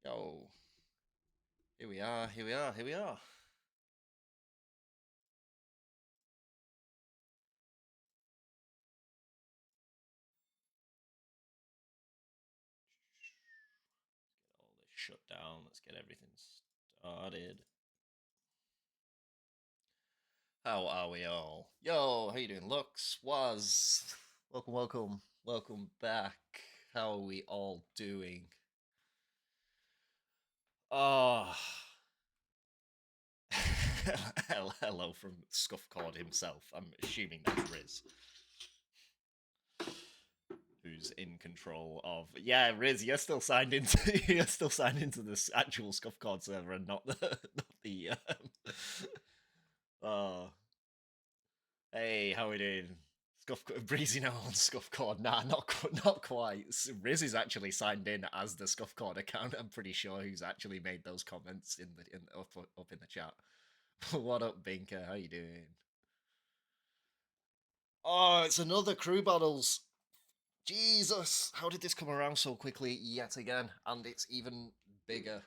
Yo, here we are, here we are, here we are. Get all this shut down. Let's get everything started. How are we all? Yo, how you doing? Lux, was. Welcome, welcome, welcome back. How are we all doing? Oh, hello from Scuffcord himself. I'm assuming that's Riz, who's in control of. Yeah, Riz, you're still signed into. You're still signed into this actual Scuffcord server and not the. Oh, hey, how we doing? Breezy now on Scuffcord. Nah, not quite. Riz is actually signed in as the Scuffcord account. I'm pretty sure who's actually made those comments in up in the chat. What up, Binka? How you doing? Oh, it's another crew battles. Jesus, how did this come around so quickly yet again? And it's even bigger.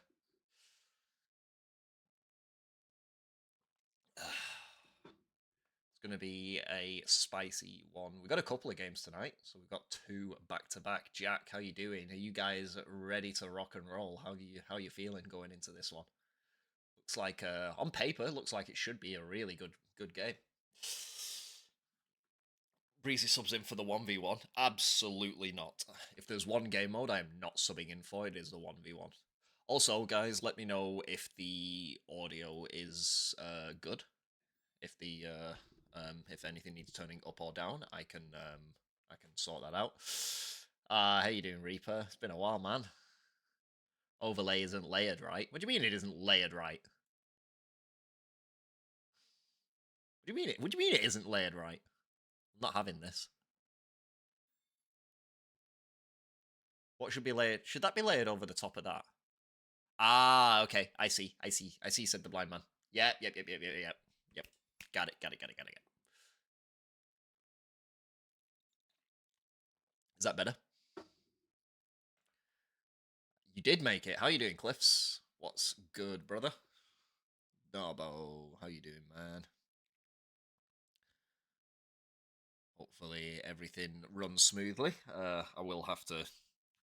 It's going to be a spicy one. We've got a couple of games tonight, so we've got two back to back. Jack, how you doing? Are you guys ready to rock and roll? How you feeling going into this one? Looks like on paper, looks like it should be a really good game. Breezy subs in for the 1v1. Absolutely not. If there's one game mode I am not subbing in for, it is the 1v1. Also, guys, let me know if the audio is good. If anything needs turning up or down, I can sort that out. How you doing, Reaper? It's been a while, man. Overlay isn't layered right. What do you mean it isn't layered right? What do you mean it? What do you mean it isn't layered right? I'm not having this. What should be layered? Should that be layered over the top of that? Ah, okay. I see. I see. I see. Said the blind man. Yep. Got it. Is that better? You did make it. How you doing, Cliffs? What's good, brother? Darbo, how you doing, man? Hopefully everything runs smoothly. I will have to.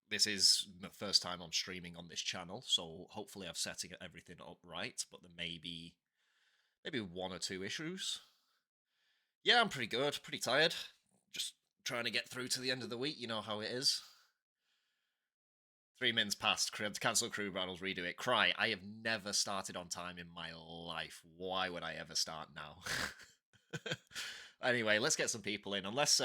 This is the first time I'm streaming on this channel, so hopefully I've set everything up right. But there may be maybe one or two issues. Yeah, I'm pretty good. Pretty tired. Just trying to get through to the end of the week. You know how it is. 3 minutes past. Cancel crew battles. Redo it. Cry. I have never started on time in my life. Why would I ever start now? Anyway, let's get some people in. Unless,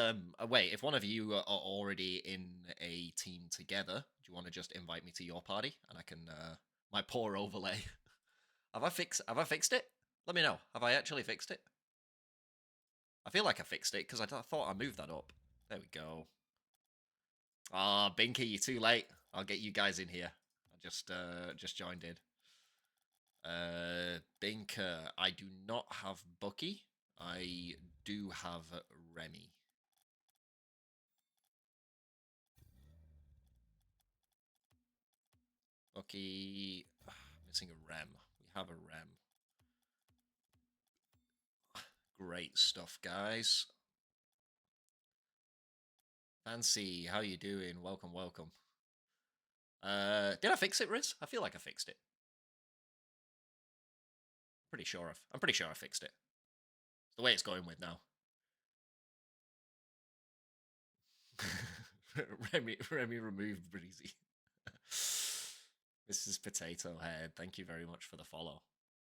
wait, if one of you are already in a team together, do you want to just invite me to your party and I can, my poor overlay. Have I fixed it? Let me know. Have I actually fixed it? I feel like I fixed it because I thought I moved that up. There we go. Ah, Binky, you're too late. I'll get you guys in here. I just joined in. Binka, I do not have Bucky. I do have Remy. Bucky, missing a Rem. We have a Rem. Great stuff, guys. Fancy, how you doing? Welcome, welcome. Did I fix it, Riz? I feel like I fixed it. I'm pretty sure I fixed it. It's the way it's going with now. Remy removed Breezy. Mrs. Potato Head, thank you very much for the follow.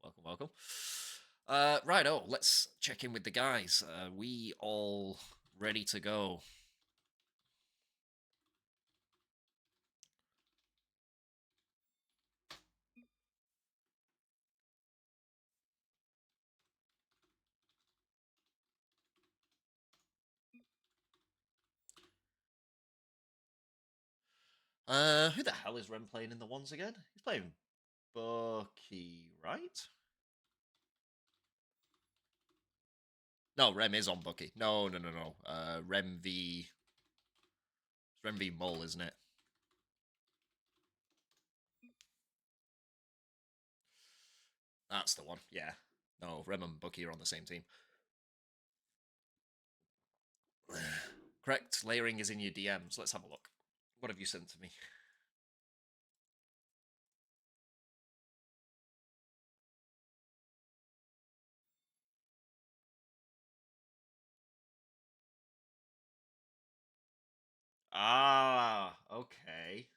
Welcome, welcome. Right, let's check in with the guys. We all ready to go. Who the hell is Rem playing in the ones again? He's playing Bucky, right? No, Rem is on Bucky. No. Rem v Mull, isn't it? That's the one. Yeah. No, Rem and Bucky are on the same team. Correct. Layering is in your DMs. Let's have a look. What have you sent to me? Ah, okay.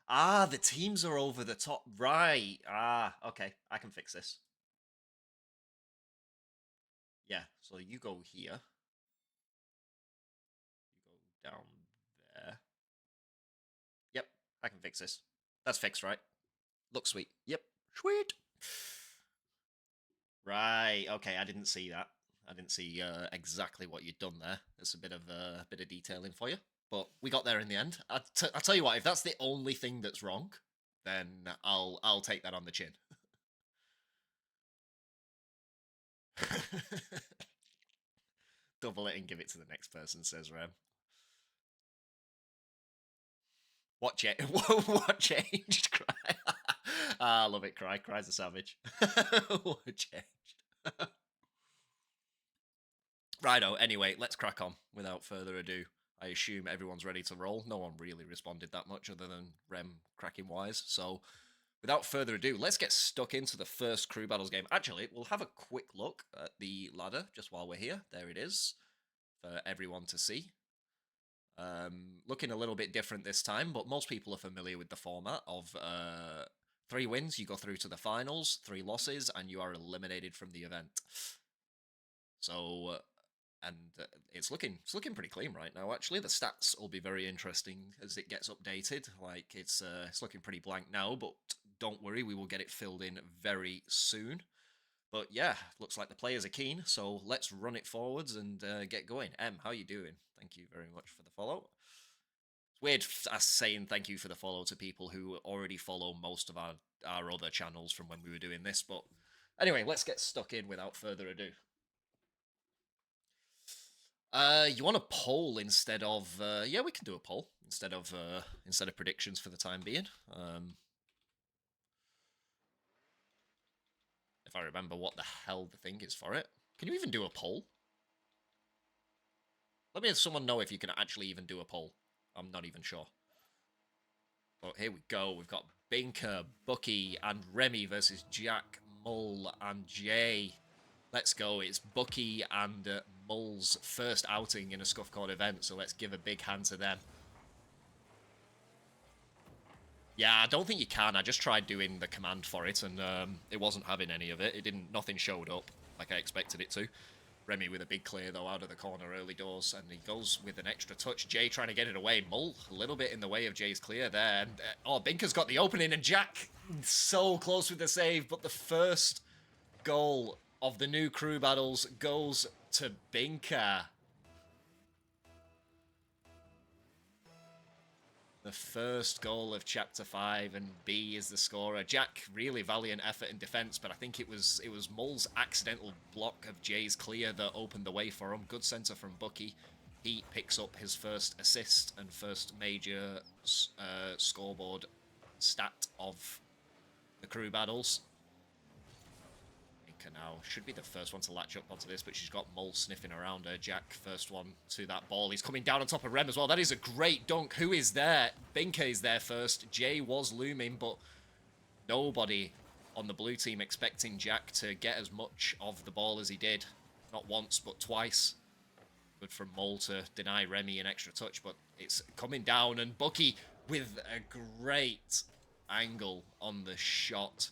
Ah, the teams are over the top. Right. Ah, okay. I can fix this. Yeah, so you go here. You go down there. Yep, I can fix this. That's fixed, right? Looks sweet. Yep, sweet. Right. Okay, I didn't see that. I didn't see exactly what you'd done there. There's a bit of detailing for you, but we got there in the end. I'll tell you what. If that's the only thing that's wrong, then I'll take that on the chin. Double it and give it to the next person, says Rem. What changed? What changed? Cry. I love it. Cry. Cry's a savage. What changed? Righto. Anyway, let's crack on. Without further ado, I assume everyone's ready to roll. No one really responded that much other than Rem cracking wise. So, without further ado, let's get stuck into the first crew battles game. Actually, we'll have a quick look at the ladder just while we're here. There it is for everyone to see. Looking a little bit different this time, but most people are familiar with the format of 3 wins, you go through to the finals, 3 losses, and you are eliminated from the event. So, and it's looking pretty clean right now. Actually, the stats will be very interesting as it gets updated. Like it's looking pretty blank now, but don't worry, we will get it filled in very soon. But yeah, looks like the players are keen, so let's run it forwards and get going. How you doing? Thank you very much for the follow. It's weird us saying thank you for the follow to people who already follow most of our other channels from when we were doing this, but anyway, let's get stuck in without further ado. You want a poll instead of yeah, we can do a poll instead of predictions for the time being. If I remember what the hell the thing is for it. Can you even do a poll? Let me have someone know if you can actually even do a poll. I'm not even sure. But here we go. We've got Binka, Bucky, and Remy versus Jack, Mull, and Jay. Let's go. It's Bucky and Mull's first outing in a Scuffcord event, so let's give a big hand to them. Yeah, I don't think you can. I just tried doing the command for it, and it wasn't having any of it. It didn't. Nothing showed up like I expected it to. Remy with a big clear, though, out of the corner early doors, and he goes with an extra touch. Jay trying to get it away. Mull, a little bit in the way of Jay's clear there. And, oh, Binka's got the opening, and Jack so close with the save, but the first goal of the new crew battles goes to Binka. The first goal of Chapter 5, and B is the scorer. Jack, really valiant effort in defence, but I think it was Mull's accidental block of Jay's clear that opened the way for him. Good centre from Bucky. He picks up his first assist and first major scoreboard stat of the crew battles. Binka now should be the first one to latch up onto this, but she's got Mull sniffing around her. Jack, first one to that ball. He's coming down on top of Rem as well. That is a great dunk. Who is there? Binka is there first. Jay was looming, but nobody on the blue team expecting Jack to get as much of the ball as he did. Not once, but twice. Good from Mull to deny Remy an extra touch, but it's coming down, and Bucky with a great angle on the shot.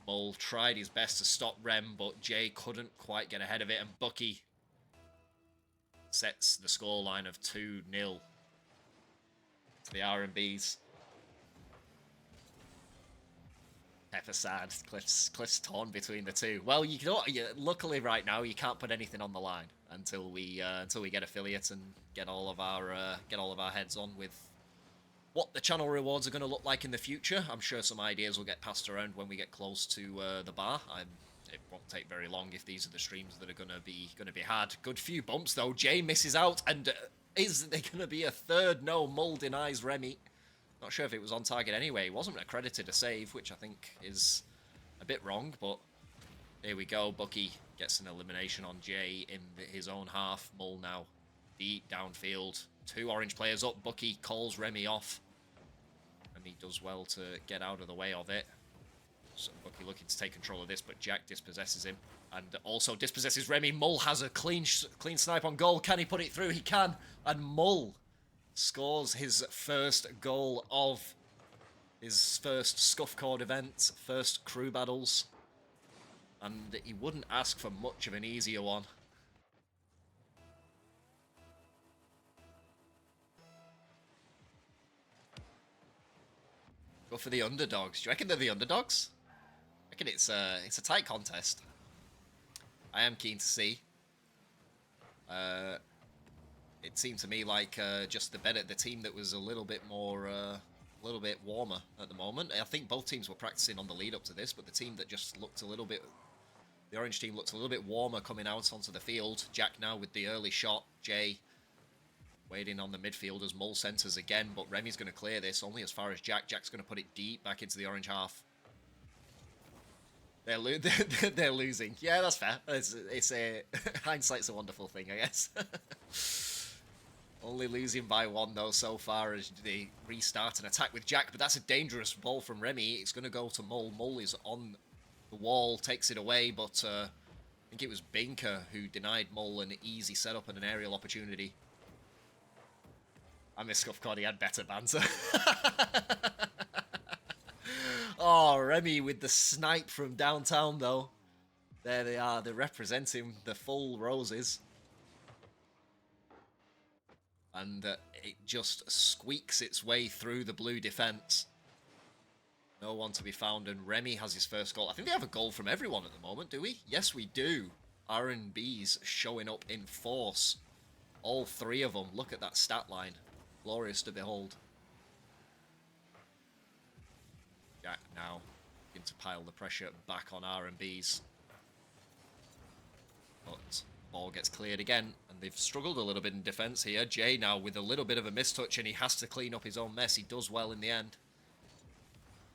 Mull tried his best to stop Rem, but Jay couldn't quite get ahead of it, and Bucky sets the scoreline of 2-0 to the R&Bs. Pepper sad. Cliff's torn between the two. Well, you know, luckily right now you can't put anything on the line until we get affiliates and get all of our heads on with what the channel rewards are going to look like in the future. I'm sure some ideas will get passed around when we get close to the bar. It won't take very long if these are the streams that are going to be had. Good few bumps though. Jay misses out, and is there going to be a third? No, Mull denies Remy. Not sure if it was on target anyway. He wasn't accredited a save, which I think is a bit wrong, but there we go. Bucky gets an elimination on Jay in his own half. Mull now deep downfield. 2 orange players up. Bucky calls Remy off. Remy does well to get out of the way of it. So Bucky looking to take control of this, but Jack dispossesses him. And also dispossesses Remy. Mull has a clean snipe on goal. Can he put it through? He can. And Mull scores his first goal of his first Scuffcord event, first crew battles. And he wouldn't ask for much of an easier one. Go for the underdogs. Do you reckon they're the underdogs? I reckon it's a tight contest. I am keen to see. It seemed to me like just the team that was a little bit more, a little bit warmer at the moment. I think both teams were practicing on the lead up to this, but the team that just looked a little bit, the orange team looked a little bit warmer coming out onto the field. Jack now with the early shot. Jay waiting on the midfield as Mull centres again, but Remy's going to clear this only as far as Jack. Jack's going to put it deep back into the orange half. They're losing. Yeah, that's fair. It's a hindsight's a wonderful thing, I guess. Only losing by 1 though so far as they restart an attack with Jack, but that's a dangerous ball from Remy. It's going to go to Mull. Mull is on the wall, takes it away, but I think it was Binka who denied Mull an easy setup and an aerial opportunity. I miss Scuffcord, he had better banter. Oh, Remy with the snipe from downtown, though. There they are. They're representing the full roses. And it just squeaks its way through the blue defence. No one to be found, and Remy has his first goal. I think they have a goal from everyone at the moment, do we? Yes, we do. R&B's showing up in force. All 3 of them. Look at that stat line. Glorious to behold. Jack now looking to pile the pressure back on R&B's. But ball gets cleared again, and they've struggled a little bit in defence here. Jay now with a little bit of a mistouch, and he has to clean up his own mess. He does well in the end.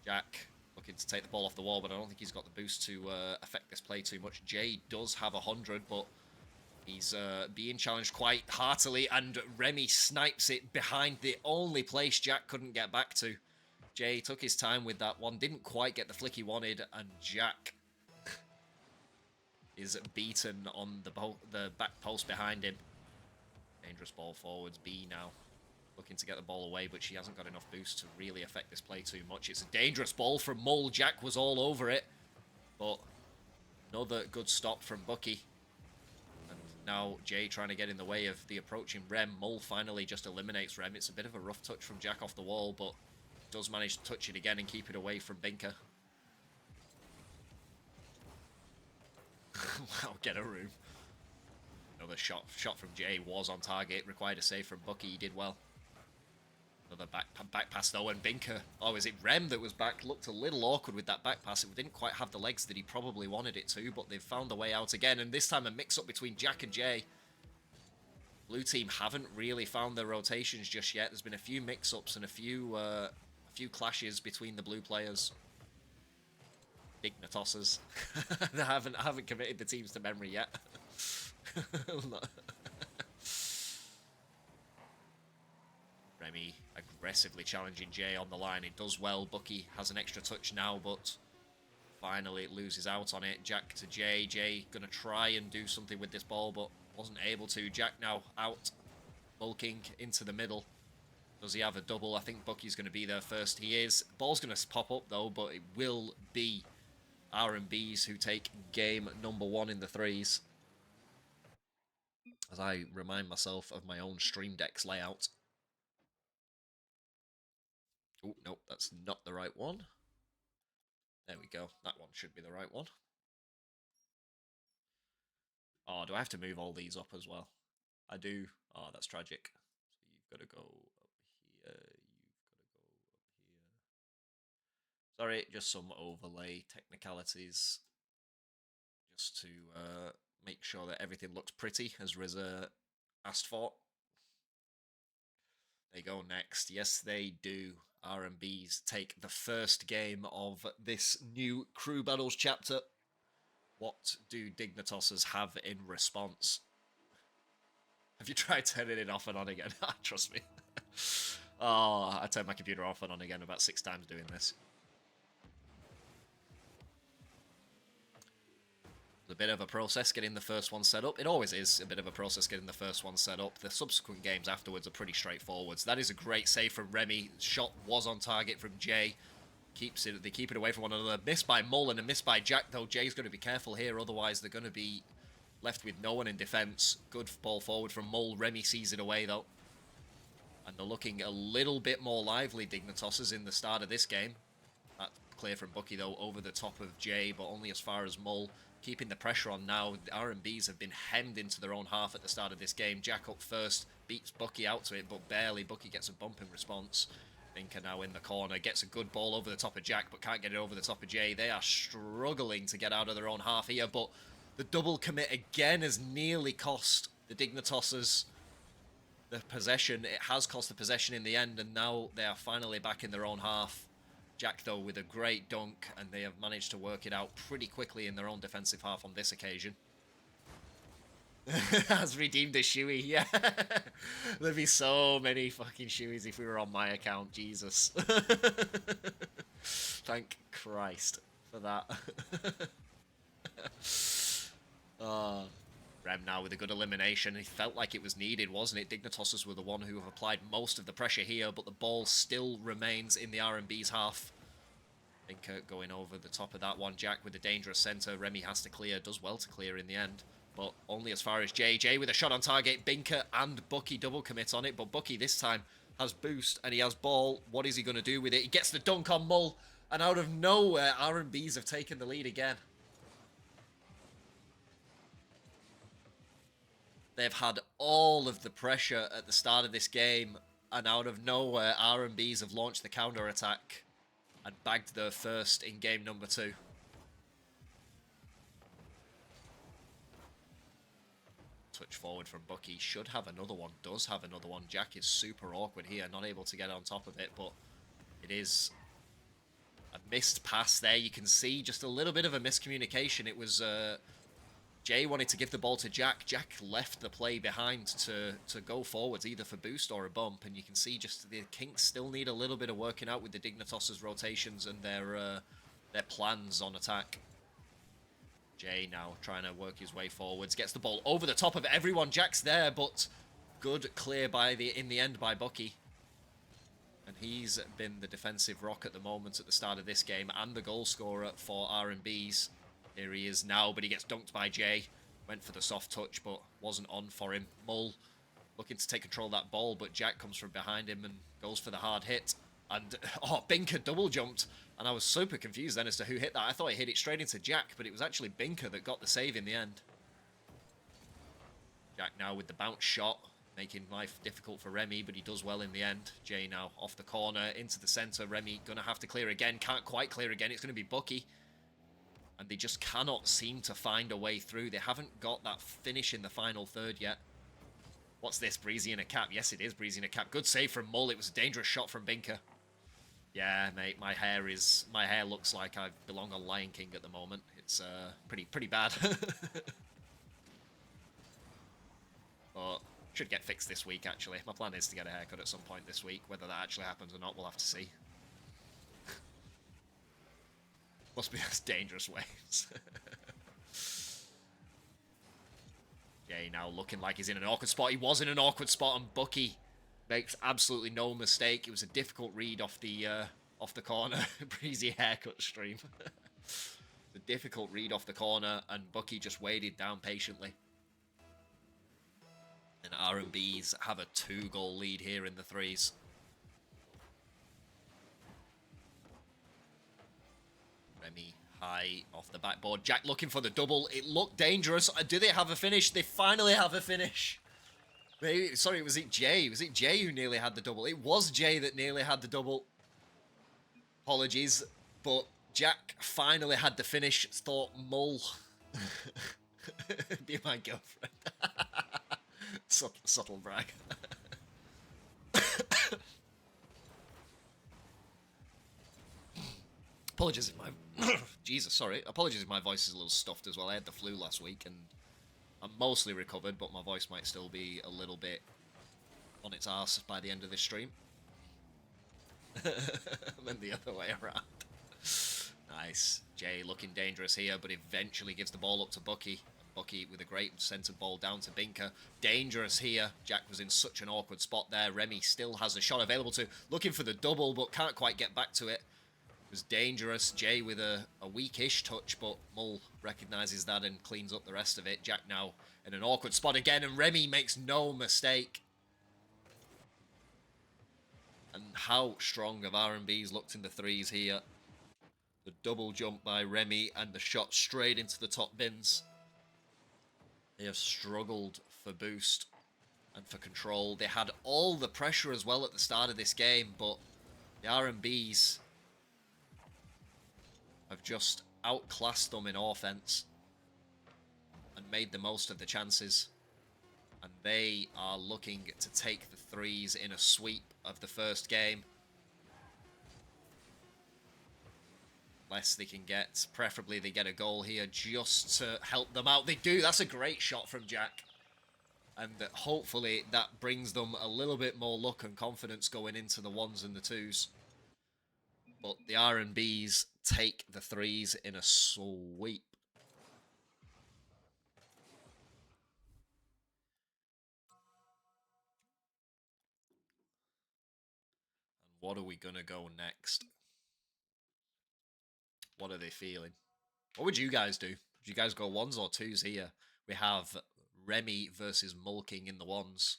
Jack looking to take the ball off the wall, but I don't think he's got the boost to affect this play too much. Jay does have 100, but he's being challenged quite heartily, and Remy snipes it behind the only place Jack couldn't get back to. Jay took his time with that one, didn't quite get the flick he wanted, and Jack is beaten on the back post behind him. Dangerous ball forwards. B now looking to get the ball away, but she hasn't got enough boost to really affect this play too much. It's a dangerous ball from Mull. Jack was all over it, but another good stop from Bucky. And now Jay trying to get in the way of the approaching Rem. Mull finally just eliminates Rem. It's a bit of a rough touch from Jack off the wall, but does manage to touch it again and keep it away from Binka. Wow, get a room. Another shot from Jay was on target. Required a save from Bucky. He did well. Another back pass though, and Binka. Oh, is it Rem that was back? Looked a little awkward with that back pass. It didn't quite have the legs that he probably wanted it to, but they've found a way out again. And this time a mix-up between Jack and Jay. Blue team haven't really found their rotations just yet. There's been a few mix-ups and a few clashes between the blue players. Dignitossers. I haven't committed the teams to memory yet. Remy aggressively challenging Jay on the line. It does well. Bucky has an extra touch now, but finally it loses out on it. Jack to Jay. Jay gonna try and do something with this ball, but wasn't able to. Jack now out. Mullking into the middle. Does he have a double? I think Bucky's going to be there first. He is. Ball's going to pop up, though, but it will be R&B's who take game number 1 in the threes. As I remind myself of my own Stream Deck's layout. Oh, nope, that's not the right one. There we go. That one should be the right one. Oh, do I have to move all these up as well? I do. Oh, that's tragic. So you've got to go up here. Sorry, just some overlay technicalities. Just to make sure that everything looks pretty, as Rizza asked for. They go next. Yes, they do. R&Bs take the first game of this new Crew Battles chapter. What do Dignitossers have in response? Have you tried turning it off and on again? Trust me. Oh, I turned my computer off and on again about 6 times doing this. It's a bit of a process getting the first one set up. It always is a bit of a process getting the first one set up. The subsequent games afterwards are pretty straightforward. That is a great save from Remy. Shot was on target from Jay. They keep it away from one another. Missed by Mull and a miss by Jack, though. Jay's going to be careful here, otherwise they're going to be left with no one in defence. Good ball forward from Mull. Remy sees it away, though. And they're looking a little bit more lively, Dignitossers, in the start of this game. That's clear from Bucky, though, over the top of Jay, but only as far as Mull. Keeping the pressure on now. The R&Bs have been hemmed into their own half at the start of this game. Jack up first, beats Bucky out to it, but barely. Bucky gets a bump in response. Binka now in the corner, gets a good ball over the top of Jack, but can't get it over the top of Jay. They are struggling to get out of their own half here, but the double commit again has nearly cost the Dignitossers the possession. It has cost the possession in the end, and now they are finally back in their own half. Jack, though, with a great dunk, and they have managed to work it out pretty quickly in their own defensive half on this occasion. Has redeemed a shoey, yeah. There'd be so many fucking shoeys if we were on my account, Jesus. Thank Christ for that. Rem now with a good elimination. It felt like it was needed, wasn't it? Dignitossers were the one who have applied most of the pressure here, but the ball still remains in the R&B's half. Binka going over the top of that one. Jack with a dangerous centre. Remy has to clear. Does well to clear in the end, but only as far as Jay. Jay with a shot on target. Binka and Bucky double commit on it, but Bucky this time has boost and he has ball. What is he going to do with it? He gets the dunk on Mull, and out of nowhere, R&B's have taken the lead again. They've had all of the pressure at the start of this game, and out of nowhere, R&B's have launched the counter-attack and bagged their first in game number 2. Touch forward from Bucky. Should have another one. Does have another one. Jack is super awkward here, not able to get on top of it, but it is a missed pass there. You can see just a little bit of a miscommunication. It was... Jay wanted to give the ball to Jack. Jack left the play behind to go forwards, either for boost or a bump. And you can see just the kinks still need a little bit of working out with the Dignitossers' rotations and their plans on attack. Jay now trying to work his way forwards. Gets the ball over the top of everyone. Jack's there, but good clear in the end by Bucky. And he's been the defensive rock at the moment at the start of this game and the goal scorer for R&B's. Here he is now, but he gets dunked by Jay. Went for the soft touch, but wasn't on for him. Mull looking to take control of that ball, but Jack comes from behind him and goes for the hard hit. And, oh, Binka double jumped. And I was super confused then as to who hit that. I thought he hit it straight into Jack, but it was actually Binka that got the save in the end. Jack now with the bounce shot, making life difficult for Remy, but he does well in the end. Jay now off the corner, into the centre. Remy going to have to clear again. Can't quite clear again. It's going to be Bucky. And they just cannot seem to find a way through. They haven't got that finish in the final third yet. What's this? Breezy in a cap? Yes, it is Breezy in a cap. Good save from Mull. It was a dangerous shot from Binka. Yeah, mate, my hair looks like I belong on Lion King at the moment. It's pretty bad. But should get fixed this week, actually. My plan is to get a haircut at some point this week. Whether that actually happens or not, we'll have to see. Must be those dangerous waves. Jay now looking like he's in an awkward spot. He was in an awkward spot, and Bucky makes absolutely no mistake. It was a difficult read off the corner. Breezy haircut stream. The difficult read off the corner, and Bucky just waited down patiently. And R&B's have a 2-goal lead here in the threes. Remy high off the backboard. Jack looking for the double. It looked dangerous. Do they have a finish? They finally have a finish. Maybe, sorry, was it Jay? Was it Jay who nearly had the double? It was Jay that nearly had the double. Apologies. But Jack finally had the finish. Thought Mull. Be my girlfriend. Subtle brag. Apologies if my... Jesus, sorry. Apologies if my voice is a little stuffed as well. I had the flu last week, and I'm mostly recovered, but my voice might still be a little bit on its arse by the end of this stream. And then the other way around. Nice. Jay looking dangerous here, but eventually gives the ball up to Bucky. Bucky with a great centered ball down to Binka. Dangerous here. Jack was in such an awkward spot there. Remy still has a shot available to. Looking for the double, but can't quite get back to it. It was dangerous. Jay with a weakish touch, but Mull recognises that and cleans up the rest of it. Jack now in an awkward spot again, and Remy makes no mistake. And how strong have R&B's looked in the threes here. The double jump by Remy and the shot straight into the top bins. They have struggled for boost and for control. They had all the pressure as well at the start of this game, but the R&B's have just outclassed them in offense and made the most of the chances. And they are looking to take the threes in a sweep of the first game. Unless they can get, preferably they get a goal here just to help them out. They do. That's a great shot from Jack. And hopefully that brings them a little bit more luck and confidence going into the ones and the twos. But the R&B's take the threes in a sweep. And what are we going to go next? What are they feeling? What would you guys do? Would you guys go ones or twos here? We have Remy versus Mullking in the ones.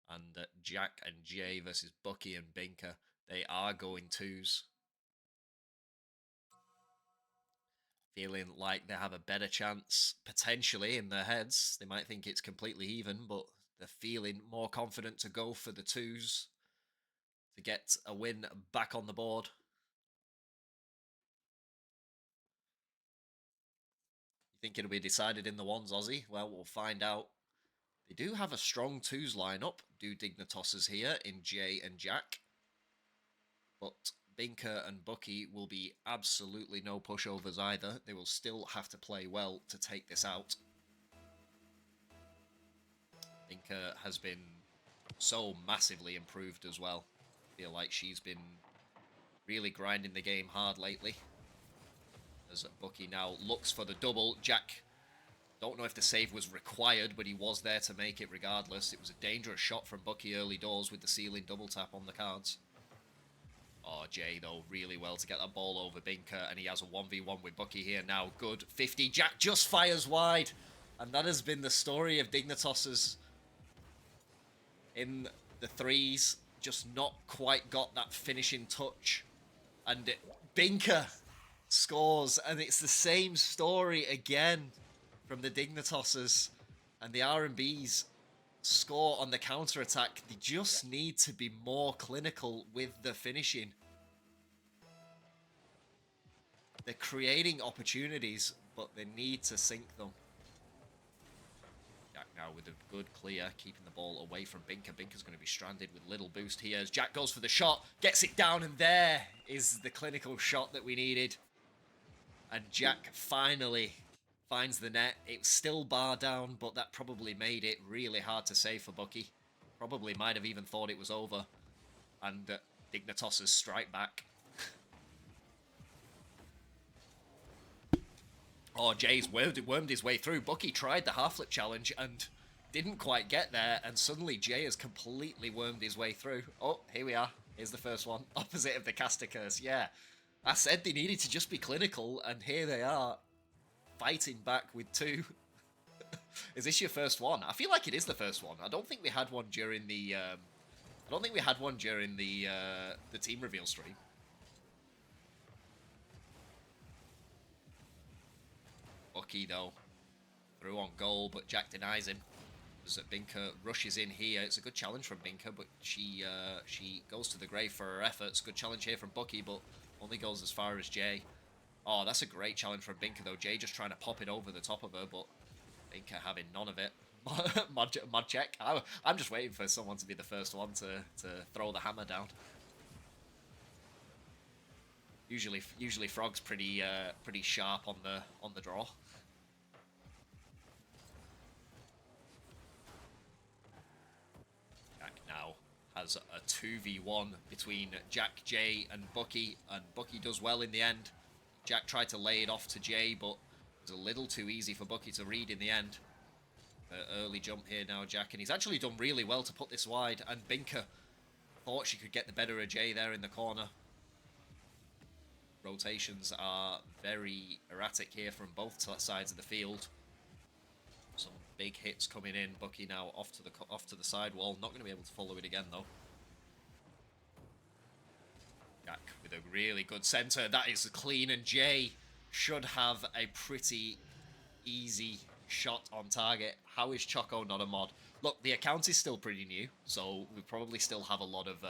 And Jack and Jay versus Bucky and Binka. They are going twos. Feeling like they have a better chance, potentially, in their heads. They might think it's completely even, but they're feeling more confident to go for the twos to get a win back on the board. You think it'll be decided in the ones, Aussie? Well, we'll find out. They do have a strong twos lineup, do Dignitossers here in Jay and Jack. But Binka and Bucky will be absolutely no pushovers either. They will still have to play well to take this out. Binka has been so massively improved as well. I feel like she's been really grinding the game hard lately. As Bucky now looks for the double. Jack, don't know if the save was required, but he was there to make it regardless. It was a dangerous shot from Bucky early doors with the ceiling double tap on the cards. Oh, Jay, though, really well to get that ball over Binka, and he has a 1v1 with Bucky here now. Good 50. Jack just fires wide, and that has been the story of Dignitossers in the threes. Just not quite got that finishing touch. And Binka scores, and it's the same story again from the Dignitossers, and the R&B's score on the counter-attack. They just need to be more clinical with the finishing. They're creating opportunities, but they need to sink them. Jack now with a good clear, keeping the ball away from Binka. Binka's going to be stranded with little boost here as Jack goes for the shot, gets it down, and there is the clinical shot that we needed. And Jack finally finds the net. It was still bar down, but that probably made it really hard to save for Bucky. Probably might have even thought it was over. And Dignitossers strike back. Oh, Jay's wormed his way through. Bucky tried the half-flip challenge and didn't quite get there. And suddenly Jay has completely wormed his way through. Oh, here we are. Here's the first one. Opposite of the caster curse. Yeah. I said they needed to just be clinical, and here they are. Fighting back with two. Is this your first one? I feel like it is the first one. I don't think we had one during the the team reveal stream. Bucky though through on goal, but Jack denies him. As Binka rushes in here. It's a good challenge from Binka, but she goes to the grave for her efforts. Good challenge here from Bucky, but only goes as far as Jay. Oh, that's a great challenge from Binka, though. Jay just trying to pop it over the top of her, but Binka having none of it. Mod check. I'm just waiting for someone to be the first one to throw the hammer down. Usually Frog's pretty pretty sharp on the draw. Jack now has a 2v1 between Jack, Jay, and Bucky does well in the end. Jack tried to lay it off to Jay, but it was a little too easy for Bucky to read in the end. Early jump here now, Jack, and he's actually done really well to put this wide, and Binka thought she could get the better of Jay there in the corner. Rotations are very erratic here from both sides of the field. Some big hits coming in. Bucky now off to the sidewall. Not going to be able to follow it again though. Jack with a really good center. That is clean, and Jay should have a pretty easy shot on target. How is Choco not a mod? Look, the account is still pretty new, so we probably still have a lot of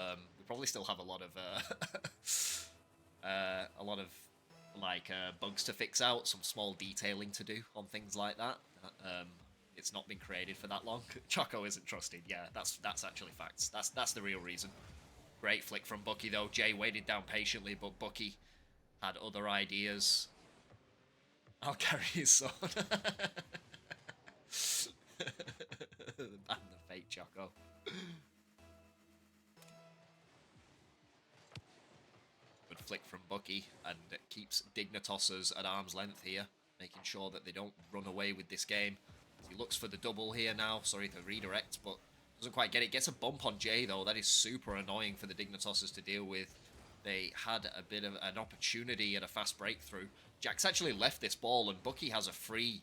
bugs to fix out, some small detailing to do on things like that. It's not been created for that long. Choco isn't trusted. Yeah, that's actually facts. That's the real reason. Great flick from Bucky though. Jay waited down patiently, but Bucky had other ideas. I'll carry his son. Ban the fake Choco. Good flick from Bucky, and it keeps Dignitossers at arm's length here, making sure that they don't run away with this game. He looks for the double here now. Sorry, the redirect, but doesn't quite get it. Gets a bump on Jay though. That is super annoying for the Dignitossers to deal with. They had a bit of an opportunity at a fast breakthrough. Jack's actually left this ball, and Bucky has a free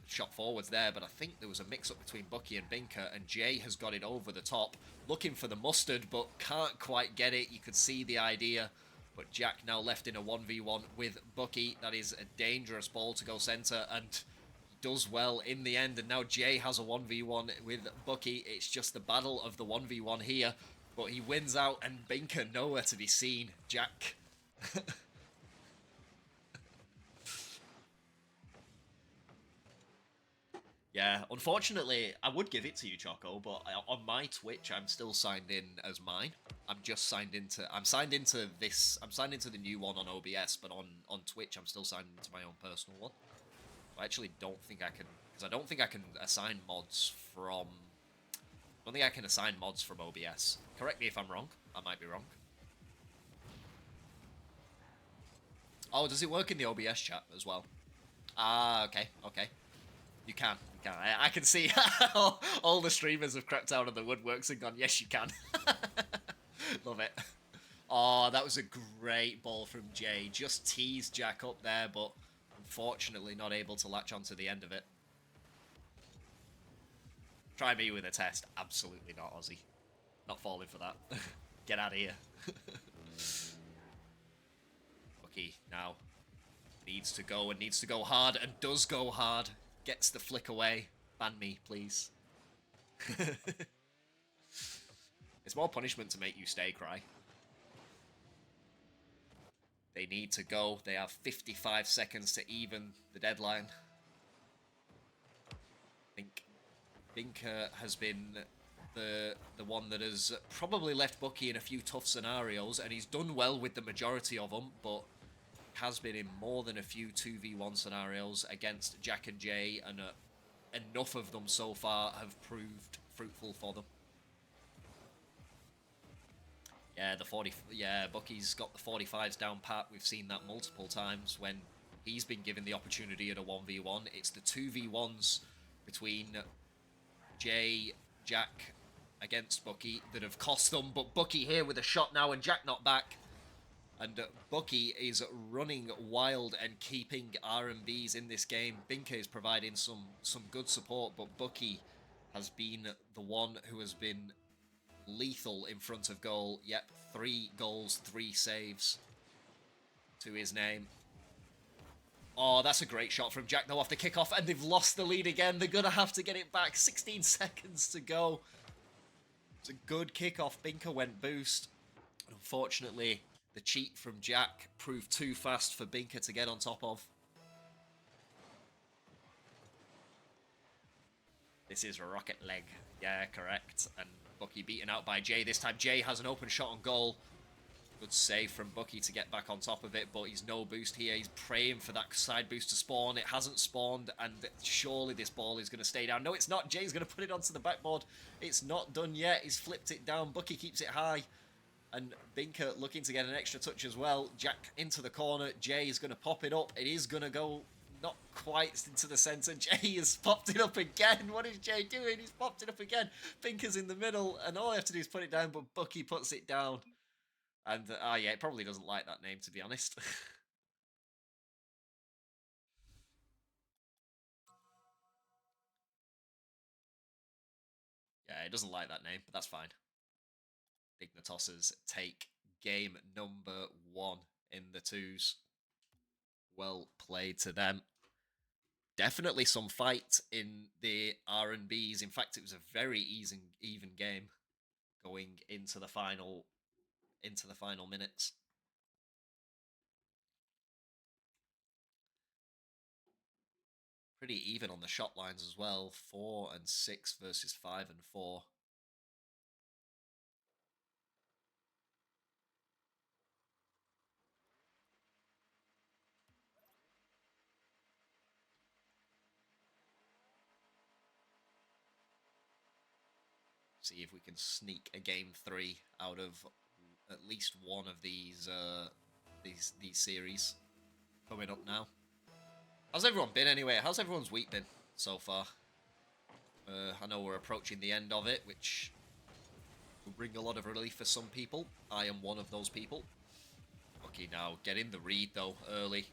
shot forwards there, but I think there was a mix-up between Bucky and Binka, and Jay has got it over the top, looking for the mustard, but can't quite get it. You could see the idea, but Jack now left in a 1v1 with Bucky. That is a dangerous ball to go center, and he does well in the end, and now Jay has a 1v1 with Bucky. It's just the battle of the 1v1 here, but he wins out, and Binka nowhere to be seen. Jack... Yeah, unfortunately, I would give it to you, Choco, but on my Twitch, I'm still signed in as mine. I'm signed into the new one on OBS, but on Twitch, I'm still signed into my own personal one. I actually don't think I can, because I don't think I can assign mods from... I don't think I can assign mods from OBS. Correct me if I'm wrong. I might be wrong. Oh, does it work in the OBS chat as well? Ah, okay, okay. You can. I can see all the streamers have crept out of the woodworks and gone, yes, you can. Love it. Oh, that was a great ball from Jay. Just teased Jack up there, but unfortunately not able to latch onto the end of it. Try me with a test. Absolutely not, Aussie. Not falling for that. Get out of here. Bucky now needs to go and needs to go hard, and does go hard. Gets the flick away. Ban me, please. It's more punishment to make you stay, Cry. They need to go. They have 55 seconds to even the deadline. I think Binka has been the one that has probably left Bucky in a few tough scenarios, and he's done well with the majority of them, but has been in more than a few 2v1 scenarios against Jack and Jay, and enough of them so far have proved fruitful for them. Yeah, Bucky's got the 45s down pat. We've seen that multiple times when he's been given the opportunity at a 1v1. It's the 2v1s between Jay, Jack against Bucky that have cost them, but Bucky here with a shot now, and Jack not back. And Bucky is running wild and keeping R&Bs in this game. Binka is providing some good support, but Bucky has been the one who has been lethal in front of goal. Yep, 3 goals, 3 saves to his name. Oh, that's a great shot from Jack, though, off the kickoff, and they've lost the lead again. They're going to have to get it back. 16 seconds to go. It's a good kickoff. Binka went boost. Unfortunately, the cheat from Jack proved too fast for Binka to get on top of. This is a rocket leg. Yeah, correct. And Bucky beaten out by Jay. This time Jay has an open shot on goal. Good save from Bucky to get back on top of it, but he's no boost here. He's praying for that side boost to spawn. It hasn't spawned, and surely this ball is going to stay down. No, it's not. Jay's going to put it onto the backboard. It's not done yet. He's flipped it down. Bucky keeps it high. And Binka looking to get an extra touch as well. Jack into the corner. Jay is going to pop it up. It is going to go not quite into the centre. Jay has popped it up again. What is Jay doing? He's popped it up again. Binka's in the middle, and all I have to do is put it down, but Bucky puts it down. And, yeah, it probably doesn't like that name, to be honest. Yeah, it doesn't like that name, but that's fine. Dignitossers take game number 1 in the twos. Well played to them. Definitely some fight in the R&Bs. In fact, it was a very even game going into the final minutes. Pretty even on the shot lines as well. 4 and 6 versus 5 and 4. See if we can sneak a game 3 out of at least one of these series coming up now. How's everyone been anyway? How's everyone's week been so far? I know we're approaching the end of it, which will bring a lot of relief for some people. I am one of those people. Okay, now get in the read though early.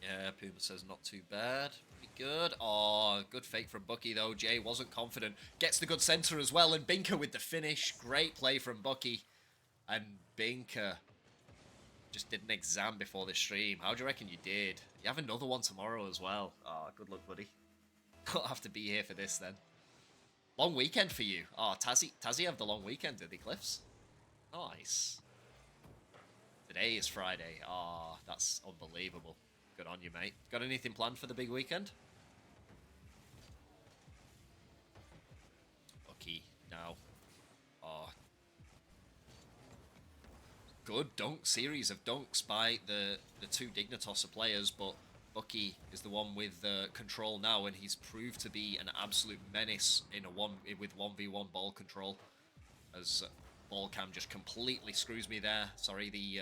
Yeah, Puma says not too bad. Pretty good. Oh, good fake from Bucky though. Jay wasn't confident. Gets the good center as well, and Binka with the finish. Great play from Bucky. And Binka just did an exam before the stream. How do you reckon you did? You have another one tomorrow as well. Oh, good luck, buddy. I'll have to be here for this then. Long weekend for you. Oh, Tazzy have the long weekend, did they, Cliffs? Nice. Today is Friday. Oh, that's unbelievable. Good on you, mate. Got anything planned for the big weekend? Bucky now. Oh. Good dunk series of dunks by the two Dignitosser players, but Bucky is the one with control now, and he's proved to be an absolute menace in with 1v1 ball control. As ball cam just completely screws me there. Sorry, the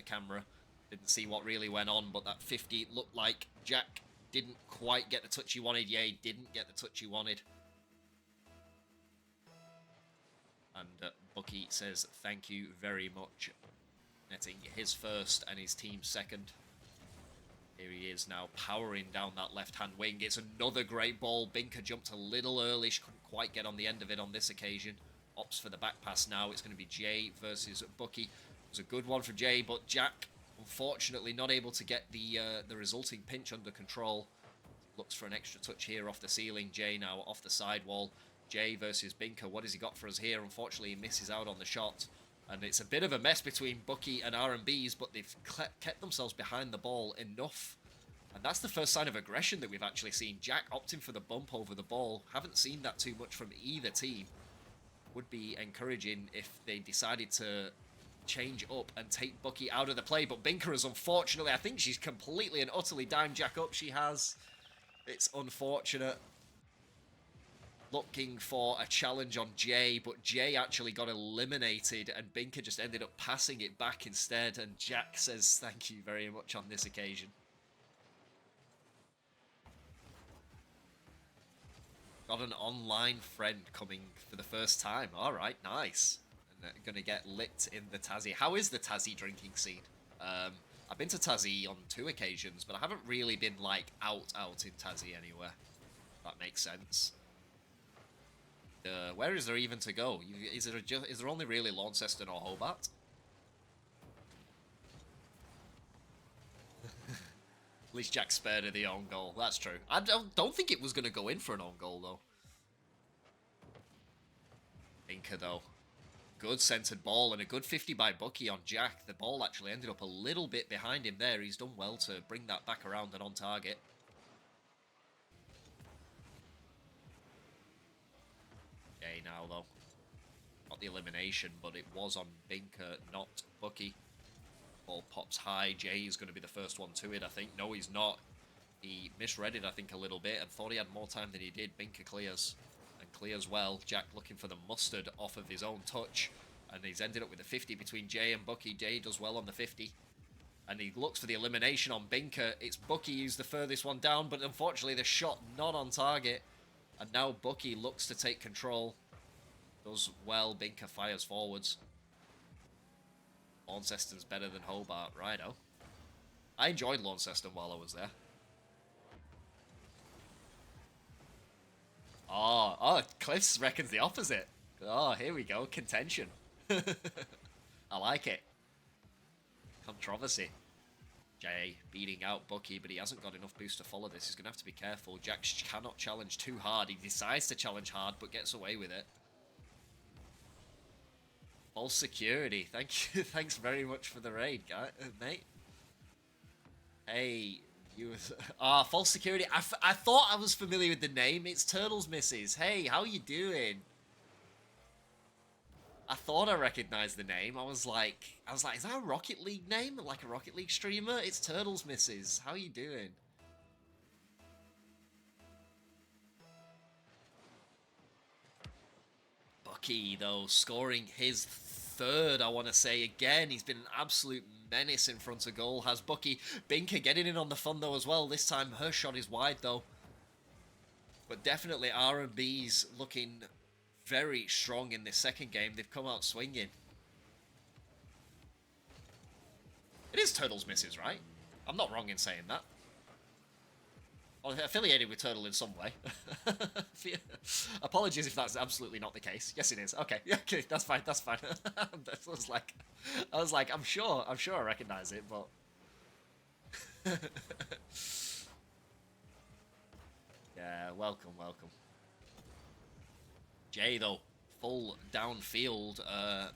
camera didn't see what really went on, but that 50 looked like Jack didn't quite get the touch he wanted. Yeah, he didn't get the touch he wanted. And Bucky says thank you very much, netting his first and his team's second. Here he is now powering down that left-hand wing. It's another great ball. Binka jumped a little early. She couldn't quite get on the end of it on this occasion. Opts for the back pass now. It's going to be Jay versus Bucky. It was a good one for Jay, but Jack, unfortunately, not able to get the resulting pinch under control. Looks for an extra touch here off the ceiling. Jay now off the sidewall. Jay versus Binka. What has he got for us here? Unfortunately, he misses out on the shot. And it's a bit of a mess between Bucky and R&Bs, but they've kept themselves behind the ball enough. And that's the first sign of aggression that we've actually seen. Jack opting for the bump over the ball. Haven't seen that too much from either team. Would be encouraging if they decided to change up and take Bucky out of the play. But Binka is unfortunately, I think she's completely and utterly dimed Jack up. She has. It's unfortunate. Looking for a challenge on Jay, but Jay actually got eliminated and Binka just ended up passing it back instead, and Jack says thank you very much on this occasion. Got an online friend coming for the first time. Alright, nice. And gonna get lit in the Tassie. How is the Tassie drinking scene? I've been to Tassie on 2 occasions, but I haven't really been, like, out in Tassie anywhere. If that makes sense. Where is there even to go? Is there only really Launceston or Hobart? At least Jack spared her the own goal. That's true. I don't think it was going to go in for an own goal, though. Binka, though. Good centered ball and a good 50 by Bucky on Jack. The ball actually ended up a little bit behind him there. He's done well to bring that back around and on target. Okay, now, though. Not the elimination, but it was on Binka, not Bucky. perhaps high. Jay is going to be the first one to it, I think. No, he's not. He misread it, I think, a little bit and thought he had more time than he did. Binka clears and clears well. Jack looking for the mustard off of his own touch. And he's ended up with a 50 between Jay and Bucky. Jay does well on the 50. And he looks for the elimination on Binka. It's Bucky who's the furthest one down, but unfortunately the shot not on target. And now Bucky looks to take control. Does well. Binka fires forwards. Launceston's better than Hobart. Righto. I enjoyed Launceston while I was there. Oh, Cliffs reckons the opposite. Oh, here we go. Contention. I like it. Controversy. Jay beating out Bucky, but he hasn't got enough boost to follow this. He's going to have to be careful. Jack cannot challenge too hard. He decides to challenge hard, but gets away with it. False security. Thank you. Thanks very much for the raid, guy, mate. Hey, you was... false security. I thought I was familiar with the name. It's Turtles Misses. Hey, how you doing? I thought I recognized the name. I was like, is that a Rocket League name? Like a Rocket League streamer? It's Turtles Misses. How you doing? Bucky, though, scoring his third, I want to say. Again, he's been an absolute menace in front of goal. Has Bucky. Binka getting in on the fun, though, as well. This time, her shot is wide, though. But definitely R&B's looking very strong in this second game. They've come out swinging. It is Turtles Misses, right? I'm not wrong in saying that. Well, affiliated with Turtle in some way. Apologies if that's absolutely not the case. Yes, it is. Okay, yeah, okay, that's fine. That's fine. I was like, I'm sure I recognize it, but yeah, welcome. Jay, though, full downfield.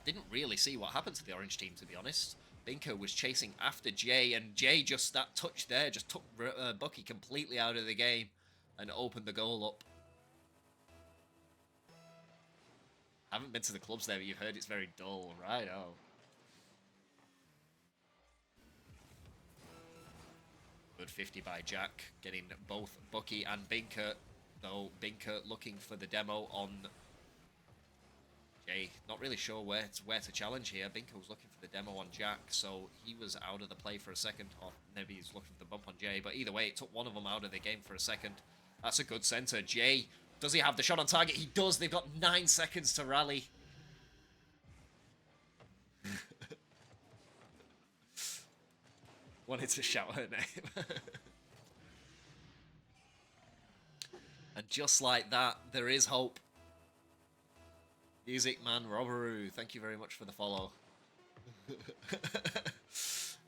Didn't really see what happened to the orange team, to be honest. Binka was chasing after Jay, and Jay just, that touch there, just took Bucky completely out of the game and opened the goal up. Haven't been to the clubs there, but you've heard it's very dull, right? Oh. Good 50 by Jack, getting both Bucky and Binka, though Binka looking for the demo on Jay. Not really sure where to challenge here. Binka was looking for the demo on Jack, so he was out of the play for a second. Or maybe he's looking for the bump on Jay, but either way, it took one of them out of the game for a second. That's a good center. Jay, does he have the shot on target? He does. They've got 9 seconds to rally. Wanted to shout her name. And just like that, there is hope. Music Man Roberoo, thank you very much for the follow.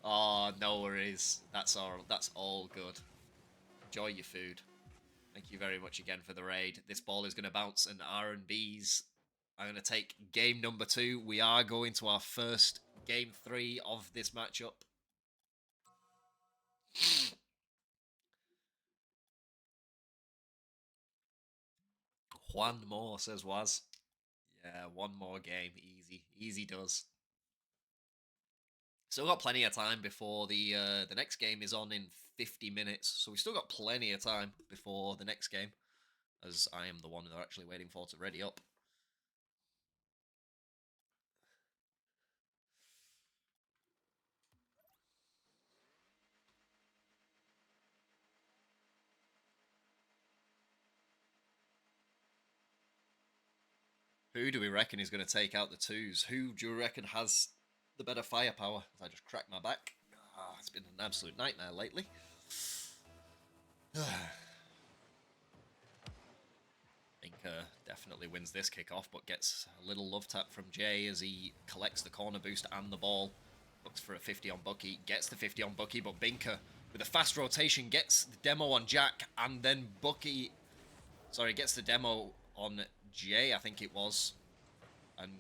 Oh, no worries. That's all good. Enjoy your food. Thank you very much again for the raid. This ball is going to bounce, and R&B's are going to take game number 2. We are going to our first game 3 of this matchup. One more, says Waz. Yeah, one more game. Easy does. Still got plenty of time before the next game is on in 50 minutes. So we still got plenty of time before the next game, as I am the one they're actually waiting for to ready up. Who do we reckon is going to take out the twos? Who do you reckon has the better firepower? As I just cracked my back. It's been an absolute nightmare lately. Binka definitely wins this kickoff, but gets a little love tap from Jay as he collects the corner boost and the ball. Looks for a 50 on Bucky, gets the 50 on Bucky, but Binka, with a fast rotation, gets the demo on Jack, and then Bucky... Sorry, gets the demo on Jay, I think it was. And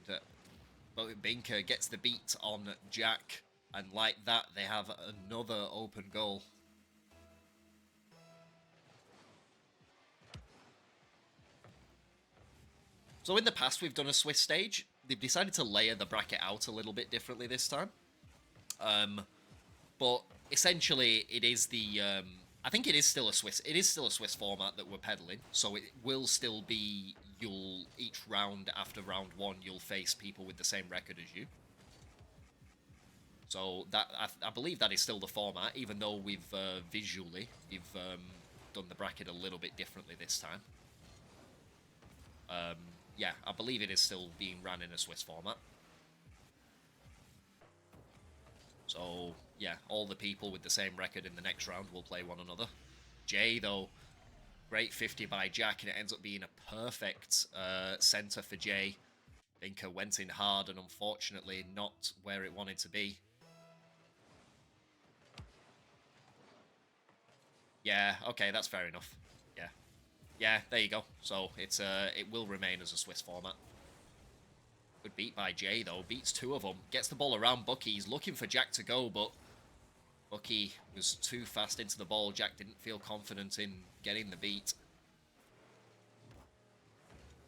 Binka gets the beat on Jack, and like that, they have another open goal. So in the past, we've done a Swiss stage. They've decided to layer the bracket out a little bit differently this time. But essentially, it is the I think it is still a Swiss. It is still a Swiss format that we're peddling. So it will still be each round after round 1 you'll face people with the same record as you. So that I believe that is still the format, even though we've visually done the bracket a little bit differently this time. Yeah, I believe it is still being ran in a Swiss format. So yeah, all the people with the same record in the next round will play one another. Jay, though, great 50 by Jack, and it ends up being a perfect center for Jay. Binka went in hard, and unfortunately not where it wanted to be. Yeah, okay, that's fair enough. Yeah. Yeah, there you go. So it's it will remain as a Swiss format. Good beat by Jay, though. Beats 2 of them. Gets the ball around Bucky. He's looking for Jack to go, but Bucky was too fast into the ball. Jack didn't feel confident in getting the beat.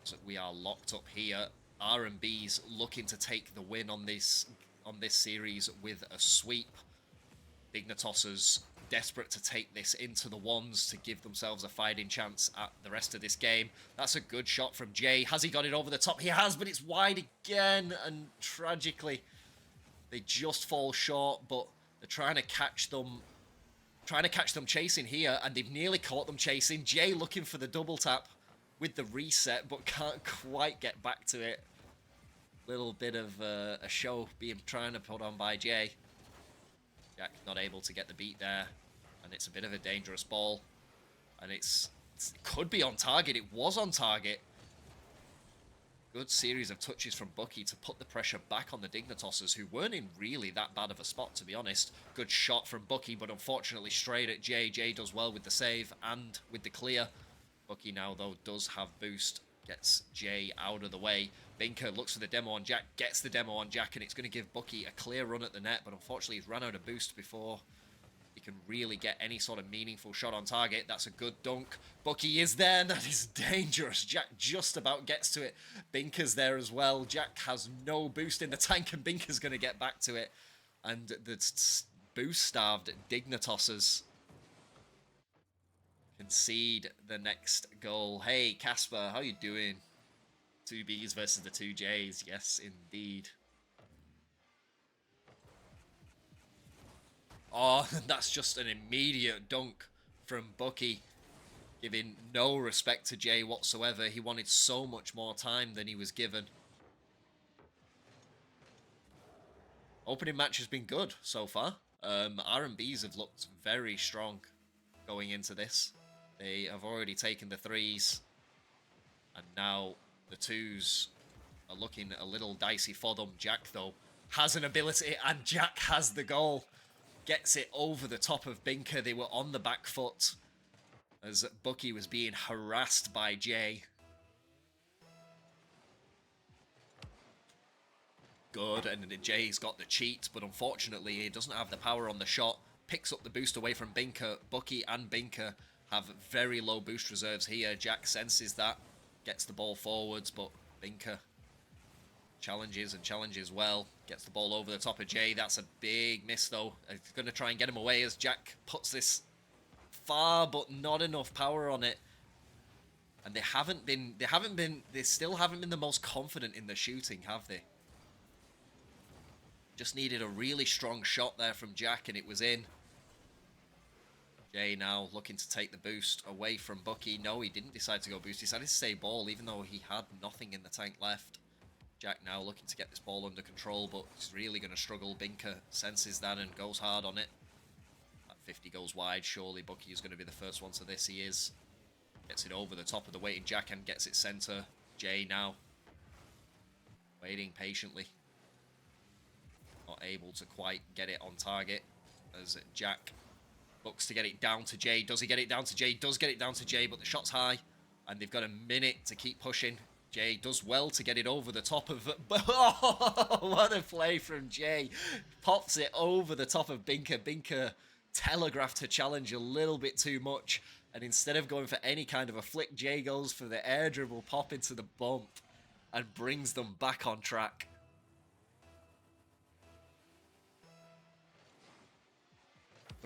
So we are locked up here. R&B's looking to take the win on this series with a sweep. Dignitossers desperate to take this into the ones to give themselves a fighting chance at the rest of this game. That's a good shot from Jay. Has he got it over the top? He has, but it's wide again, and tragically they just fall short, but they're trying to catch them chasing here, and they've nearly caught them chasing. Jay looking for the double tap with the reset, but can't quite get back to it. Little bit of a show being trying to put on by Jay. Jack not able to get the beat there, and it's a bit of a dangerous ball, and it could be on target. It was on target. Good series of touches from Bucky to put the pressure back on the Dignitossers, who weren't in really that bad of a spot, to be honest. Good shot from Bucky, but unfortunately straight at Jay. Jay does well with the save and with the clear. Bucky now, though, does have boost. Gets Jay out of the way. Binka looks for the demo on Jack, gets the demo on Jack, and it's going to give Bucky a clear run at the net, but unfortunately he's run out of boost before he can really get any sort of meaningful shot on target. That's a good dunk. Bucky is there, and that is dangerous. Jack just about gets to it. Binka's there as well. Jack has no boost in the tank, and Binka's going to get back to it. And the boost-starved Dignitossers concede the next goal. Hey, Casper, how you doing? 2 Bs versus the 2 Js. Yes, indeed. Oh, that's just an immediate dunk from Bucky, giving no respect to Jay whatsoever. He wanted so much more time than he was given. Opening match has been good so far. R&Bs have looked very strong going into this. They have already taken the 3s, and now the 2s are looking a little dicey for them. Jack, though, has an ability, and Jack has the goal. Gets it over the top of Binka. They were on the back foot as Bucky was being harassed by Jay. Good, and Jay's got the cheat, but unfortunately he doesn't have the power on the shot. Picks up the boost away from Binka. Bucky and Binka have very low boost reserves here. Jack senses that, gets the ball forwards, but Binka challenges and challenges well. Gets the ball over the top of Jay. That's a big miss, though. It's going to try and get him away as Jack puts this far, but not enough power on it. And they still haven't been the most confident in the shooting, have they? Just needed a really strong shot there from Jack, and it was in. Jay now looking to take the boost away from Bucky. No, he didn't decide to go boost. He decided to stay ball, even though he had nothing in the tank left. Jack now looking to get this ball under control, but he's really going to struggle. Binka senses that and goes hard on it. That 50 goes wide. Surely Bucky is going to be the first one to this. He is. Gets it over the top of the waiting Jack and gets it center. Jay now waiting patiently. Not able to quite get it on target as Jack looks to get it down to Jay. Does he get it down to Jay? Does get it down to Jay, but the shot's high and they've got a minute to keep pushing. Jay does well to get it over the top of... Oh, what a play from Jay. Pops it over the top of Binka. Binka telegraphed her challenge a little bit too much, and instead of going for any kind of a flick, Jay goes for the air dribble pop into the bump and brings them back on track.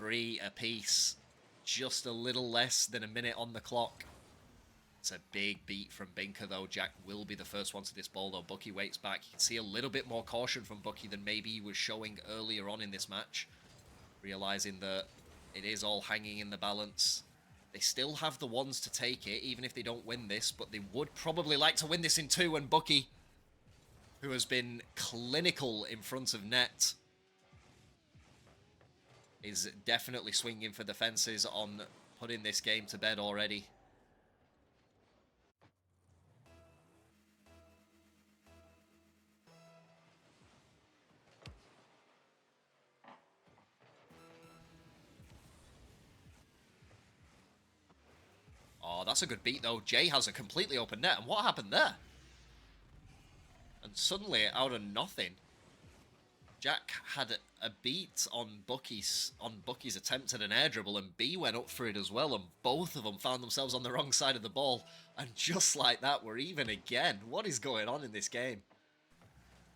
3 apiece. Just a little less than a minute on the clock. It's a big beat from Binka, though. Jack will be the first one to this ball, though. Bucky waits back. You can see a little bit more caution from Bucky than maybe he was showing earlier on in this match. Realizing that it is all hanging in the balance. They still have the ones to take it, even if they don't win this, but they would probably like to win this in 2, and Bucky, who has been clinical in front of net, is definitely swinging for the fences on putting this game to bed already. Oh, that's a good beat, though. Jay has a completely open net, and what happened there? And suddenly, out of nothing, Jack had a beat on Bucky's attempt at an air dribble, and B went up for it as well, and both of them found themselves on the wrong side of the ball. And just like that, we're even again. What is going on in this game?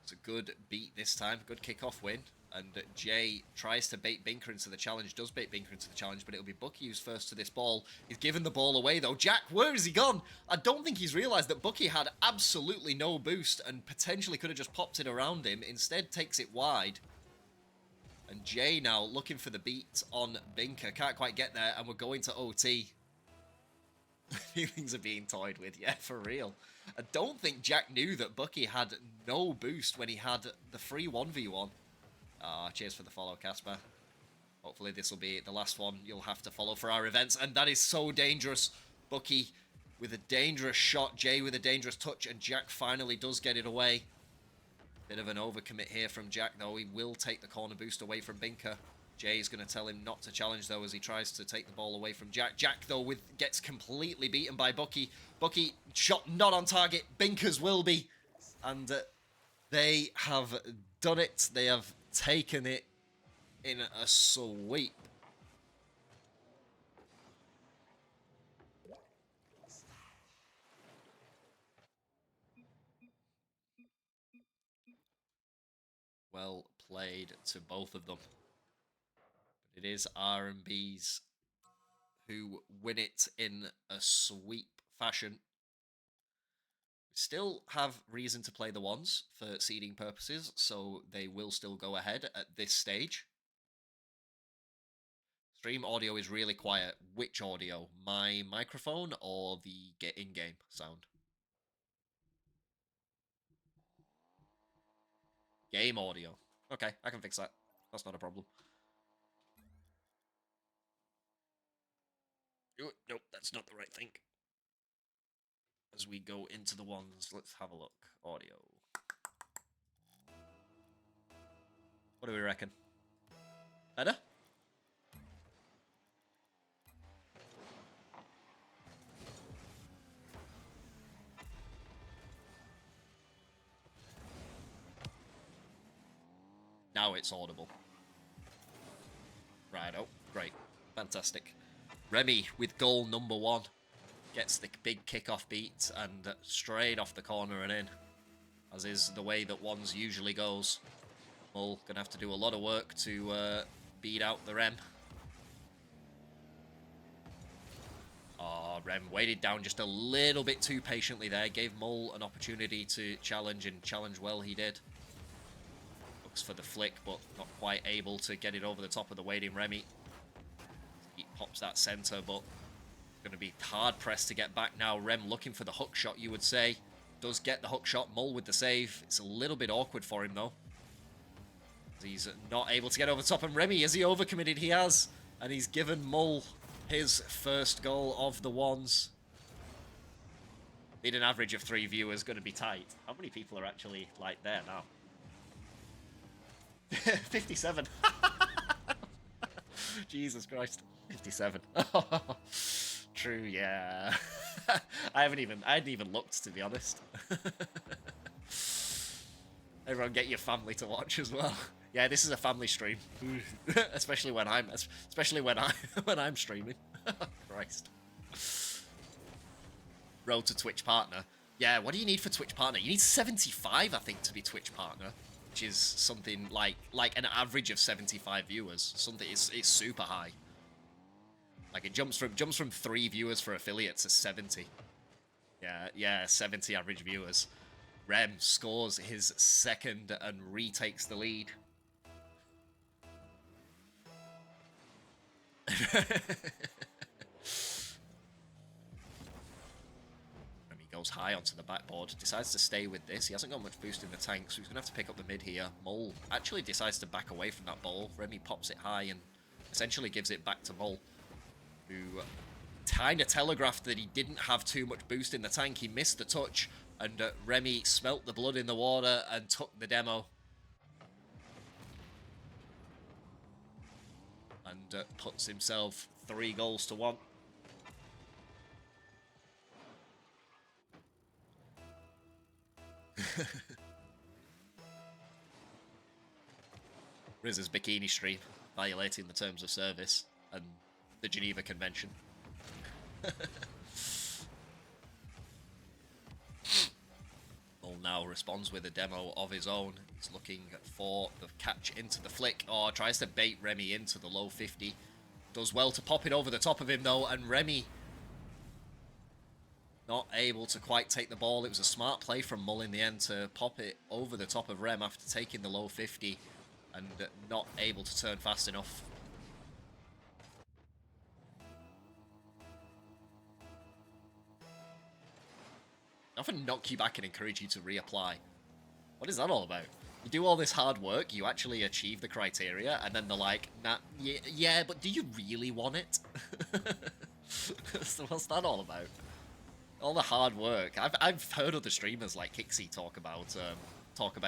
It's a good beat this time. Good kickoff win. And Jay tries to bait Binka into the challenge, does bait Binka into the challenge, but it'll be Bucky who's first to this ball. He's given the ball away, though. Jack, where has he gone? I don't think he's realised that Bucky had absolutely no boost and potentially could have just popped it around him. Instead, takes it wide. And Jay now looking for the beat on Binka. Can't quite get there, and we're going to OT. Feelings are being toyed with, yeah, for real. I don't think Jack knew that Bucky had no boost when he had the free 1v1. Cheers for the follow, Casper. Hopefully this will be the last one you'll have to follow for our events. And that is so dangerous. Bucky with a dangerous shot. Jay with a dangerous touch. And Jack finally does get it away. Bit of an overcommit here from Jack, though. He will take the corner boost away from Binka. Jay's going to tell him not to challenge, though, as he tries to take the ball away from Jack. Jack, though, gets completely beaten by Bucky. Bucky, shot not on target. Binka's will be. And they have done it. They have taken it in a sweep. Well played to both of them. But it is R&B's who win it in a sweep fashion. We still have reason to play the ones for seeding purposes, so they will still go ahead at this stage. Stream audio is really quiet. Which audio? My microphone or the in-game sound? Game audio. Okay, I can fix that. That's not a problem. Ooh, nope, that's not the right thing. As we go into the ones, let's have a look. Audio. What do we reckon? Better? Now it's audible. Righto, great. Fantastic. Remy with goal number 1. Gets the big kickoff beat and straight off the corner and in. As is the way that ones usually goes. Mull gonna have to do a lot of work to beat out the Rem. Oh, Rem waited down just a little bit too patiently there. Gave Mull an opportunity to challenge, and challenge well he did. Looks for the flick, but not quite able to get it over the top of the waiting Remy. He pops that center, but going to be hard pressed to get back now. Rem looking for the hook shot, you would say. Does get the hook shot. Mull with the save. It's a little bit awkward for him, though. He's not able to get over the top. And Remy, has he overcommitted? He has. And he's given Mull his first goal of the ones. Need an average of 3 viewers. Going to be tight. How many people are actually, like, there now? 57. Jesus Christ. 57. True, yeah. I hadn't even looked, to be honest. Everyone get your family to watch as well. Yeah, this is a family stream. especially when I'm streaming. Christ. Road to Twitch partner. Yeah, what do you need for Twitch partner? You need 75, I think, to be Twitch partner. which is something like an average of 75 viewers. Something it's super high. Like it jumps from 3 viewers for affiliates to 70. Yeah, 70 average viewers. Rem scores his second and retakes the lead. Goes high onto the backboard, decides to stay with this. He hasn't got much boost in the tank, so he's going to have to pick up the mid here. Mull actually decides to back away from that ball. Remy pops it high and essentially gives it back to Mull, who kind of telegraphed that he didn't have too much boost in the tank. He missed the touch, and Remy smelt the blood in the water and took the demo. And puts himself 3 goals to 1. Riz's bikini stream, violating the terms of service and the Geneva Convention. Mull now responds with a demo of his own. He's looking for the catch into the flick, or tries to bait Remy into the low 50. Does well to pop it over the top of him though, and Remy not able to quite take the ball. It was a smart play from Mull in the end to pop it over the top of Rem after taking the low 50 and not able to turn fast enough. I often knock you back and encourage you to reapply. What is that all about? You do all this hard work, you actually achieve the criteria, and then they're like, nah, yeah, but do you really want it? So what's that all about? All the hard work. I've heard other streamers like Kixie talk about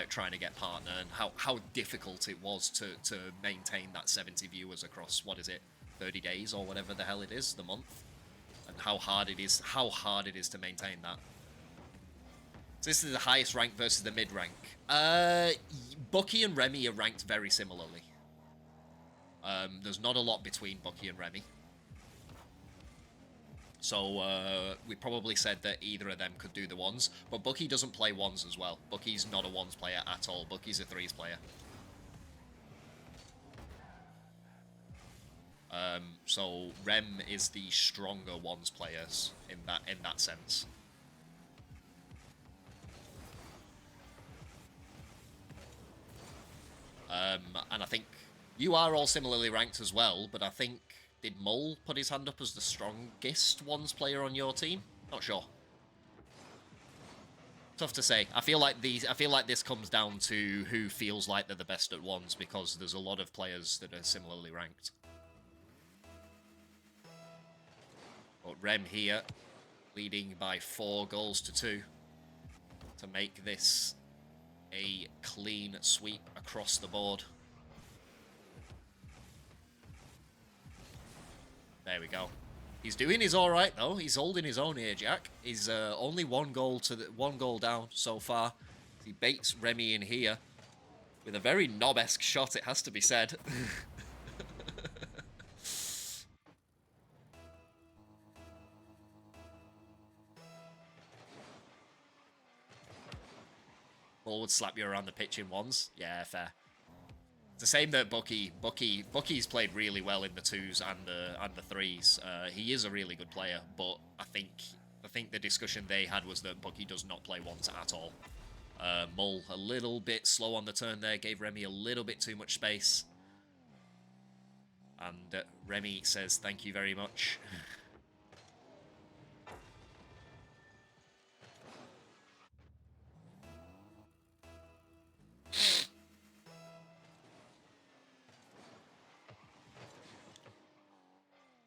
trying to get partner and how difficult it was to maintain that 70 viewers across, what is it, 30 days or whatever the hell it is, the month, and how hard it is to maintain that. So this is the highest rank versus the mid rank. Bucky and Remy are ranked very similarly. There's not a lot between Bucky and Remy. So, we probably said that either of them could do the ones, but Bucky doesn't play ones as well. Bucky's not a ones player at all. Bucky's a threes player. So Rem is the stronger ones players in that sense. And I think you are all similarly ranked as well, but I think, did Mull put his hand up as the strongest ones player on your team? Not sure. Tough to say. I feel like this comes down to who feels like they're the best at ones, because there's a lot of players that are similarly ranked. But Rem here, leading by 4 goals to 2 to make this a clean sweep across the board. There we go. He's doing his all right though. He's holding his own here, Jack. He's only one goal down so far. He baits Remy in here with a very knob-esque shot, it has to be said. Mull would slap you around the pitch in ones. Yeah, fair. It's the same that Bucky's played really well in the 2s and the 3s. He is a really good player, but I think the discussion they had was that Bucky does not play ones at all. Mull a little bit slow on the turn there, gave Remy a little bit too much space. And Remy says thank you very much.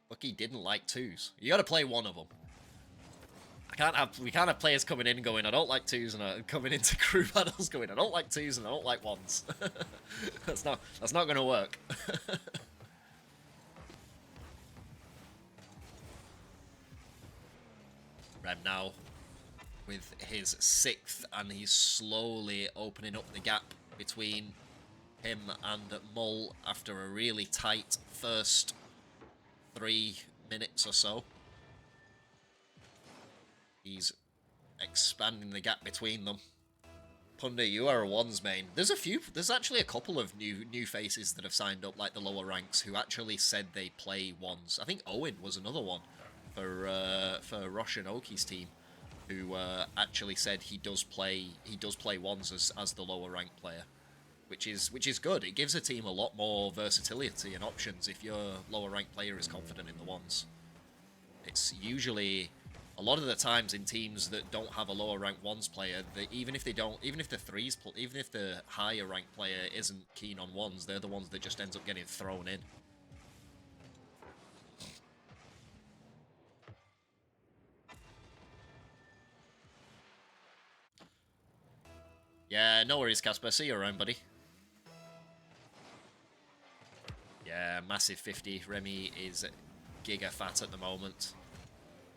Bucky didn't like 2s. You gotta play one of them. We can't have players coming in going, I don't like 2s, and coming into crew battles going, I don't like 2s and I don't like 1s. That's not gonna work. Rem now with his 6th, and he's slowly opening up the gap between him and Mull after a really tight first 3 minutes or so. He's expanding the gap between them. Punda, you are a ones main. There's actually a couple of new faces that have signed up, like the lower ranks, who actually said they play ones. I think Owen was another one for Rosh and Oki's team, who actually said he does play ones as the lower rank player, which is good. It gives a team a lot more versatility and options if your lower rank player is confident in the ones. It's usually a lot of the times in teams that don't have a lower rank ones player, even if the higher rank player isn't keen on ones, they're the ones that just ends up getting thrown in. Yeah, no worries, Casper. See you around, buddy. Yeah, massive 50. Remy is giga fat at the moment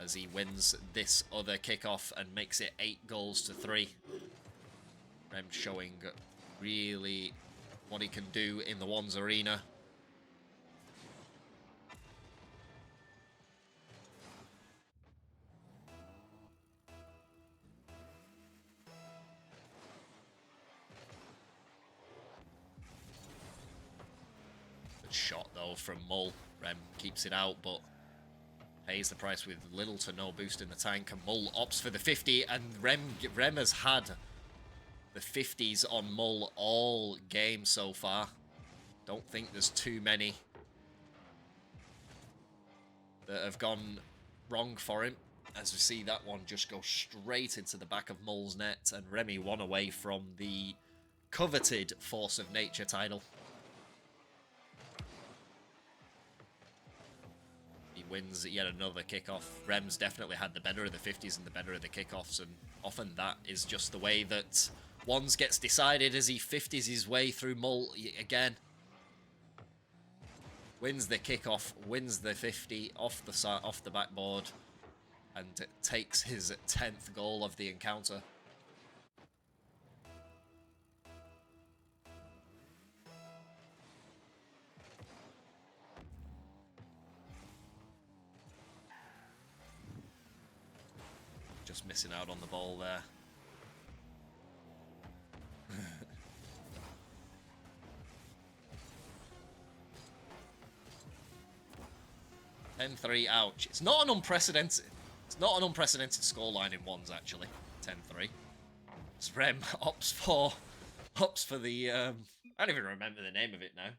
as he wins this other kickoff and makes it 8-3. Rem showing really what he can do in the ones arena. Good shot though from Mull. Rem keeps it out, but pays the price with little to no boost in the tank, and Mull opts for the 50, and Rem has had the 50s on Mull all game so far. Don't think there's too many that have gone wrong for him, as we see that one just go straight into the back of Mull's net, and Remy one away from the coveted Force of Nature title. Wins yet another kickoff. Rem's definitely had the better of the 50s and the better of the kickoffs, and often that is just the way that ones gets decided as he 50s his way through Mull again. Wins the kickoff, wins the 50 off the backboard, and takes his 10th goal of the encounter. Just missing out on the ball there. 10-3, ouch. It's not an unprecedented scoreline in ones, actually. 10-3. Rem opts for the I don't even remember the name of it now.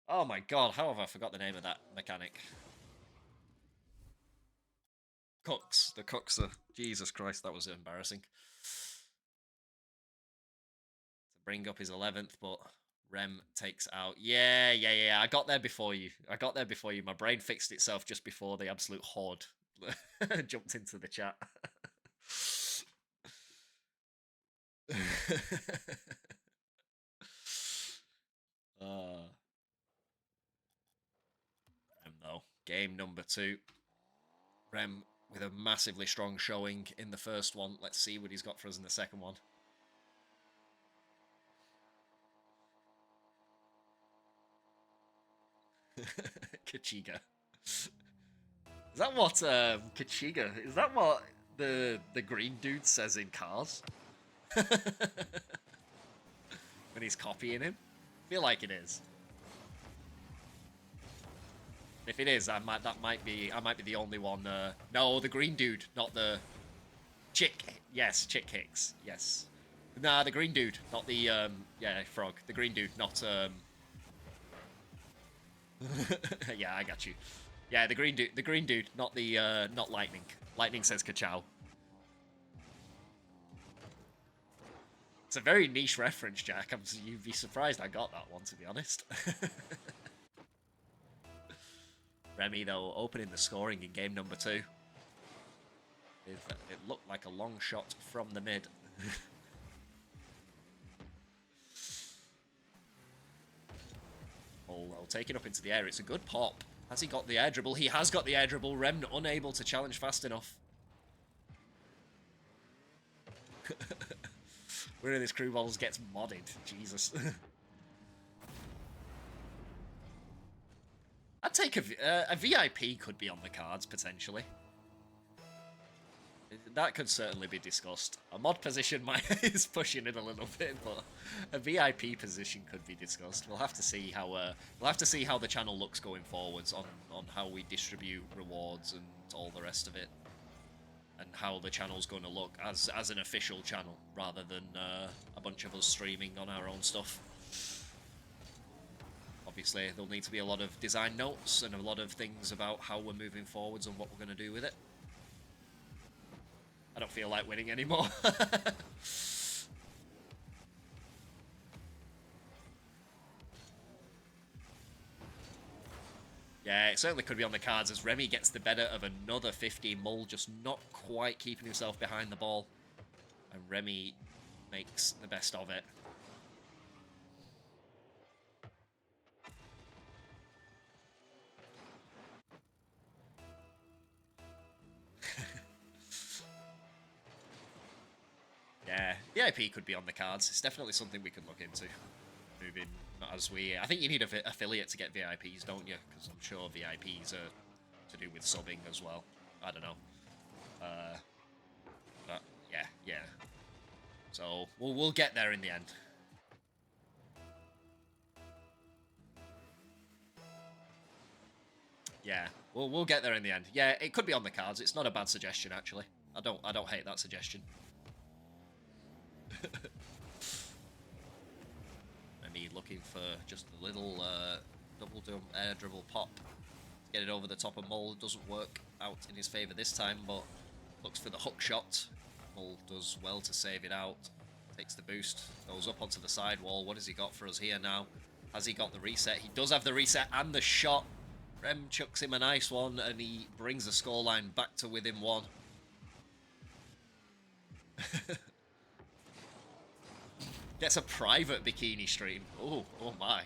Oh my god, how have I forgot the name of that mechanic? Cooks. The Cookser. Jesus Christ, that was embarrassing. To bring up his 11th, but Rem takes out. Yeah. I got there before you. My brain fixed itself just before the absolute horde jumped into the chat. Rem though. Game number 2. Rem with a massively strong showing in the first one. Let's see what he's got for us in the second one. Kachiga. Is that what Kachiga? Is that what the green dude says in Cars? When he's copying him? I feel like it is. If it is, I might be the only one. No, the green dude, not the chick. Yes, chick kicks. Yes. Nah, the green dude, not the frog. The green dude, not yeah, I got you. Yeah, the green dude, not the not lightning. Lightning says ka-chow. It's a very niche reference, Jack. You'd be surprised I got that one, to be honest. Remy, though, opening the scoring in game number 2. It looked like a long shot from the mid. Oh, taken up into the air. It's a good pop. Has he got the air dribble? He has got the air dribble. Remnant unable to challenge fast enough. One of these crew balls gets modded. Jesus. I'd take a VIP could be on the cards, potentially. that could certainly be discussed. A mod position is pushing it a little bit, but a VIP position could be discussed. We'll have to see how the channel looks going forwards on how we distribute rewards and all the rest of it, and how the channel's going to look as an official channel rather than a bunch of us streaming on our own stuff. Obviously, there'll need to be a lot of design notes and a lot of things about how we're moving forwards and what we're going to do with it. I don't feel like winning anymore. Yeah, it certainly could be on the cards as Remy gets the better of another 50. Mull just not quite keeping himself behind the ball. And Remy makes the best of it. Yeah, VIP could be on the cards. It's definitely something we could look into. Moving as we... I think you need an affiliate to get VIPs, don't you? Because I'm sure VIPs are to do with subbing as well. I don't know. But yeah. So we'll get there in the end. Yeah, we'll get there in the end. Yeah, it could be on the cards. It's not a bad suggestion actually. I don't hate that suggestion. Remy looking for just a little double air dribble pop to get it over the top of Mull. Doesn't work out in his favour this time, but looks for the hook shot. Mull does well to save it out. Takes the boost, goes up onto the sidewall. What has he got for us here now? Has he got the reset? He does have the reset and the shot. Rem chucks him a nice one, and he brings the scoreline back to within one. Gets a private bikini stream. Oh my.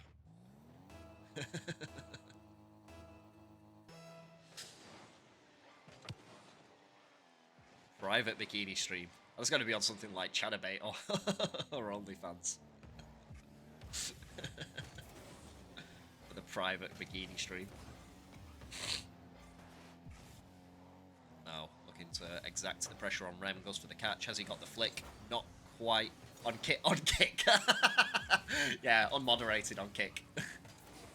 Private bikini stream. That's going to be on something like Chatterbait or OnlyFans. For the private bikini stream. Now, looking to exact the pressure on Rem. Goes for the catch. Has he got the flick? Not quite. On kick. Yeah, unmoderated on kick.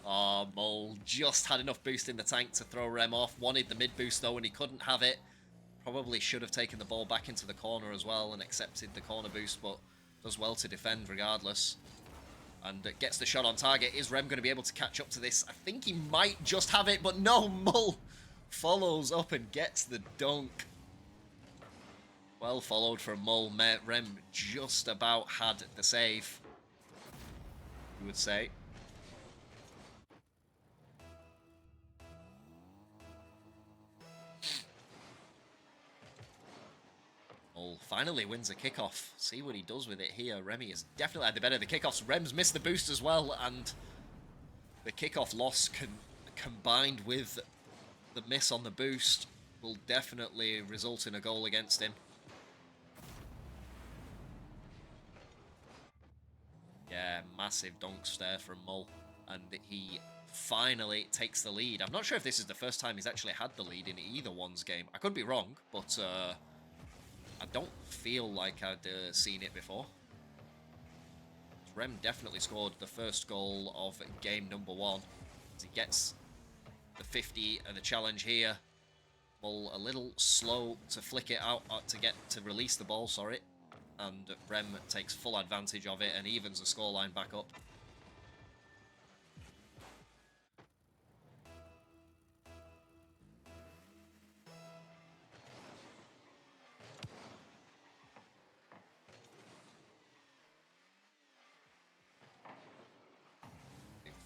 Oh, Mull just had enough boost in the tank to throw Rem off. Wanted the mid boost though, and he couldn't have it. Probably should have taken the ball back into the corner as well and accepted the corner boost, but does well to defend regardless. And gets the shot on target. Is Rem going to be able to catch up to this? I think he might just have it, but no, Mull follows up and gets the dunk. Well followed from Mull. Rem just about had the save, you would say. Mull finally wins a kickoff. See what he does with it here. Remy has definitely had the better of the kickoffs. Rem's missed the boost as well, and the kickoff loss combined with the miss on the boost will definitely result in a goal against him. Yeah, massive dunks there from Mull, and he finally takes the lead. I'm not sure if this is the first time he's actually had the lead in either one's game. I could be wrong, but I don't feel like I'd seen it before. Rem definitely scored the first goal of game number 1. As he gets the 50 and the challenge here. Mull a little slow to flick it out, to release the ball, sorry. And Rem takes full advantage of it and evens the scoreline back up.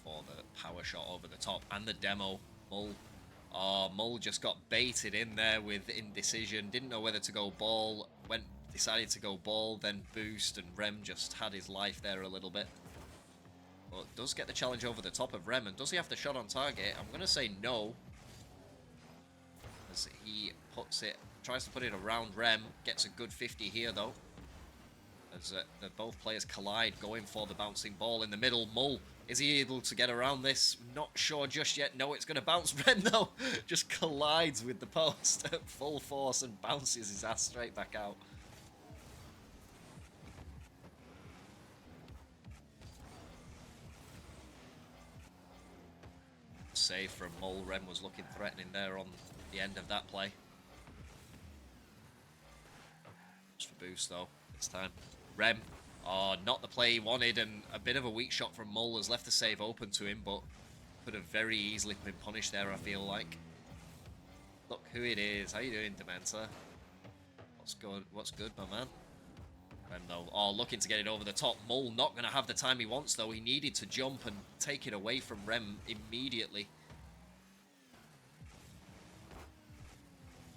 For the power shot over the top and the demo. Mull just got baited in there with indecision. Didn't know whether to go ball. Decided to go ball, then boost, and Rem just had his life there a little bit. But does get the challenge over the top of Rem, and does he have the shot on target? I'm going to say no. As he tries to put it around Rem. Gets a good 50 here, though. As both players collide, going for the bouncing ball in the middle. Mull Is he able to get around this? Not sure just yet. No, it's going to bounce. Rem, though, just collides with the post at full force and bounces his ass straight back out. Save from Mull. Rem was looking threatening there on the end of that play. Just for boost, though, this time. Rem. Oh, not the play he wanted, and a bit of a weak shot from Mull has left the save open to him, but could have very easily been punished there, I feel like. Look who it is. How you doing, Dementa? What's good, my man? Rem, though. Oh, looking to get it over the top. Mull not going to have the time he wants, though. He needed to jump and take it away from Rem immediately.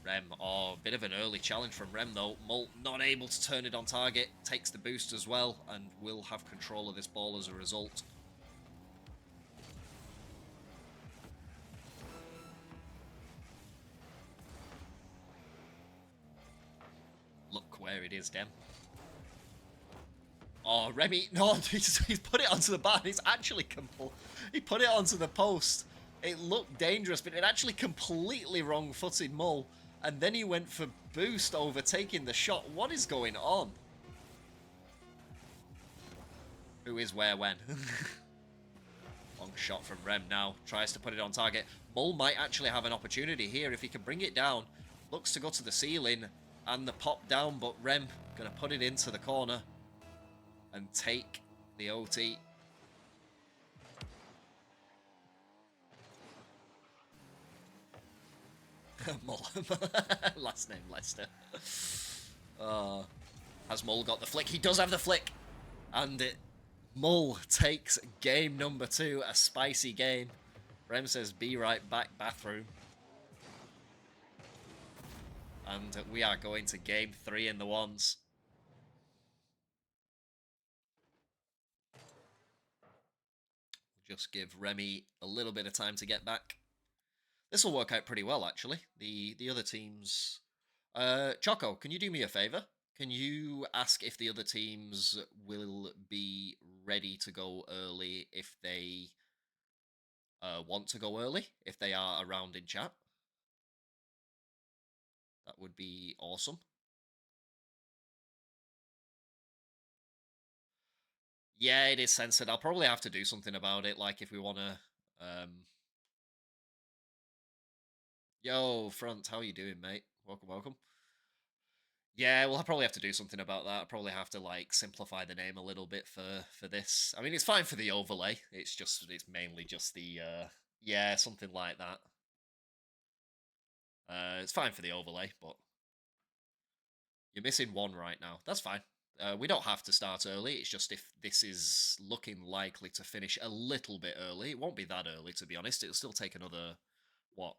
Rem, oh, bit of an early challenge from Rem, though. Mull not able to turn it on target. Takes the boost as well, and will have control of this ball as a result. Look where it is, Dem. Oh, Remy, no, he's put it onto the bar. It's actually he put it onto the post. It looked dangerous, but it actually completely wrong-footed Mull. And then he went for boost, overtaking the shot. What is going on? Who is where when? Long shot from Rem now. Tries to put it on target. Mull might actually have an opportunity here if he can bring it down. Looks to go to the ceiling and the pop down, but Rem going to put it into the corner and take the OT. Mull. Last name Lester. Has Mull got the flick? He does have the flick. And Mull takes game number 2. A spicy game. Rem says, be right back, bathroom. And we are going to game 3 in the ones. Just give Remy a little bit of time to get back. This will work out pretty well, actually. The other teams... Choco, can you do me a favour? Can you ask if the other teams will be ready to go early if they want to go early, if they are around in chat? That would be awesome. Yeah, it is censored. I'll probably have to do something about it, like if we want to... Yo, Front, how you doing, mate? Welcome, welcome. Yeah, we'll probably have to do something about that. I'll probably have to, like, simplify the name a little bit for this. I mean, it's fine for the overlay. It's mainly just the, yeah, something like that. It's fine for the overlay, but you're missing one right now. That's fine. We don't have to start early. It's just if this is looking likely to finish a little bit early. It won't be that early, to be honest. It'll still take another, what,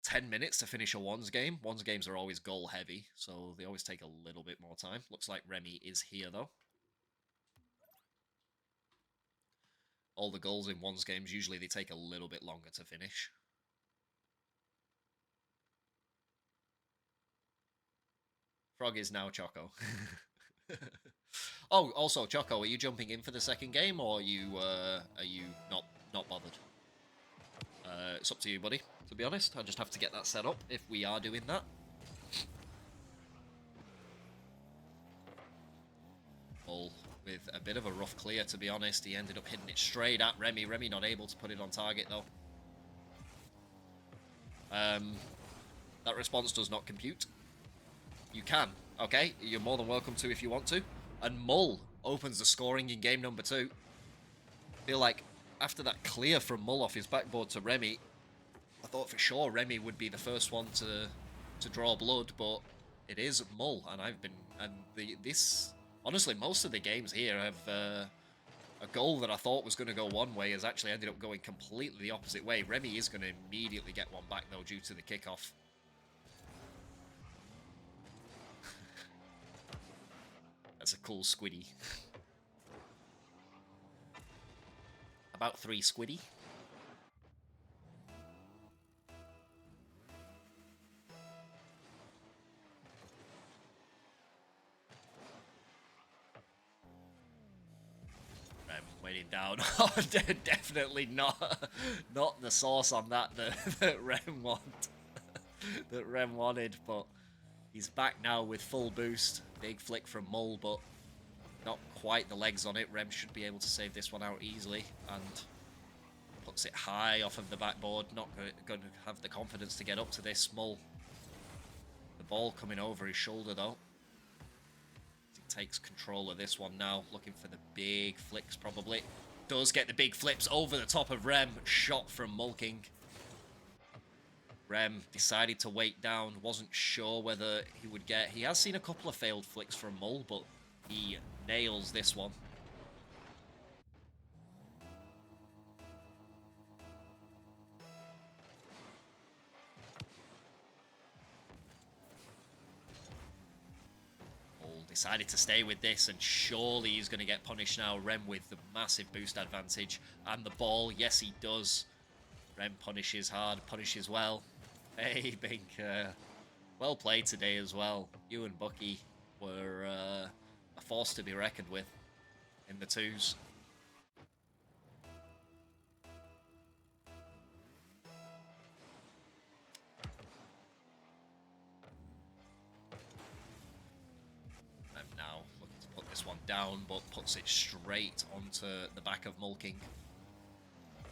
10 minutes to finish a ones game. Ones games are always goal heavy, so they always take a little bit more time. Looks like Remy is here, though. All the goals in ones games, usually they take a little bit longer to finish. Frog is now Choco. Oh, also, Choco, are you jumping in for the second game, or are you not bothered? It's up to you, buddy, to be honest. I just have to get that set up if we are doing that. Mull with a bit of a rough clear, to be honest. He ended up hitting it straight at Remy. Remy not able to put it on target, though. That response does not compute. You can, okay? You're more than welcome to if you want to. And Mull opens the scoring in game number 2. I feel like after that clear from Mull off his backboard to Remy, I thought for sure Remy would be the first one to draw blood, but it is Mull, and this honestly, most of the games here have a goal that I thought was going to go one way has actually ended up going completely the opposite way. Remy is going to immediately get one back though due to the kickoff. That's a cool squiddy. About 3 squiddy. Waiting down. Oh, definitely not. Not the sauce on that that Rem that Rem wanted, but he's back now with full boost. Big flick from Mull, but not quite the legs on it. Rem should be able to save this one out easily, and puts it high off of the backboard. Not going to have the confidence to get up to this. Mull. The ball coming over his shoulder, though. He takes control of this one now, looking for the big flicks, probably. Does get the big flips over the top of Rem. Shot from Mullking. Rem decided to wait down. Wasn't sure whether he would get... He has seen a couple of failed flicks from Mull, but he nails this one. Decided to stay with this, and surely he's going to get punished now. Rem with the massive boost advantage. And the ball, yes he does. Rem punishes hard, punishes well. Hey, Binka. Well played today as well. You and Bucky were a force to be reckoned with in the twos. Now looking to put this one down, but puts it straight onto the back of Mullking.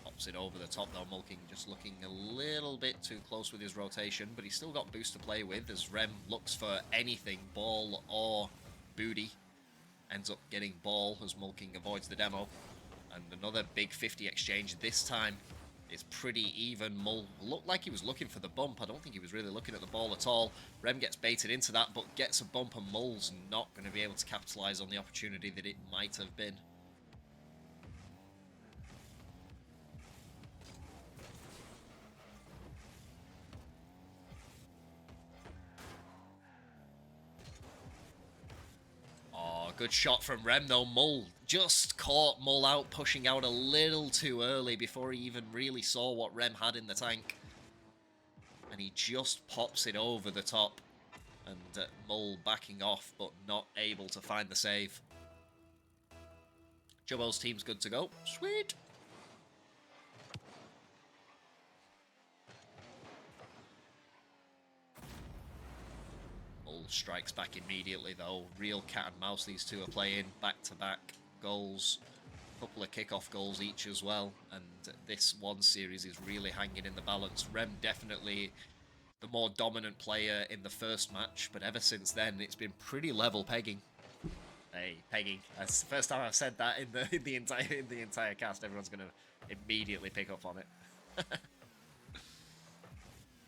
Pops it over the top though. Mullking just looking a little bit too close with his rotation, but he's still got boost to play with as Rem looks for anything, ball or booty. Ends up getting ball as Mullking avoids the demo. And another big 50 exchange. This time it's pretty even. Mull looked like he was looking for the bump. I don't think he was really looking at the ball at all. Rem gets baited into that, but gets a bump, and Mull's not going to be able to capitalize on the opportunity that it might have been. Oh, good shot from Rem though. Mull just caught Mull out, pushing out a little too early before he even really saw what Rem had in the tank. And he just pops it over the top. And Mull backing off, but not able to find the save. Jubbo's team's good to go. Sweet! Mull strikes back immediately though. Real cat and mouse these two are playing. Back-to-back goals. Couple of kickoff goals each as well, and this one series is really hanging in the balance. Rem definitely the more dominant player in the first match, but ever since then it's been pretty level pegging. Hey, pegging. That's the first time I've said that in the entire cast. Everyone's gonna immediately pick up on it.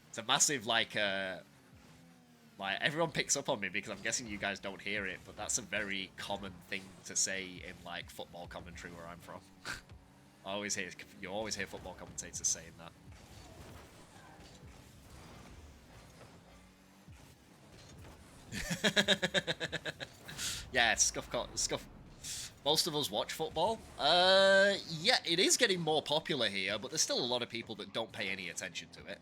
It's a massive like everyone picks up on me because I'm guessing you guys don't hear it, but that's a very common thing to say in like football commentary where I'm from. You always hear football commentators saying that. Yeah, Scuffcord. Most of us watch football. Yeah, it is getting more popular here, but there's still a lot of people that don't pay any attention to it.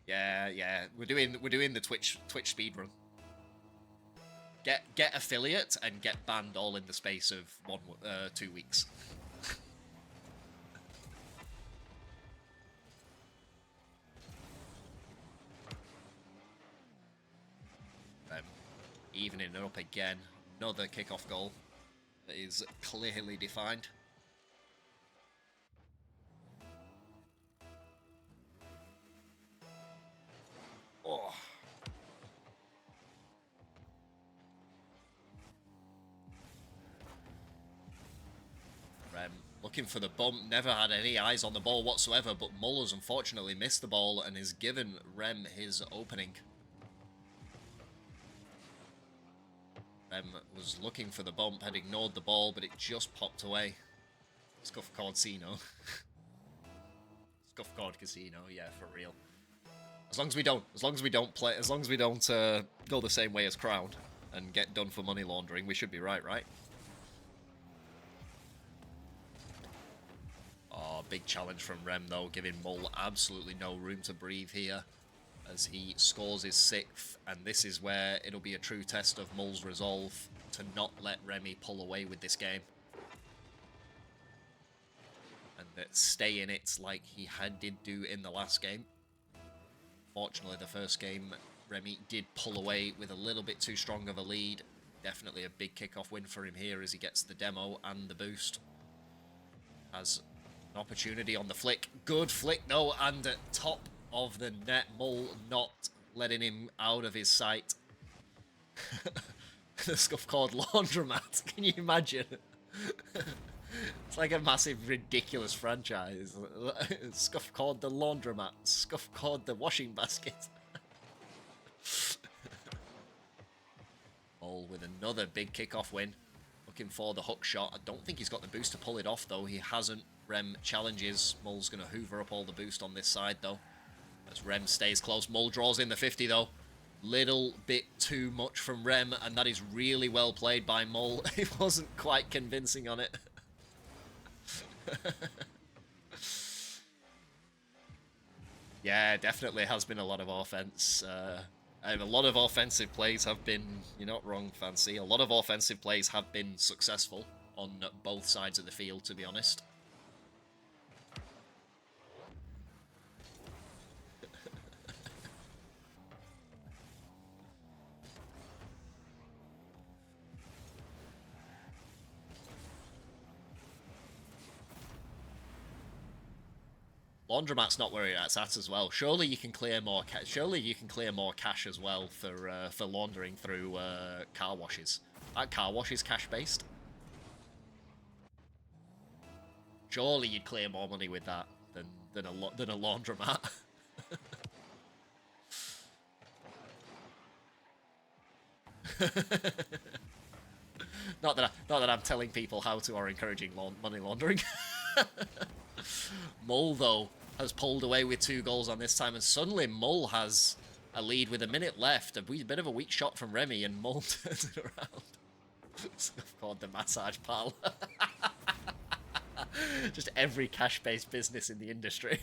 Yeah, we're doing the Twitch speedrun. Get affiliate and get banned all in the space of 2 weeks. Evening it up again. Another kickoff goal that is clearly defined. Oh. Rem looking for the bump, never had any eyes on the ball whatsoever, but Mull has unfortunately missed the ball and has given Rem his opening. Rem was looking for the bump, had ignored the ball, but it just popped away. Scuffcord Casino. Scuffcord Casino, yeah, for real. As long as we don't go the same way as Crown and get done for money laundering, we should be right? Oh, big challenge from Rem though, giving Mull absolutely no room to breathe here. as he scores his 6th, and this is where it'll be a true test of Mull's resolve to not let Remy pull away with this game. And that stay in it like he did do in the last game. Fortunately, the first game, Remy did pull away with a little bit too strong of a lead. Definitely a big kickoff win for him here as he gets the demo and the boost. Has an opportunity on the flick. Good flick, though, and at top of the net. Mull not letting him out of his sight. The Scuffcord laundromat. Can you imagine? It's like a massive, ridiculous franchise. Scuffcord the laundromat. Scuffcord the washing basket. Mull with another big kickoff win. Looking for the hook shot. I don't think he's got the boost to pull it off, though. He hasn't. Rem challenges. Mull's going to hoover up all the boost on this side, though. As Rem stays close. Mull draws in the 50, though. Little bit too much from Rem, and that is really well played by Mull. He wasn't quite convincing on it. Yeah, definitely has been a lot of offense. A lot of offensive plays have been, you're not wrong, Fancy. A lot of offensive plays have been successful on both sides of the field, to be honest. Laundromat's not where it's at as well. Surely you can clear more. Surely you can clear more cash as well for laundering through car washes. That car wash is cash based. Surely you'd clear more money with that than a laundromat. Not that I'm telling people how to or encouraging money laundering. Mull, though, has pulled away with 2 goals on this time, and suddenly Mull has a lead with a minute left. A bit of a weak shot from Remy, and Mull turns it around. Stuff called the massage parlor. Just every cash-based business in the industry.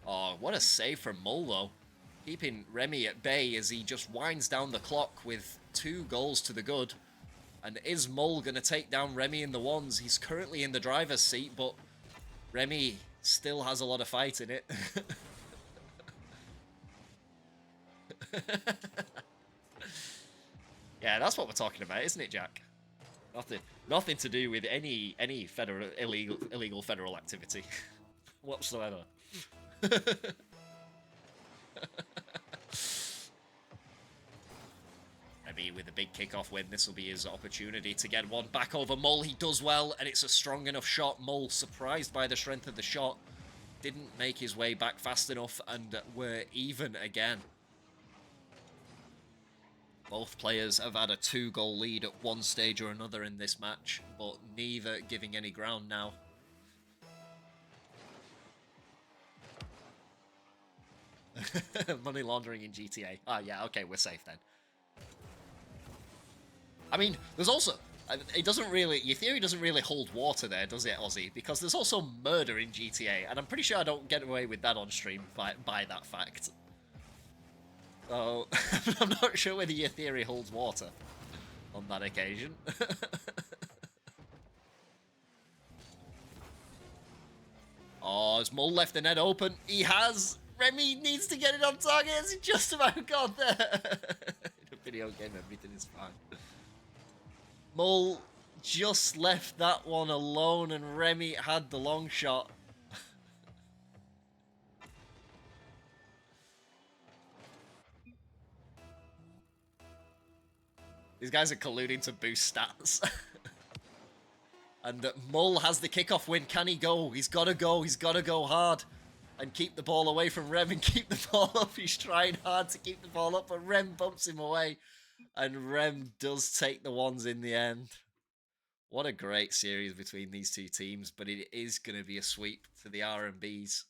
Oh, what a save from Mull, though. Keeping Remy at bay as he just winds down the clock with 2 goals to the good. And is Mull going to take down Remy in the ones? He's currently in the driver's seat, but Remy still has a lot of fight in it. Yeah, that's what we're talking about, isn't it, Jack? Nothing to do with any illegal federal activity whatsoever. Remy with a big kickoff win. This will be his opportunity to get one back over Mull. He does well, and it's a strong enough shot. Mull, surprised by the strength of the shot, didn't make his way back fast enough, and we're even again. Both players have had a 2-goal lead at one stage or another in this match, but neither giving any ground now. Money laundering in GTA. Ah, yeah, okay, we're safe then. I mean, there's also... It doesn't really... Your theory doesn't really hold water there, does it, Ozzy? Because there's also murder in GTA, and I'm pretty sure I don't get away with that on stream by that fact. So, I'm not sure whether your theory holds water on that occasion. Oh, has Mull left the net open? He has! Remy needs to get it on target as he just about got there. In a video game, everything is fine. Mull just left that one alone, and Remy had the long shot. These guys are colluding to boost stats. And Mull has the kickoff win. Can he go? He's got to go. He's got to go hard. And keep the ball away from Rem and keep the ball up. He's trying hard to keep the ball up, but Rem bumps him away. And Rem does take the ones in the end. What a great series between these two teams, but it is going to be a sweep to the R&Bs.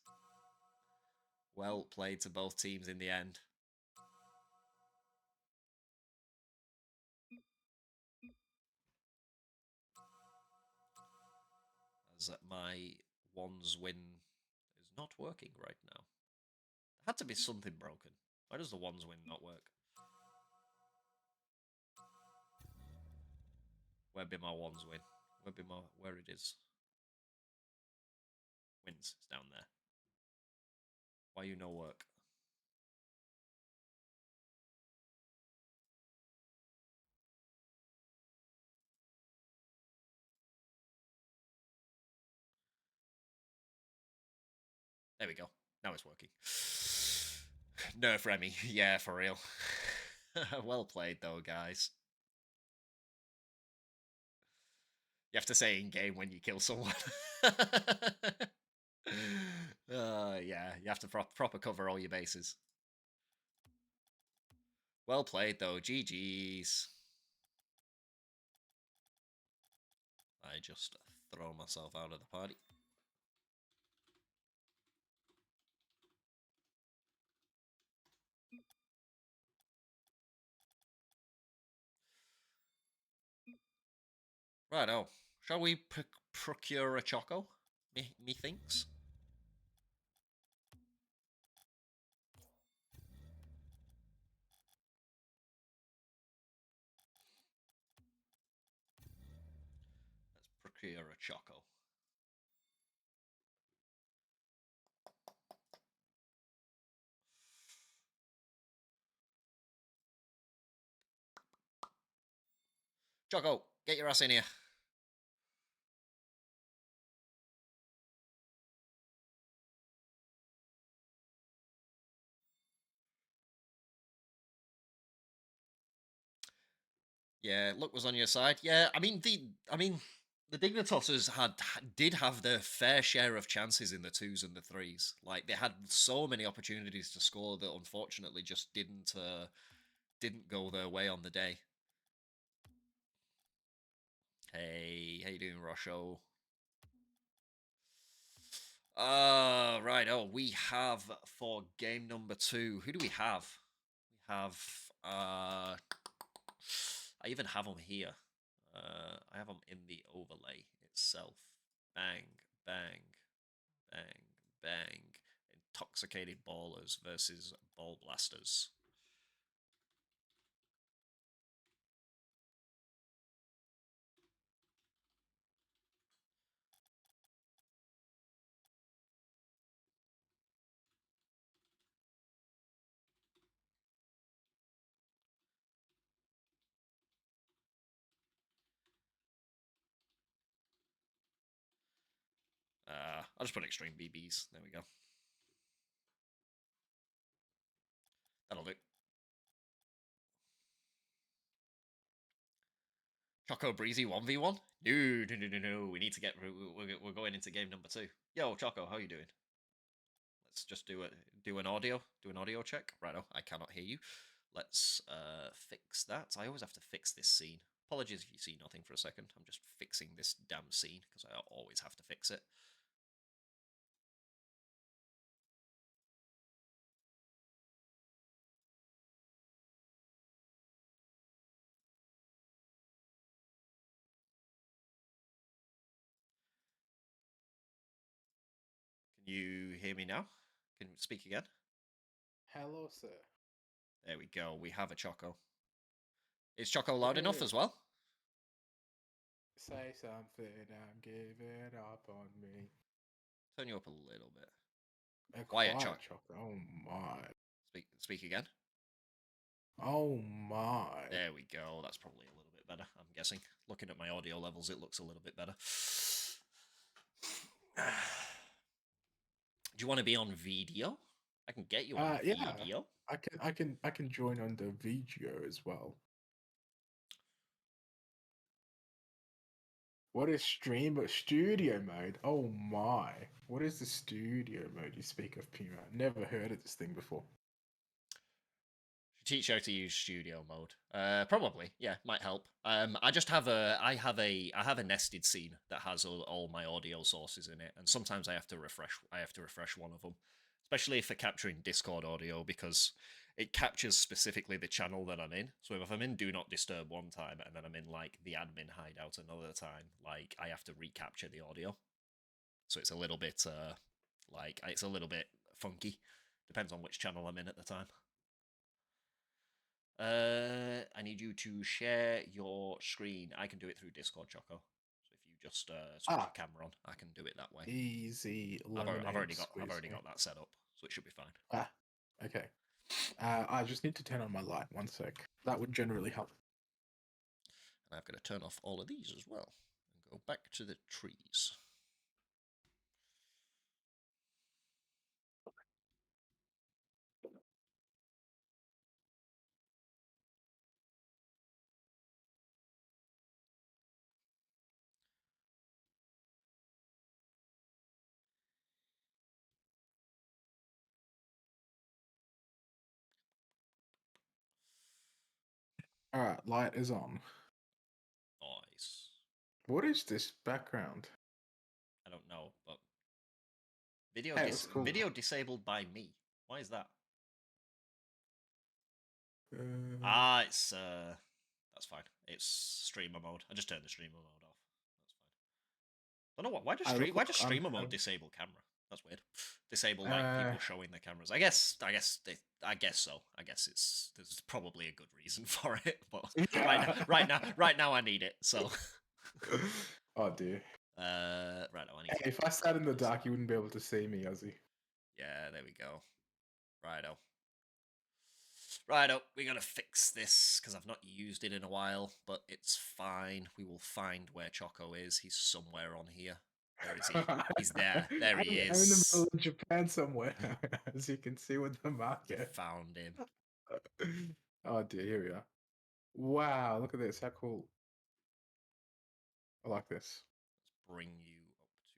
Well played to both teams in the end. as my ones win is not working right now. There had to be something broken. Why does the ones win not work? Where be my ones win? Where be my where it is? Wins. It's down there. Why you no work? There we go. Now it's working. Nerf Remy. Yeah, for real. Well played, though, guys. You have to say in game when you kill someone. Yeah, you have to proper cover all your bases. Well played, though. GG's. I just throw myself out of the party. Righto. Shall we procure a choco? Methinks. Let's procure a choco. Choco, get your ass in here. Yeah, luck was on your side. Yeah, I mean the Dignitossers did have their fair share of chances in the 2s and the 3s. Like they had so many opportunities to score that unfortunately just didn't go their way on the day. Hey, how you doing, Rosho? Right. Oh, we have for game number 2. Who do we have? We have I even have them here. I have them in the overlay itself. Bang, bang, bang, bang. Intoxicated Ballers versus Ball Blasters. I'll just put extreme BBs. There we go. That'll do. Choco Breezy 1v1? No. We need to get. We're going into game number 2. Yo, Choco, how you doing? Let's just do an audio check. Righto, I cannot hear you. Let's fix that. I always have to fix this scene. Apologies if you see nothing for a second. I'm just fixing this damn scene because I always have to fix it. Can you hear me now? Can you speak again? Hello, sir. There we go. We have a Choco. Is Choco loud enough as well? Say something, I'm giving up on me. Turn you up a little bit. A Quiet, quiet Choco. Oh my. Speak again. Oh my. There we go. That's probably a little bit better, I'm guessing. Looking at my audio levels, it looks a little bit better. Do you want to be on video? I can get you on video. I can join on the video as well. What is studio mode? Oh my. What is the studio mode you speak of, Puma? Never heard of this thing before. Teach how to use studio mode. Probably, yeah, might help. I just have I have a nested scene that has all my audio sources in it, and sometimes I have to refresh one of them, especially for capturing Discord audio because it captures specifically the channel that I'm in. So if I'm in Do Not Disturb one time and then I'm in like the admin hideout another time, like I have to recapture the audio. so it's a little bit it's a little bit funky. Depends on which channel I'm in at the time. I need you to share your screen. I can do it through Discord, Choco. So if you just switch the camera on, I can do it that way. Easy I've already squeeze. got that set up, so it should be fine. Ah, okay. I just need to turn on my light. 1 sec. That would generally help. And I've got to turn off all of these as well and go back to the trees. All right, light is on. Nice. What is this background? I don't know, but video Hey, it's cool. video disabled by me. Why is that? It's that's fine. It's streamer mode. I just turned the streamer mode off. That's fine. I don't know what. Why does streamer mode disable camera? That's weird. Disable like people showing their cameras. I guess so. I guess there's probably a good reason for it, but right now I need it. So. Oh dear. Right now I need. Hey, if I sat in the dark, you wouldn't be able to see me, Ozzy. Yeah, there we go. Righto, we gotta fix this because I've not used it in a while, but it's fine. We will find where Choco is. He's somewhere on here. Where is he? He's there. There he is. I'm in the middle of Japan somewhere, as you can see with the market. Found him. Oh dear, here we are. Wow, look at this. How cool. I like this. Let's bring you up to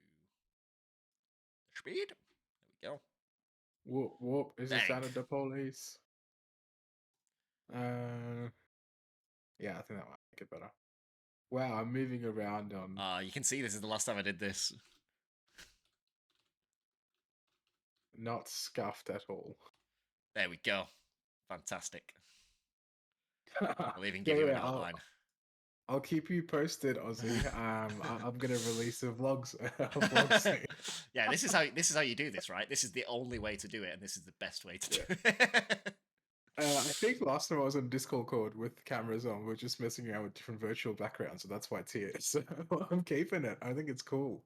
the speed. There we go. Whoop, whoop. Is the sound of the police? Yeah, I think that might make it better. Wow, I'm moving around on... you can see this is the last time I did this. Not scuffed at all. There we go. Fantastic. I'll even give you an outline. I'll keep you posted, Ozzy. I'm gonna release a vlogs. Yeah, this is how you do this, right? This is the only way to do it, and this is the best way to do it. I think last time I was on Discord code with cameras on, we are just messing around with different virtual backgrounds, so that's why it's here. So I'm keeping it. I think it's cool.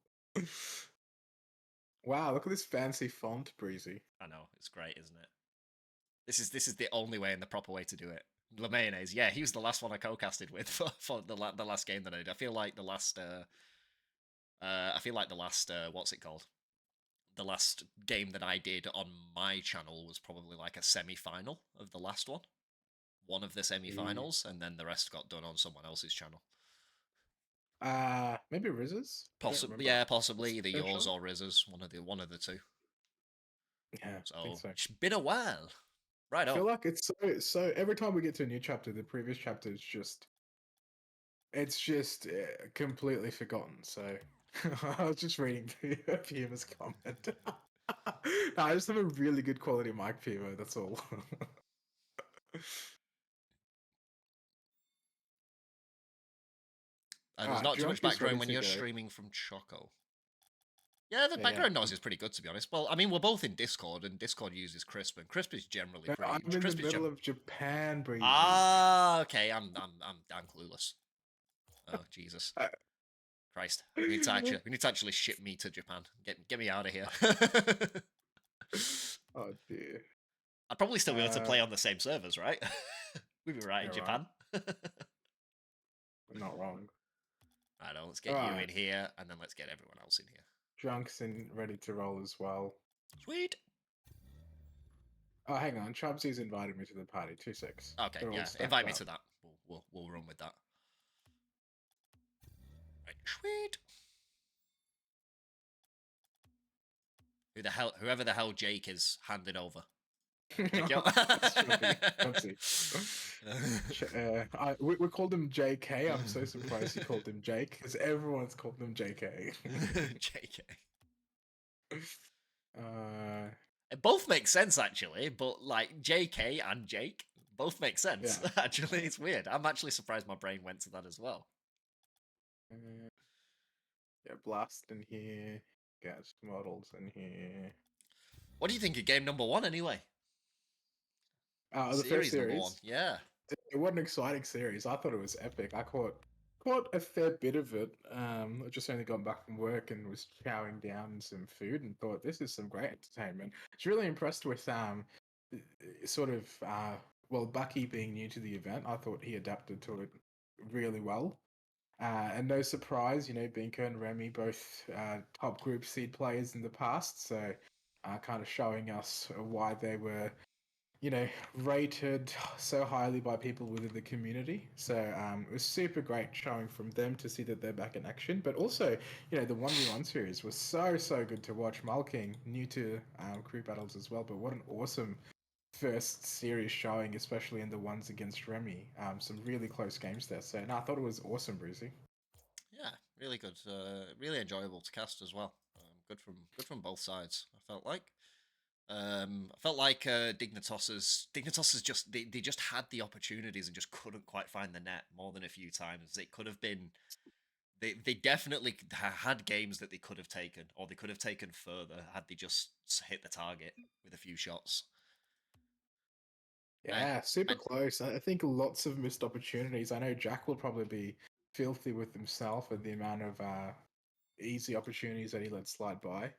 Wow, look at this fancy font, Breezy. I know, it's great, isn't it? This is the only way and the proper way to do it. LeMayonnaise, yeah, he was the last one I co-casted with for the last game that I did. I feel like the last what's it called? The last game that I did on my channel was probably like a semi-final of the last one. One of the semi-finals, and then the rest got done on someone else's channel. Maybe Riz's? Possibly, yeah, possibly either yours or Riz's. One of the two. Yeah, so, I think so. It's been a while. Right. I feel like it's so every time we get to a new chapter, the previous chapter is just completely forgotten. So I was just reading Pima's comment. No, I just have a really good quality mic, Pima. That's all. There's not too much background when you're streaming from Choco. Yeah, the background noise is pretty good, to be honest. Well, I mean, we're both in Discord, and Discord uses Crisp, and Crisp is generally pretty. I'm in the middle of Japan, Breezy. Okay. I'm clueless. Oh Jesus Christ! We need to actually ship me to Japan. Get me out of here. Oh dear. I'd probably still be able to play on the same servers, right? We'd be right in Japan. Not wrong. I know. Let's get you in here, and then let's get everyone else in here. Drunk's in, ready to roll as well. Sweet. Oh, hang on. Chubsy's invited me to the party. 2 6. Okay, yeah. Invite me to that. We'll run with that. Right, sweet. Whoever the hell Jake is, hand it over. We called him JK. I'm so surprised he called him Jake, because everyone's called him JK. JK. It both make sense actually, but like JK and Jake both make sense. Yeah. Actually, it's weird. I'm actually surprised my brain went to that as well. Yeah, blast in here. get models in here. What do you think of game number 1 anyway? The first Series number 1, series. yeah. What an exciting series! I thought it was epic. I caught a fair bit of it. I just only got back from work and was chowing down some food and thought this is some great entertainment. I was really impressed with sort of well, Bucky being new to the event. I thought he adapted to it really well. And no surprise, Binka and Remy both top group seed players in the past, so kind of showing us why they were rated so highly by people within the community. So it was super great showing from them to see that they're back in action. But also, the 1v1 series was so good to watch. Mullking, new to crew battles as well, but what an awesome first series showing, especially in the ones against Remy. Some really close games there. So no, I thought it was awesome, Brucey. Yeah, really good. Really enjoyable to cast as well. Good from both sides. I felt like Dignitossers just they just had the opportunities and just couldn't quite find the net more than a few times. It could have been they definitely had games that they could have taken, or they could have taken further had they just hit the target with a few shots. I, Yeah, super I close. I think lots of missed opportunities. I know Jack will probably be filthy with himself at the amount of easy opportunities that he let slide by.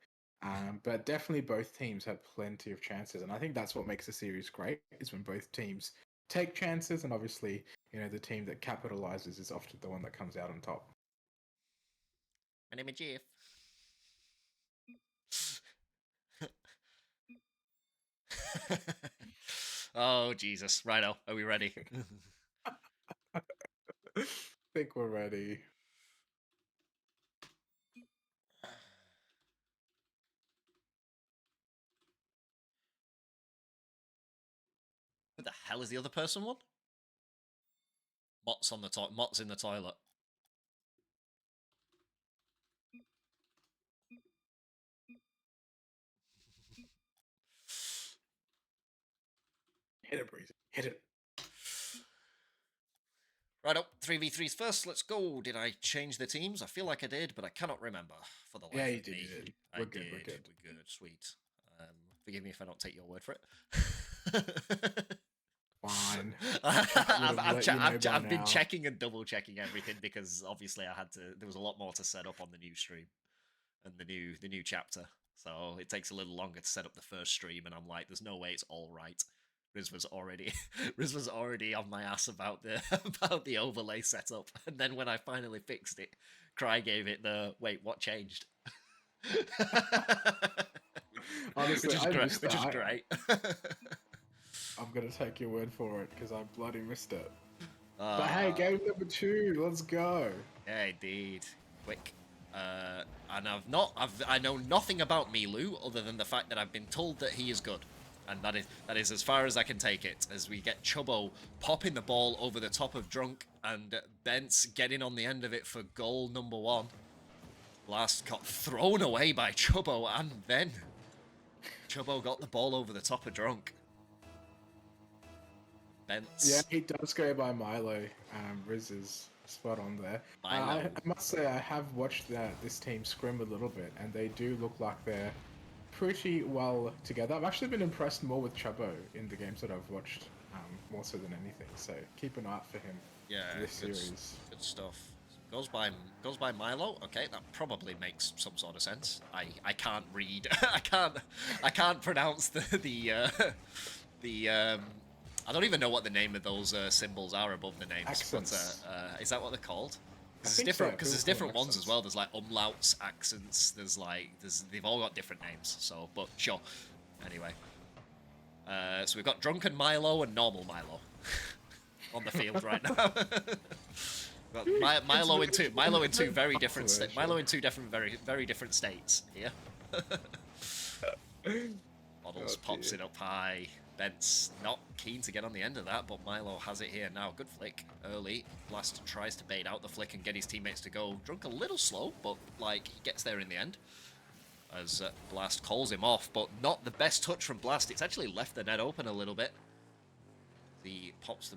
But definitely both teams had plenty of chances, and I think that's what makes the series great is when both teams take chances, and obviously, the team that capitalizes is often the one that comes out on top. my name is Jeff. Oh Jesus! Righto, are we ready? I think we're ready. Who the hell is the other person one? Mott's on the toilet. Mott's in the toilet. Hit it, Breezy. Hit it. Right up, 3v3s first, let's go. Did I change the teams? I feel like I did, but I cannot remember for the life Yeah, of you did. me. You did. I We're did. good. We're good. We're good, sweet. Forgive me if I don't take your word for it. Fine. Chat would I've, have I've, let che- you know I've, che- by I've been now. checking and double checking everything because obviously there was a lot more to set up on the new stream and the new chapter. So it takes a little longer to set up the first stream, and I'm like, there's no way it's all right. Riz was already Riz was already on my ass about the about the overlay setup, and then when I finally fixed it, Cry gave it the wait, what changed? Honestly, I missed Which is that. great. I'm gonna take your word for it because I bloody missed it. But hey, uh, game number 2, let's go. yeah, indeed. Quick. And I know nothing about Milu other than the fact that I've been told that he is good. And that is as far as I can take it, as we get Chubbo popping the ball over the top of Drunk and Bence getting on the end of it for goal number 1. Blast got thrown away by Chubbo, and then Chubbo got the ball over the top of Drunk. Bence. Yeah, he does go by Milo. Riz is spot on there. Milo. I must say, I have watched this team scrim a little bit, and they do look like they're pretty well together. I've actually been impressed more with Chubbo in the games that I've watched, more so than anything. So keep an eye out for him Yeah, this good, series. good stuff. Goes by Milo. Okay, that probably makes some sort of sense. I can't read. I can't pronounce the I don't even know what the name of those symbols are above the names. Accents. But is that what they're called? I Because think so. there's People call different them ones as accents. well. There's like umlauts, accents. They've all got different names. So, but sure. Anyway, so we've got drunken Milo and normal Milo on the field right now. Milo in two very different Milo in two different very different states here. Models Oh, pops dear. it up high. Bent's not keen to get on the end of that, but Milo has it here now. Good flick early. Blast tries to bait out the flick and get his teammates to go. Drunk a little slow, but like he gets there in the end. As Blast calls him off, but not the best touch from Blast. It's actually left the net open a little bit. He pops the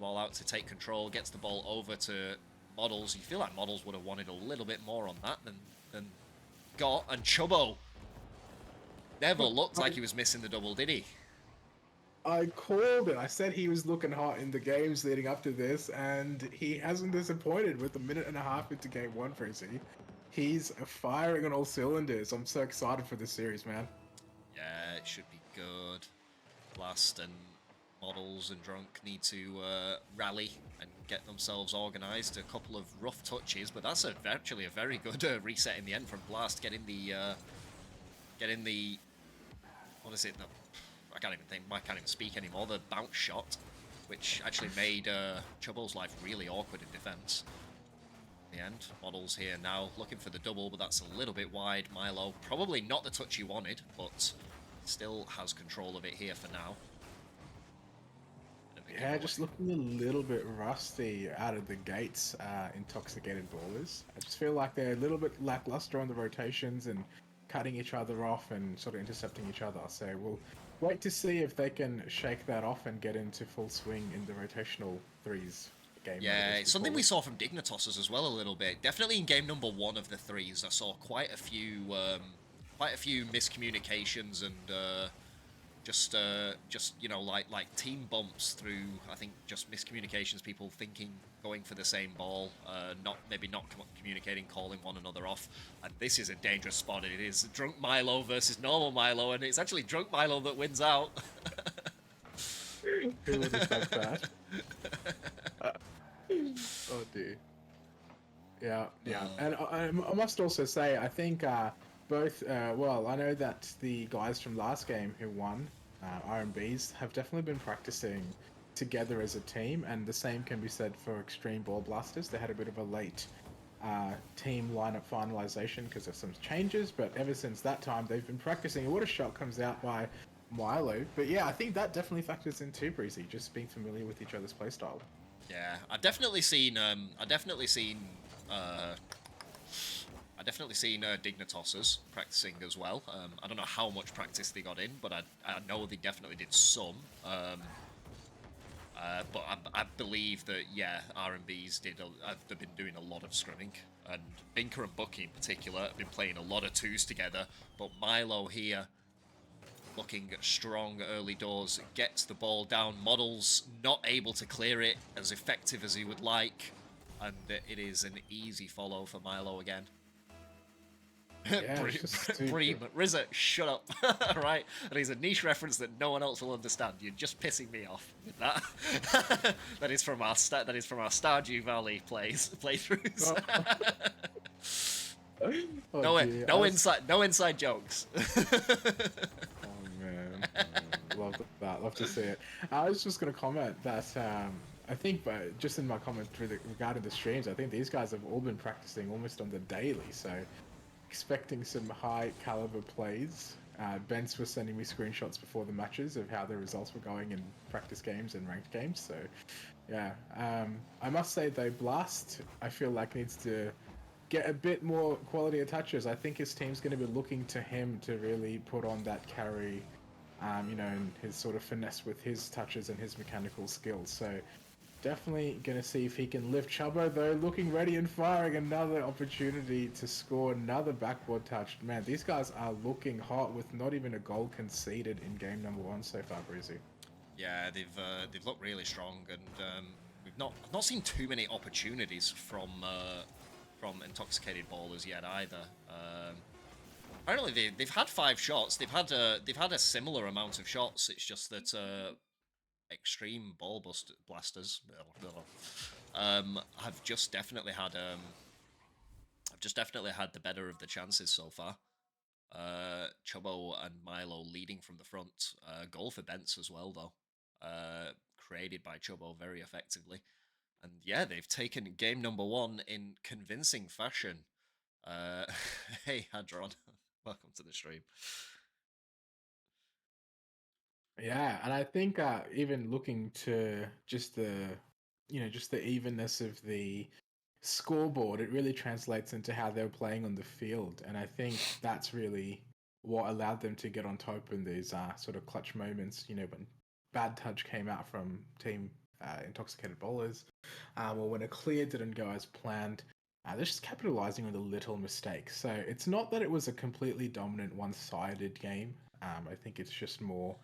ball out to take control, gets the ball over to Models. You feel like Models would have wanted a little bit more on that than got, and Chubbo never looked like he was missing the double, did he? I called it. I said he was looking hot in the games leading up to this, and he hasn't disappointed with a minute and a half into game one, Freezy. He's firing on all cylinders. I'm so excited for this series, man. Yeah, it should be good. Blast and Models and Drunk need to rally and get themselves organised. A couple of rough touches, but that's actually a very good reset in the end from Blast. Getting the what is it? I can't even think. I can't even speak anymore. The bounce shot, which actually made Chubbo's life really awkward in defence. In the end, Models here now looking for the double, but that's a little bit wide. Milo, probably not the touch he wanted, but still has control of it here for now. Yeah, just looking a little bit rusty out of the gates, Intoxicated Ballers. I just feel like they're a little bit lackluster on the rotations and cutting each other off and sort of intercepting each other. So we'll wait to see if they can shake that off and get into full swing in the rotational threes game. Yeah, it's something we saw from Dignitossers as well a little bit. Definitely in game number one of the threes, I saw quite a few miscommunications and just you know, like team bumps through, I think, just miscommunications, people thinking, going for the same ball, not communicating, calling one another off. And this is a dangerous spot. It is Drunk Milo versus normal Milo, and it's actually Drunk Milo that wins out. Who would expect that? Oh dear. Yeah. And I must also say, I think both, well, I know that the guys from last game who won, R&Bs, have definitely been practicing together as a team, and the same can be said for Extreme Ball Blasters. They had a bit of a late team lineup finalization because of some changes, but ever since that time, they've been practicing. What a shot comes out by Milo. But yeah, I think that definitely factors in too, Breezy, just being familiar with each other's playstyle. Yeah, I've definitely seen Dignitossers practicing as well. I don't know how much practice they got in, but I know they definitely did some. But I believe that, yeah, R&Bs they've been doing a lot of scrimming, and Binka and Bucky in particular have been playing a lot of twos together. But Milo here, looking strong early doors, gets the ball down. Models not able to clear it as effective as he would like, and it is an easy follow for Milo again. Yeah, Bream, Rizza, shut up. Right? And he's a niche reference that no one else will understand. You're just pissing me off with that. That is from our Stardew Valley playthroughs. No inside jokes. Oh man, love that. Love to see it. I was just gonna comment that I think, just in my comment regarding the streams, I think these guys have all been practicing almost on the daily. So expecting some high caliber plays. Bence was sending me screenshots before the matches of how the results were going in practice games and ranked games. So yeah, I must say though, Blast, I feel like needs to get a bit more quality of touches. I think his team's going to be looking to him to really put on that carry, you know, and his sort of finesse with his touches and his mechanical skills. So definitely going to see if he can lift Chubbo, though, looking ready and firing another opportunity to score another backboard touch. Man, these guys are looking hot with not even a goal conceded in game number one so far, Breezy. Yeah, they've looked really strong, and I've not seen too many opportunities from Intoxicated Ballers yet either. Apparently they've had 5 shots. They've had a similar amount of shots. It's just that Extreme Ball Blasters have just definitely had the better of the chances so far. Chubbo and Milo leading from the front. Goal for Bence as well, though. Created by Chubbo very effectively. And yeah, they've taken game number 1 in convincing fashion. Hey, Hadron. Welcome to the stream. Yeah, and I think even looking to just the evenness of the scoreboard, it really translates into how they're playing on the field, and I think that's really what allowed them to get on top in these sort of clutch moments. You know, when bad touch came out from team Intoxicated Bowlers, or when a clear didn't go as planned. They're just capitalizing on the little mistakes. So it's not that it was a completely dominant, one-sided game. I think it's just more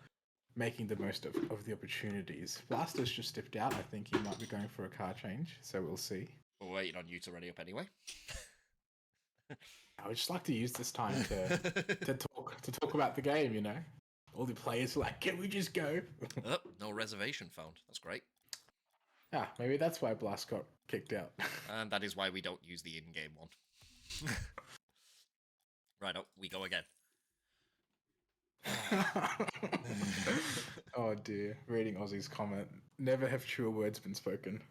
making the most of the opportunities. Blaster's just dipped out. I think he might be going for a car change, so we'll see. We're waiting on you to ready up anyway. I would just like to use this time to talk about the game. You know, all the players are like, "Can we just go?" Oh, no reservation found. That's great. Maybe that's why Blast got kicked out. And that is why we don't use the in-game one. Right up, we go again. Oh dear, reading Aussie's comment. Never have truer words been spoken.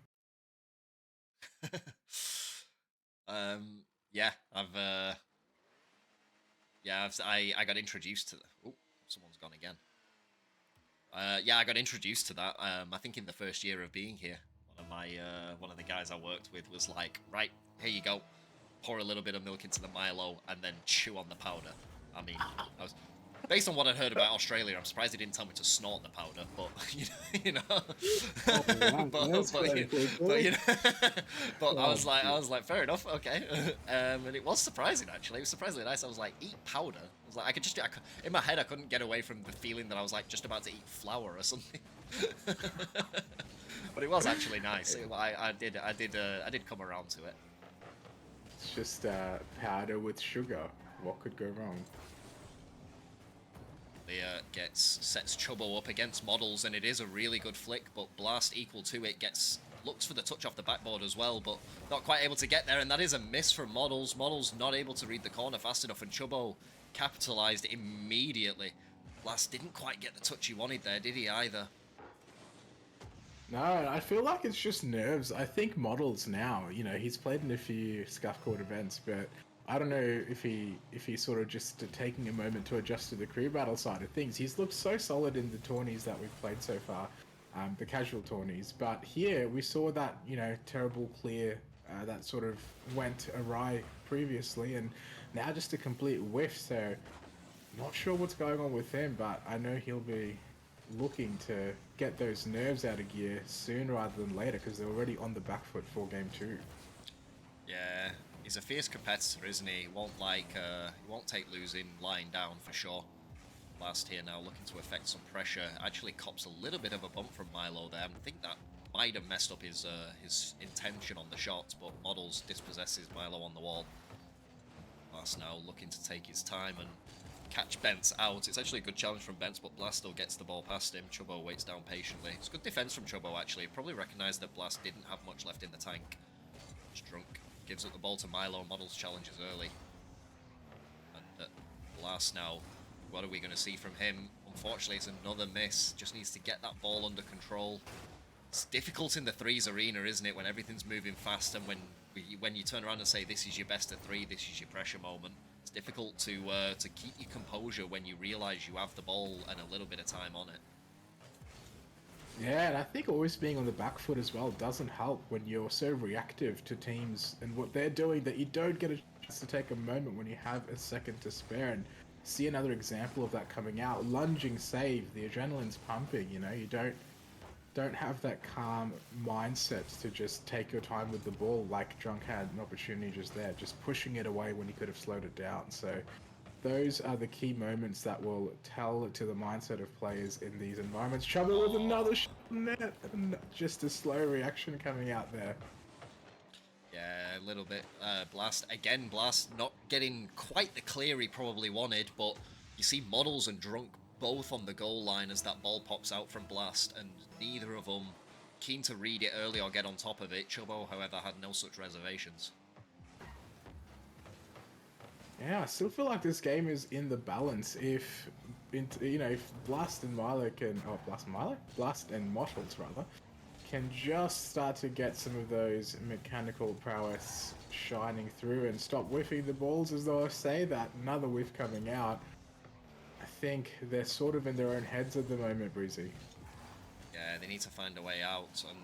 Yeah, I got introduced to the. Oh, someone's gone again. Yeah, I got introduced to that. I think in the first year of being here, one of the guys I worked with was like, right, here you go, pour a little bit of milk into the Milo and then chew on the powder. I mean, based on what I'd heard about Australia, I'm surprised they didn't tell me to snort the powder, but you know, but I was like, fair enough, okay, and it was surprising actually. It was surprisingly nice. I was like, eat powder. I was like, in my head, I couldn't get away from the feeling that I was like just about to eat flour or something. But it was actually nice. I did come around to it. It's just powder with sugar. What could go wrong? Sets Chubbo up against Models, and it is a really good flick, but Blast equal to it looks for the touch off the backboard as well, but not quite able to get there, and that is a miss from Models. Models not able to read the corner fast enough, and Chubbo capitalized immediately. Blast didn't quite get the touch he wanted there, did he either? No, I feel like it's just nerves. I think Models now, you know, he's played in a few Scuffcord events, but I don't know if he's sort of just taking a moment to adjust to the career battle side of things. He's looked so solid in the tourneys that we've played so far, the casual tourneys. But here we saw that, you know, terrible clear that sort of went awry previously, and now just a complete whiff. So not sure what's going on with him, but I know he'll be looking to get those nerves out of gear soon rather than later, because they're already on the back foot for game 2. Yeah. He's a fierce competitor, isn't he? He won't take losing lying down for sure. Blast here now looking to effect some pressure. Actually cops a little bit of a bump from Milo there. I think that might have messed up his intention on the shots, but Models dispossesses Milo on the wall. Blast now looking to take his time and catch Bents out. It's actually a good challenge from Bents, but Blast still gets the ball past him. Chubbo waits down patiently. It's good defense from Chubbo actually. Probably recognized that Blast didn't have much left in the tank. Just drunk. Gives up the ball to Milo. Models challenges early. And Blast now, what are we going to see from him? Unfortunately, it's another miss. Just needs to get that ball under control. It's difficult in the threes arena, isn't it? When everything's moving fast and when you turn around and say this is your best of 3, this is your pressure moment. It's difficult to keep your composure when you realise you have the ball and a little bit of time on it. Yeah, and I think always being on the back foot as well doesn't help when you're so reactive to teams and what they're doing that you don't get a chance to take a moment when you have a second to spare. And see another example of that coming out. Lunging save, the adrenaline's pumping, you know, you don't have that calm mindset to just take your time with the ball like Drunk had an opportunity just there, just pushing it away when he could have slowed it down. So those are the key moments that will tell to the mindset of players in these environments. Chubbo with another shot net, and just a slow reaction coming out there. Yeah, a little bit. Blast not getting quite the clear he probably wanted, but you see Models and Drunk both on the goal line as that ball pops out from Blast, and neither of them keen to read it early or get on top of it. Chubbo, however, had no such reservations. Yeah, I still feel like this game is in the balance. If Blast and Models rather, can just start to get some of those mechanical prowess shining through and stop whiffing the balls, as though I say that another whiff coming out. I think they're sort of in their own heads at the moment, Breezy. Yeah, they need to find a way out and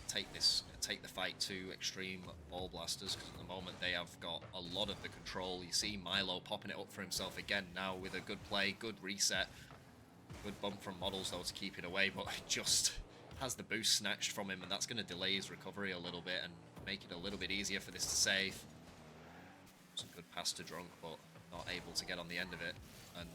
take the fight to extreme ball blasters, because at the moment they have got a lot of the control. You see Milo popping it up for himself again now with a good play, good reset, good bump from Models though to keep it away, but it just has the boost snatched from him, and that's going to delay his recovery a little bit. And make it a little bit easier for this to save. It's a good pass to Drunk, but not able to get on the end of it. And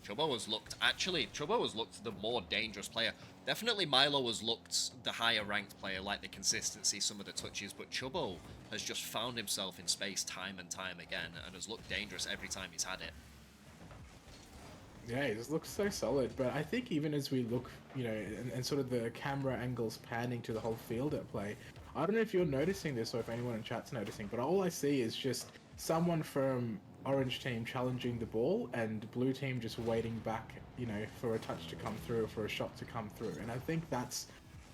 Chubbo has looked, actually, Chubbo has looked the more dangerous player. Definitely Milo has looked the higher ranked player, like the consistency, some of the touches, but Chubbo has just found himself in space time and time again and has looked dangerous every time he's had it. Yeah, he just looks so solid. But I think even as we look, you know, and sort of the camera angles panning to the whole field at play, I don't know if you're noticing this or if anyone in chat's noticing, but all I see is just someone from orange team challenging the ball and blue team just waiting back, you know, for a touch to come through or for a shot to come through. And I think that's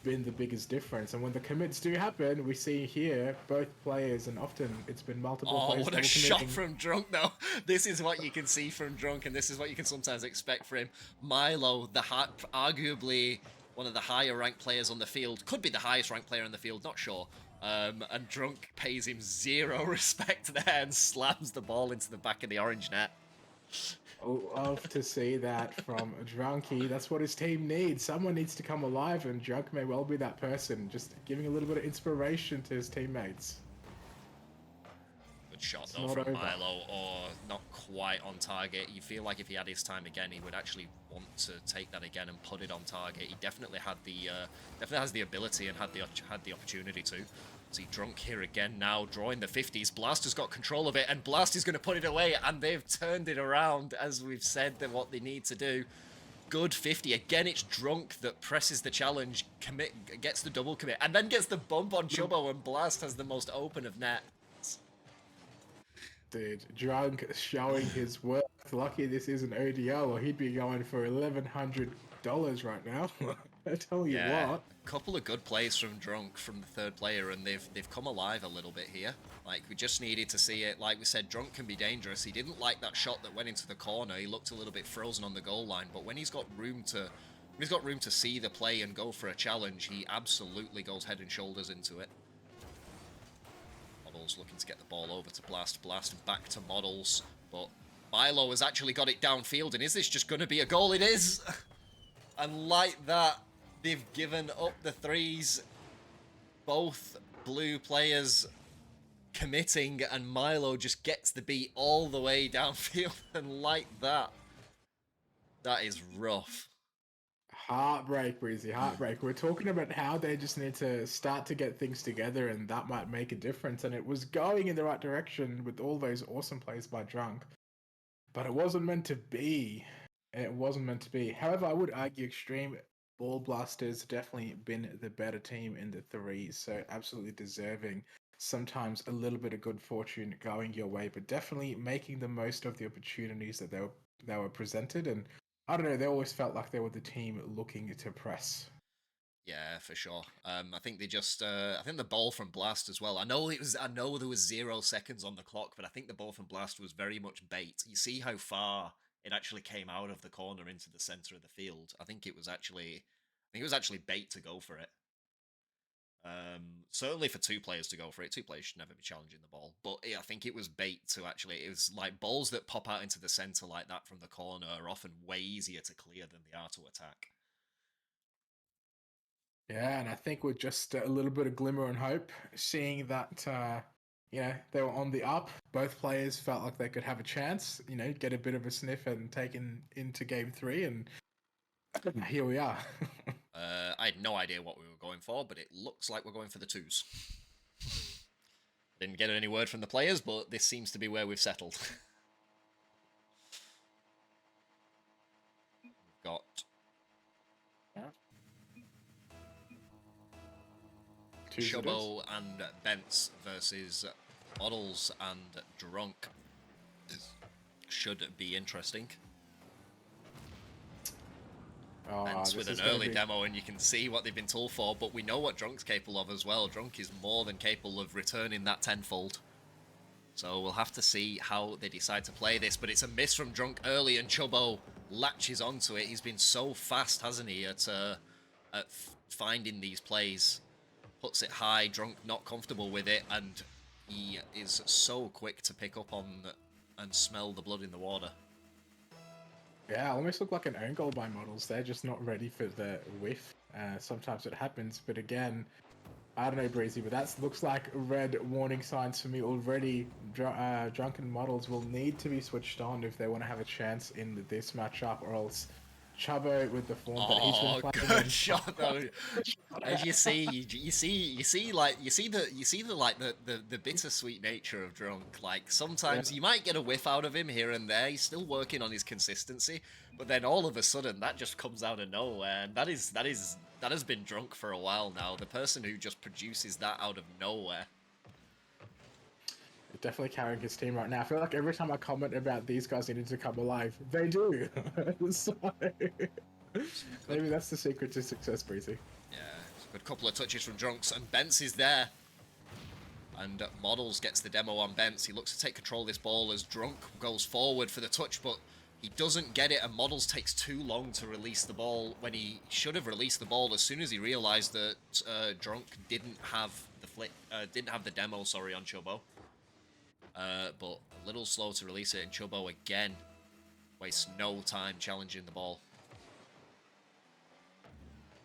been the biggest difference. And when the commits do happen, we see here both players, and often it's been multiple players. What a shot from Drunk, though. This is what you can see from Drunk, and this is what you can sometimes expect from him. Milo, arguably one of the higher ranked players on the field, could be the highest ranked player on the field, not sure. And Drunk pays him zero respect there and slams the ball into the back of the orange net. Love to see that from Drunky. That's what his team needs. Someone needs to come alive, and Drunk may well be that person, just giving a little bit of inspiration to his teammates. Good shot, though, from Milo, or not quite on target. You feel like if he had his time again, he would actually want to take that again and put it on target. He definitely had the, definitely has the ability and had the opportunity to. See Drunk here again now, drawing the 50s. Blast has got control of it, and Blast is going to put it away, and they've turned it around, as we've said, that what they need to do. Good 50. Again, it's Drunk that presses the challenge, gets the double commit, and then gets the bump on Chubbo, and Blast has the most open of nets. Dude, Drunk showing his worth. Lucky this isn't ODL, or he'd be going for $1,100 right now. I tell you what. A couple of good plays from Drunk, from the third player, and they've come alive a little bit here. Like, we just needed to see it. Like we said, Drunk can be dangerous. He didn't like that shot that went into the corner. He looked a little bit frozen on the goal line, but when he's got room to see the play and go for a challenge, he absolutely goes head and shoulders into it. Models looking to get the ball over to Blast. Blast back to Models, but Milo has actually got it downfield, and is this just going to be a goal? It is! And like that, they've given up the threes. Both blue players committing, and Milo just gets the beat all the way downfield. And like that, that is rough. Heartbreak, Breezy, heartbreak. We're talking about how they just need to start to get things together, and that might make a difference. And it was going in the right direction with all those awesome plays by Drunk. But it wasn't meant to be. It wasn't meant to be. However, I would argue Extreme Ball Blasters definitely been the better team in the threes, so absolutely deserving. Sometimes a little bit of good fortune going your way, but definitely making the most of the opportunities that they were presented. And I don't know, they always felt like they were the team looking to press. Yeah, for sure. I think they just, I think the ball from Blast as well. I know there was 0 seconds on the clock, but I think the ball from Blast was very much bait. You see how far it actually came out of the corner into the center of the field. I think it was actually bait to go for it. Certainly for 2 players to go for it. 2 players should never be challenging the ball, but yeah, I think it was bait to actually. It was like balls that pop out into the center like that from the corner are often way easier to clear than they are to attack. Yeah, and I think with just a little bit of glimmer and hope, seeing that, they were on the up. Both players felt like they could have a chance, get a bit of a sniff and take into game 3, and here we are. I had no idea what we were going for, but it looks like we're going for the 2s. Didn't get any word from the players, but this seems to be where we've settled. We've got... Chubbo and Bents versus Models and Drunk. Should be interesting. Bents with an early demo, and you can see what they've been told for, but we know what Drunk's capable of as well. Drunk is more than capable of returning that tenfold. So we'll have to see how they decide to play this, but it's a miss from Drunk early, and Chubbo latches onto it. He's been so fast, hasn't he, at finding these plays. Puts it high, Drunk not comfortable with it, and he is so quick to pick up on and smell the blood in the water. Yeah, almost look like an own goal by Models. They're just not ready for the whiff. Sometimes it happens, but again, I don't know, Breezy, but that looks like red warning signs for me already. Drunken models will need to be switched on if they want to have a chance in this matchup, or else Chubbo with the form that he's been Oh, playing good and shot though. As you see, the bittersweet nature of Drunk. Like yeah, sometimes you might get a whiff out of him here and there. He's still working on his consistency, but then all of a sudden that just comes out of nowhere, and that has been Drunk for a while now. The person who just produces that out of nowhere. definitely carrying his team right now. I feel like every time I comment about these guys needing to come alive, they do. So Good, maybe that's the secret to success, Breezy. yeah, good couple of touches from Drunks, and Bence is there. And Models gets the demo on Bence. He looks to take control of this ball as Drunk goes forward for the touch, but he doesn't get it, and Models takes too long to release the ball when he should have released the ball as soon as he realised that Drunk didn't have the demo, sorry, on Chubbo. But a little slow to release it, and Chubbo again wastes no time challenging the ball.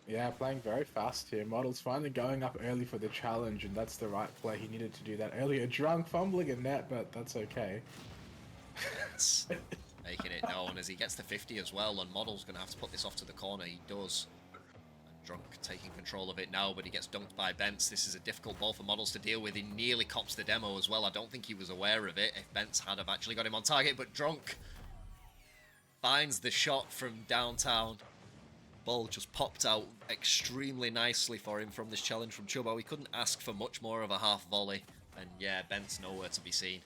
Yeah, playing very fast here. Models finally going up early for the challenge, and that's the right play. He needed to do that earlier. Drunk fumbling a net, but that's okay. It's making it known as he gets to 50 as well, and Model's going to have to put this off to the corner. He does. And Drunk taking control of it now, but he gets dunked by Bence. This is a difficult ball for Models to deal with. He nearly cops the demo as well. I don't think he was aware of it if Bence had have actually got him on target, but Drunk finds the shot from downtown. Ball just popped out extremely nicely for him from this challenge from Chubbo. He couldn't ask for much more of a half volley. And yeah, Bent's nowhere to be seen.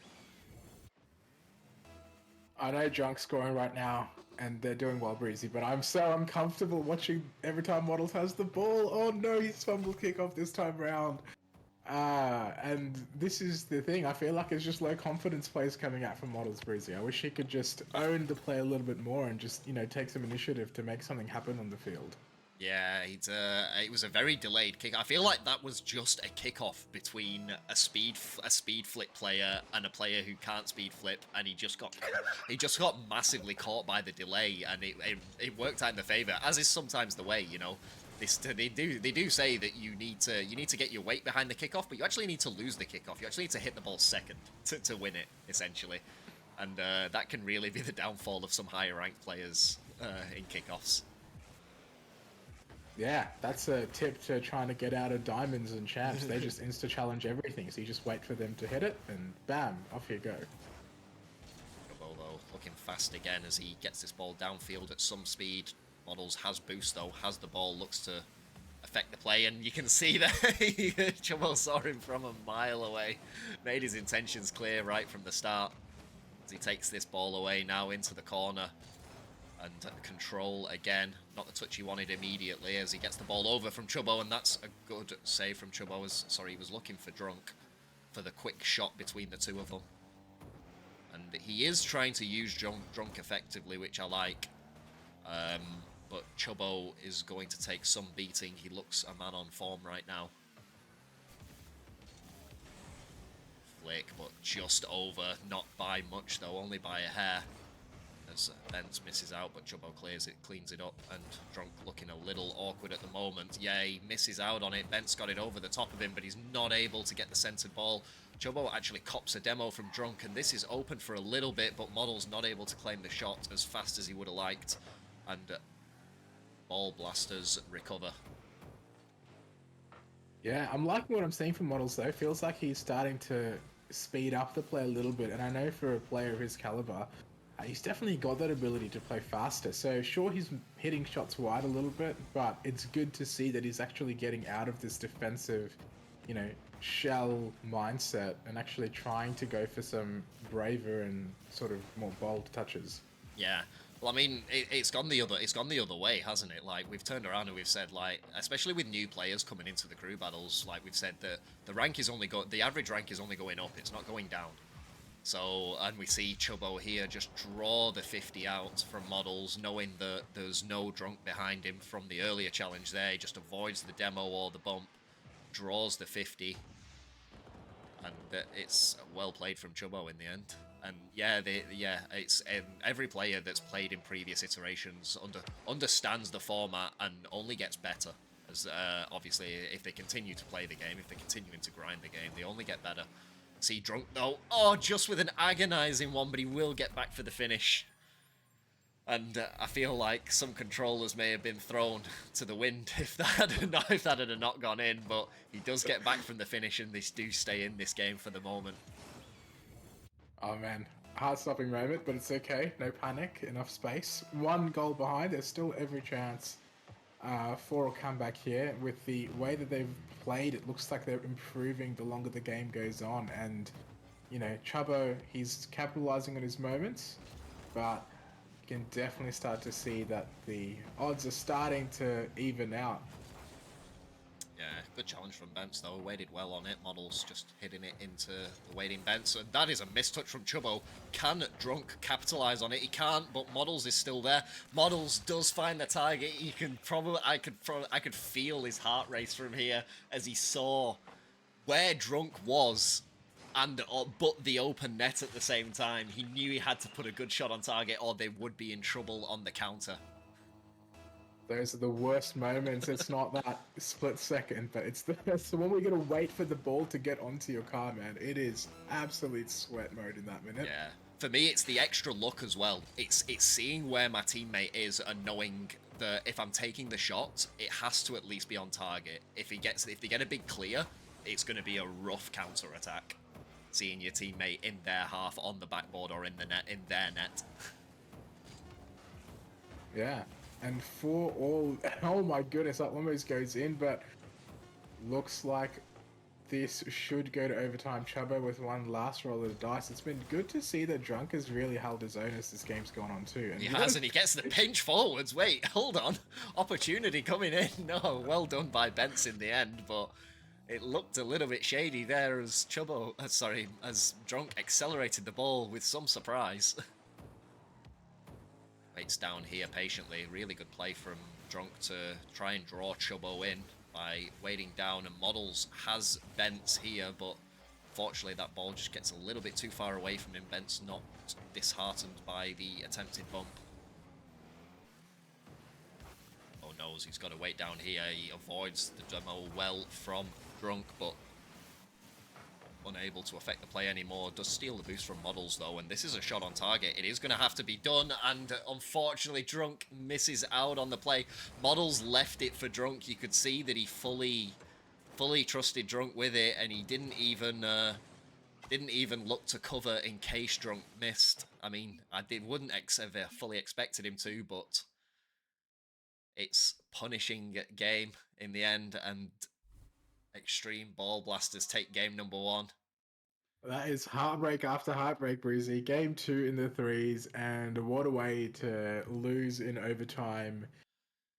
I know Drunk's scoring right now, and they're doing well, Breezy, but I'm so uncomfortable watching every time Models has the ball. Oh no, he's fumbled kickoff this time round. And this is the thing. I feel like it's just low confidence plays coming out from Models, Breezy. I wish he could just own the play a little bit more and just, take some initiative to make something happen on the field. Yeah, it was a very delayed kick. I feel like that was just a kickoff between a speed flip player and a player who can't speed flip, and he just got massively caught by the delay, and it worked out in the favor, as is sometimes the way, They do say that you need to get your weight behind the kickoff, but you actually need to lose the kickoff. You actually need to hit the ball second to win it, essentially, and that can really be the downfall of some higher ranked players in kickoffs. Yeah, that's a tip to trying to get out of diamonds and champs. They just insta challenge everything, so you just wait for them to hit it, and bam, off you go. Although looking fast again as he gets this ball downfield at some speed. Models has boost though, has the ball, looks to affect the play, and you can see that Chubbo saw him from a mile away. Made his intentions clear right from the start. As he takes this ball away now into the corner. And control again, not the touch he wanted immediately as he gets the ball over from Chubbo, and that's a good save from Chubbo. He was looking for Drunk for the quick shot between the two of them. And he is trying to use Drunk effectively, which I like. But Chubbo is going to take some beating. He looks a man on form right now. Flick, but just over. Not by much, though. Only by a hair. As Bence misses out, but Chubbo cleans it up. And Drunk looking a little awkward at the moment. Yeah, he misses out on it. Bence got it over the top of him, but he's not able to get the centered ball. Chubbo actually cops a demo from Drunk, and this is open for a little bit, but Model's not able to claim the shot as fast as he would have liked. And Ball Blasters recover. Yeah, I'm liking what I'm seeing from Models though. Feels like he's starting to speed up the play a little bit, and I know for a player of his caliber, he's definitely got that ability to play faster. So sure, he's hitting shots wide a little bit, but it's good to see that he's actually getting out of this defensive, shell mindset and actually trying to go for some braver and sort of more bold touches. Yeah. Well, I mean, it's gone the other way, hasn't it? Like, we've turned around and we've said, like, especially with new players coming into the crew battles, like we've said that the average rank is only going up, it's not going down. So, and we see Chubbo here just draw the 50 out from Models, knowing that there's no Drunk behind him from the earlier challenge there. He just avoids the demo or the bump, draws the 50, and it's well played from Chubbo in the end. And yeah, it's every player that's played in previous iterations understands the format and only gets better As obviously, if they continue to play the game, if they continue to grind the game, they only get better. See Drunk though, oh, just with an agonizing one, but he will get back for the finish. And I feel like some controllers may have been thrown to the wind if that had not gone in, but he does get back from the finish, and they do stay in this game for the moment. Oh man, heart-stopping moment, but it's okay. No panic, enough space. 1 goal behind. There's still every chance for a comeback here. With the way that they've played, it looks like they're improving the longer the game goes on. And, you know, Chubbo, he's capitalizing on his moments, but you can definitely start to see that the odds are starting to even out. Yeah, good challenge from Bence though. Waited well on it. Models just hitting it into the waiting Bence. And that is a mistouch from Chubbo. Can Drunk capitalize on it? He can't, but Models is still there. Models does find the target. He can probably, I could feel his heart race from here as he saw where Drunk was, and but the open net at the same time. He knew he had to put a good shot on target, or they would be in trouble on the counter. Those are the worst moments. It's not that split second, but it's the when we're gonna wait for the ball to get onto your car, man. It is absolute sweat mode in that minute. Yeah. For me, it's the extra look as well. It's seeing where my teammate is and knowing that if I'm taking the shot, it has to at least be on target. If they get a big clear, it's going to be a rough counter attack. Seeing your teammate in their half on the backboard or in their net. Yeah. And for all, oh my goodness, that almost goes in, but looks like this should go to overtime. Chubbo with 1 last roll of the dice. It's been good to see that Drunk has really held his own as this game's gone on too. And he has, and he gets the pinch forwards. Wait, hold on. Opportunity coming in. No, well done by Bence in the end, but it looked a little bit shady there as as Drunk accelerated the ball with some surprise. Waits down here patiently. Really good play from Drunk to try and draw Chubbo in by waiting down, and Models has Bence here, but unfortunately that ball just gets a little bit too far away from him. Bence not disheartened by the attempted bump. Oh no, he's got to wait down here. He avoids the demo well from Drunk, but unable to affect the play anymore. Does steal the boost from Models though, and this is a shot on target. It is going to have to be done, and unfortunately Drunk misses out on the play. Models left it for Drunk. You could see that he fully trusted Drunk with it, and he didn't even look to cover in case Drunk missed. I mean, wouldn't have fully expected him to, but it's punishing game in the end, and Extreme Ball Blasters take game number 1. That is heartbreak after heartbreak, Breezy. Game 2 in the 3s, and what a way to lose in overtime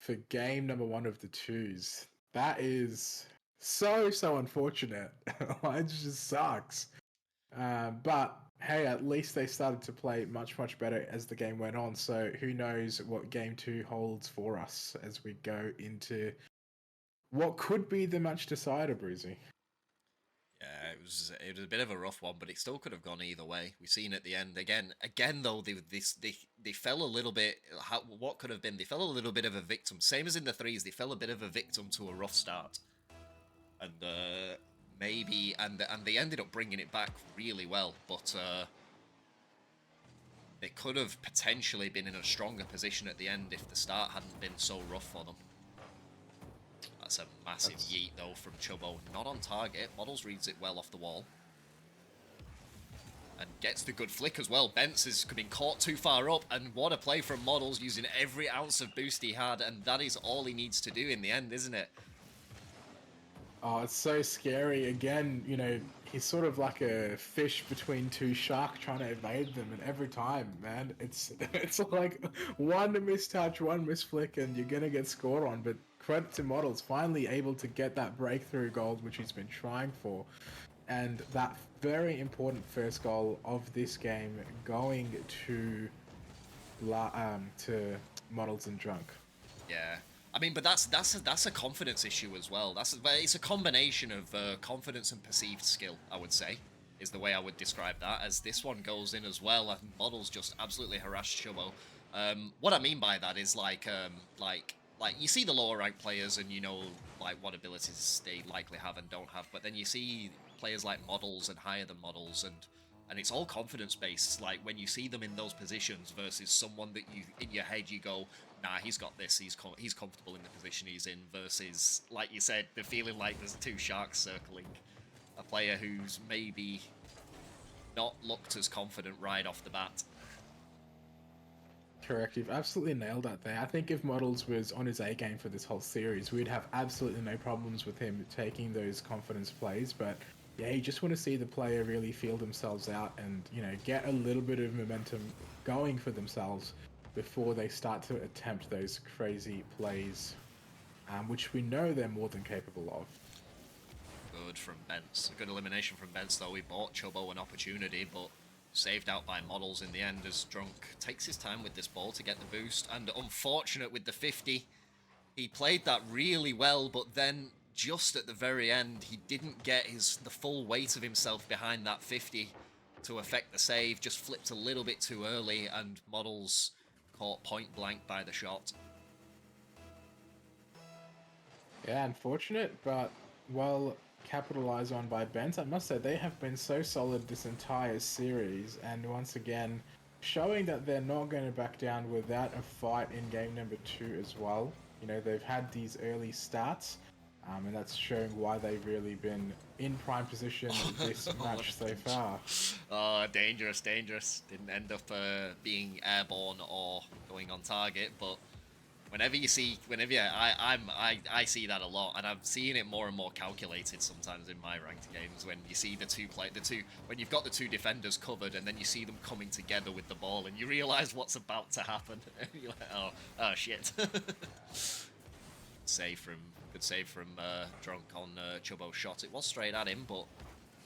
for game number 1 of the 2s. That is so unfortunate. It just sucks. But hey, at least they started to play much better as the game went on. So who knows what game 2 holds for us as we go into what could be the match decider, Breezy. Yeah, it was a bit of a rough one, but it still could have gone either way. We've seen at the end again though they fell a little bit. What could have been? They fell a little bit of a victim. Same as in the 3s, they fell a bit of a victim to a rough start, and they ended up bringing it back really well. But they could have potentially been in a stronger position at the end if the start hadn't been so rough for them. That's a massive yeet though from Chubbo. Not on target. Models reads it well off the wall. And gets the good flick as well. Bence has been caught too far up, and what a play from Models, using every ounce of boost he had, and that is all he needs to do in the end, isn't it? Oh, it's so scary. Again, you know, he's sort of like a fish between 2 sharks trying to evade them, and every time, man, it's like one mistouch, one misflick, and you're gonna get scored on. But credit to Models, finally able to get that breakthrough goal, which he's been trying for, and that very important first goal of this game going to Models and Drunk. Yeah. I mean, but that's a confidence issue as well. It's a combination of confidence and perceived skill, I would say, is the way I would describe that. As this one goes in as well, I think Models just absolutely harassed Chubbo. What I mean by that is like like you see the lower ranked players and you know like what abilities they likely have and don't have, but then you see players like models and higher than models, and it's all confidence based. Like when you see them in those positions versus someone that you in your head you go, nah, he's got this, he's comfortable in the position he's in, versus like you said, the feeling like there's two sharks circling a player who's maybe not looked as confident right off the bat. Correct. You've absolutely nailed that there. I think if Models was on his A game for this whole series, we'd have absolutely no problems with him taking those confidence plays. But yeah, you just want to see the player really feel themselves out and, you know, get a little bit of momentum going for themselves before they start to attempt those crazy plays, which we know they're more than capable of. Good from Bence. A good elimination from Bence, though. He bought Chubbo an opportunity, but saved out by Models in the end as Drunk takes his time with this ball to get the boost. And unfortunate with the 50. He played that really well, but then just at the very end, he didn't get the full weight of himself behind that 50 to affect the save. Just flipped a little bit too early, and Models caught point blank by the shot. Yeah, unfortunate, but well capitalized on by Bent. I must say, they have been so solid this entire series, and once again, showing that they're not going to back down without a fight in game number 2 as well. You know, they've had these early starts, and that's showing why they've really been in prime position this match so far. Oh, dangerous, dangerous. Didn't end up being airborne or going on target, but I see that a lot, and I'm seeing it more and more calculated sometimes in my ranked games when you see when you've got the two defenders covered, and then you see them coming together with the ball, and you realize what's about to happen. You're like, oh shit. Good save from Drunk on Chubbo's shot. It was straight at him, but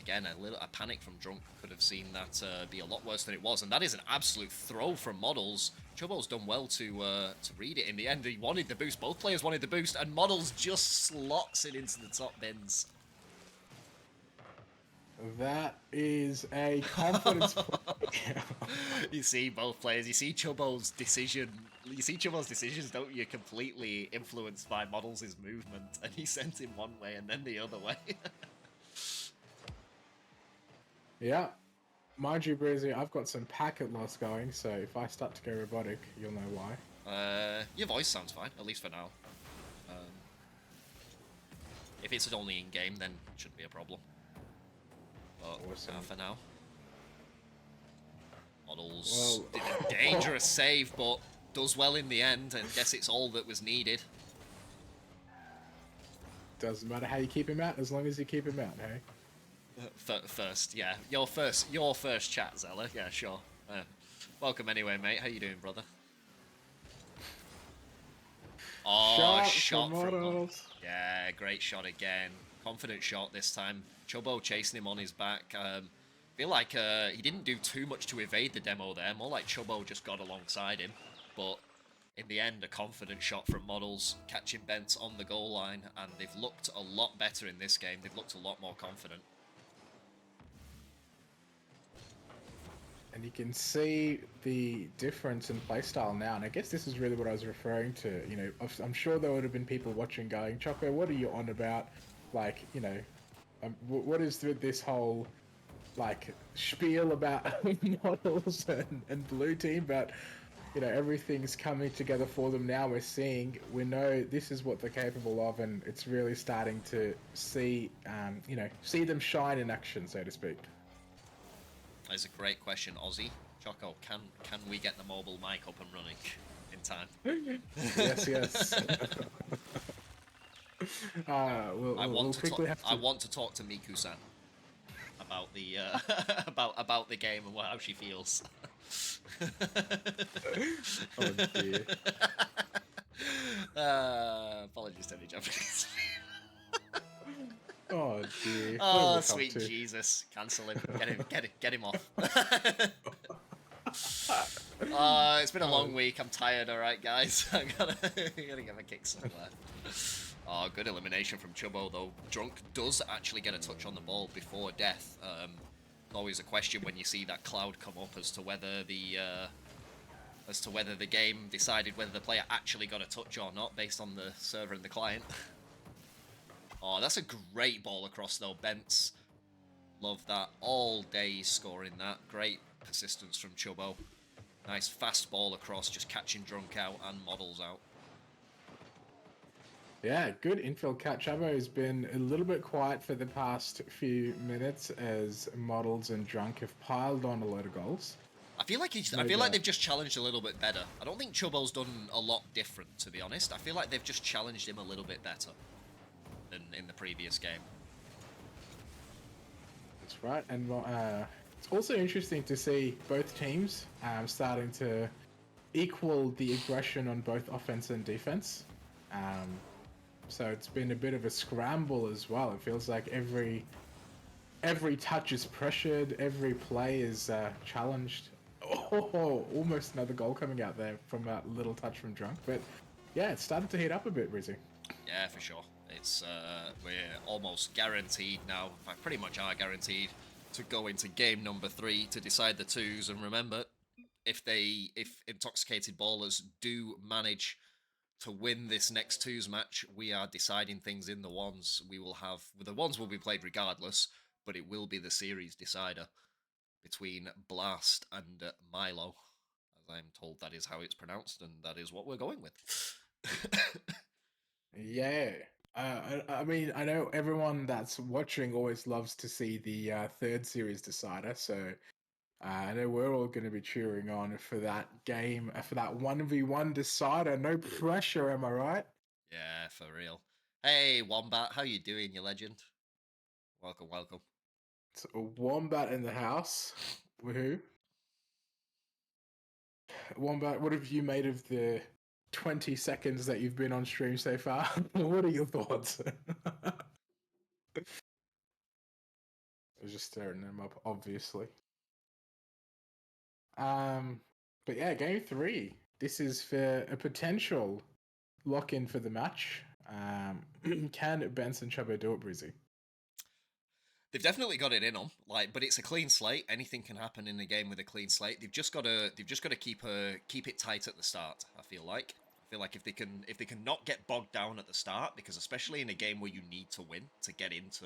again, a panic from Drunk could have seen that be a lot worse than it was, and that is an absolute throw from Models. Chubbo's done well to read it in the end. He wanted the boost, both players wanted the boost, and Models just slots it into the top bins. That is a confidence play. You see both players, you see Chubbo's decision. You see Chubbo's decisions, don't you, completely influenced by Models' movement, and he sent him one way and then the other way. Yeah. Mind you, Breezy, I've got some packet loss going, so if I start to go robotic, you'll know why. Your voice sounds fine, at least for now. If it's only in-game, then it shouldn't be a problem. But Awesome. for now. Models did a dangerous save, but does well in the end, and guess it's all that was needed. Doesn't matter how you keep him out, as long as you keep him out, hey? First, yeah. Your first chat, Zeller. Yeah, sure. Welcome anyway, mate. How you doing, brother? Oh, shot from Models. Yeah, great shot again. Confident shot this time. Chubbo chasing him on his back. Feel like he didn't do too much to evade the demo there. More like Chubbo just got alongside him. But in the end, a confident shot from Models, catching Bent on the goal line, and they've looked a lot better in this game. They've looked a lot more confident. And you can see the difference in playstyle now, and I guess this is really what I was referring to. You know, I'm sure there would have been people watching going, Choco, what are you on about? Like, you know, what is this whole, like, spiel about Models and Blue Team? But, you know, everything's coming together for them now. We know this is what they're capable of, and it's really starting to see, you know, see them shine in action, so to speak. That's a great question, Ozzy. Choco, can we get the mobile mic up and running in time? Yes. I want to talk to Miku-san about the about the game and how she feels. Oh dear. Apologies to any Japanese. Oh dear. Oh sweet Jesus! Cancel him. Get him off. It's been a long week. I'm tired. All right, guys. I gotta get my kick somewhere. Oh, good elimination from Chubbo though. Drunk does actually get a touch on the ball before death. Always a question when you see that cloud come up as to whether as to whether the game decided whether the player actually got a touch or not based on the server and the client. Oh, that's a great ball across though, Bents. Love that. All day scoring that. Great persistence from Chubbo. Nice fast ball across, just catching Drunk out and Models out. Yeah, good infield catch. Chubbo has been a little bit quiet for the past few minutes as Models and Drunk have piled on a load of goals. I feel like they've just challenged a little bit better. I don't think Chubbo's done a lot different, to be honest. I feel like they've just challenged him a little bit better than in the previous game. That's right, and it's also interesting to see both teams starting to equal the aggression on both offense and defense. So it's been a bit of a scramble as well. It feels like every touch is pressured, every play is challenged. Oh, almost another goal coming out there from that little touch from Drunk. But yeah, it's started to heat up a bit, Rizzy. Yeah, for sure. It's we're almost guaranteed now. In fact, pretty much are guaranteed to go into game number 3 to decide the twos. And remember, if Intoxicated Ballers do manage to win this next twos match, we are deciding things in the ones. The ones will be played regardless, but it will be the series decider between Blast and Milo. As I'm told that is how it's pronounced, and that is what we're going with. Yeah. I mean, I know everyone that's watching always loves to see the third series decider, so I know we're all going to be cheering on for that game, for that 1v1 decider. No pressure, am I right? Yeah, for real. Hey, Wombat, how you doing, you legend? Welcome, welcome. It's a Wombat in the house. Woohoo. Wombat, what have you made of the 20 seconds that you've been on stream so far? What are your thoughts? I was just staring them up, obviously. But yeah, game 3. This is for a potential lock-in for the match. Can Benson Chubbo do it, Brizzy? They've definitely got it in them, but it's a clean slate. Anything can happen in a game with a clean slate. They've just got to keep it tight at the start. I feel like if they can not get bogged down at the start, because especially in a game where you need to win to get into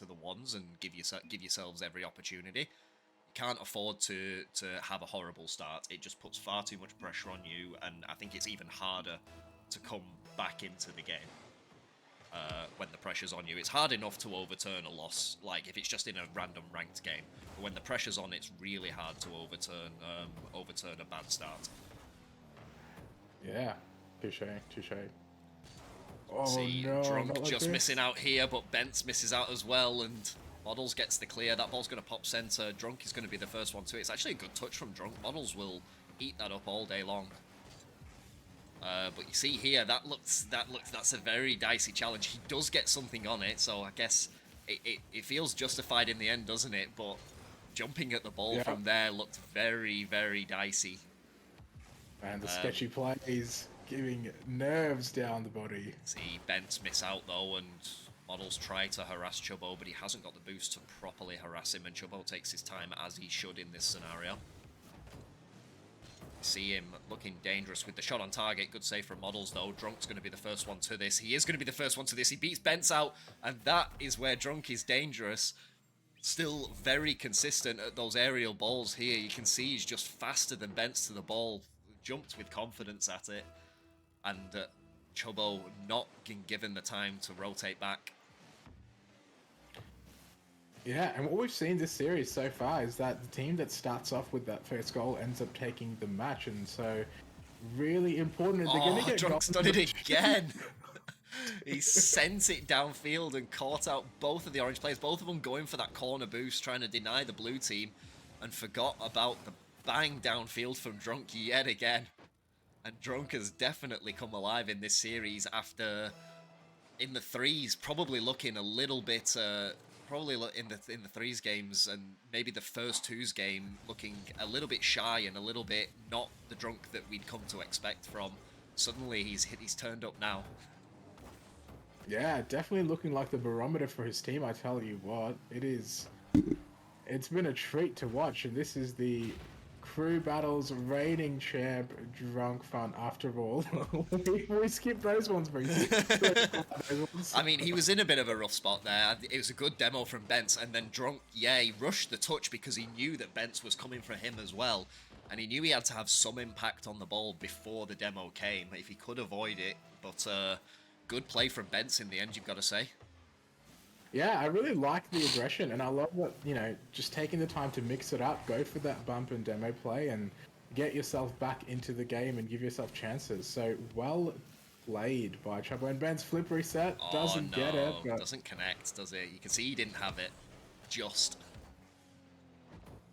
the ones and give yourselves every opportunity, you can't afford to have a horrible start. It just puts far too much pressure on you, and I think it's even harder to come back into the game. When the pressure's on you, it's hard enough to overturn a loss, like if it's just in a random ranked game. But when the pressure's on, it's really hard to overturn a bad start. Yeah, touche. Oh no! Drunk just missing out here, but Bents misses out as well, and Models gets the clear. That ball's going to pop center. Drunk is going to be the first one to it. It's actually a good touch from Drunk. Models will eat that up all day long. But you see here, that's a very dicey challenge. He does get something on it, so I guess it feels justified in the end, doesn't it? But jumping at the ball from there looked very, very dicey. And the sketchy play is giving nerves down the body. See Bents miss out though, and Models try to harass Chubbo, but he hasn't got the boost to properly harass him, and Chubbo takes his time as he should in this scenario. See him looking dangerous with the shot on target. Good save from Models, though. Drunk's going to be the first one to this. He is going to be the first one to this. He beats Bents out, and that is where Drunk is dangerous. Still very consistent at those aerial balls here. You can see he's just faster than Bents to the ball. Jumped with confidence at it. And Chubbo not being given the time to rotate back. Yeah, and what we've seen this series so far is that the team that starts off with that first goal ends up taking the match, and so really important. They're going to get Drunk's done it again. He sent it downfield and caught out both of the orange players, both of them going for that corner boost, trying to deny the blue team, and forgot about the bang downfield from Drunk yet again. And Drunk has definitely come alive in this series after, in the threes, probably looking a little bit... probably in the threes games and maybe the first twos game looking a little bit shy and a little bit not the Drunk that we'd come to expect from. Suddenly he's turned up now. Yeah, definitely looking like the barometer for his team, I tell you what. It's been a treat to watch, and this is the crew battles, reigning champ, drunk fun. After all, we skipped those ones, Breezy. I mean, he was in a bit of a rough spot there. It was a good demo from Bence, and then Drunk, yeah, he rushed the touch because he knew that Bence was coming for him as well, and he knew he had to have some impact on the ball before the demo came, if he could avoid it, but good play from Bence in the end, you've got to say. Yeah, I really like the aggression, and I love that, just taking the time to mix it up, go for that bump and demo play, and get yourself back into the game and give yourself chances. So, well played by Trouble. And Ben's flip reset doesn't get it. But doesn't connect, does it? You can see he didn't have it. Just.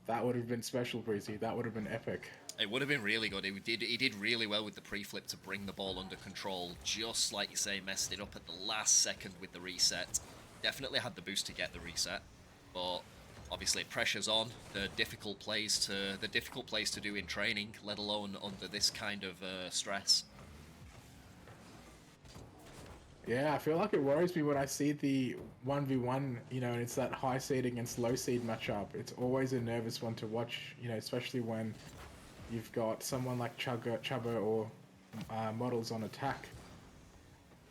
That would have been special, Breezy. That would have been epic. It would have been really good. He did really well with the pre-flip to bring the ball under control. Just like you say, messed it up at the last second with the reset. Definitely had the boost to get the reset, but obviously pressure's on. The difficult plays to do in training, let alone under this kind of stress. Yeah, I feel like it worries me when I see the 1v1, and it's that high seed against low seed matchup. It's always a nervous one to watch, especially when you've got someone like Chubba or Models on attack.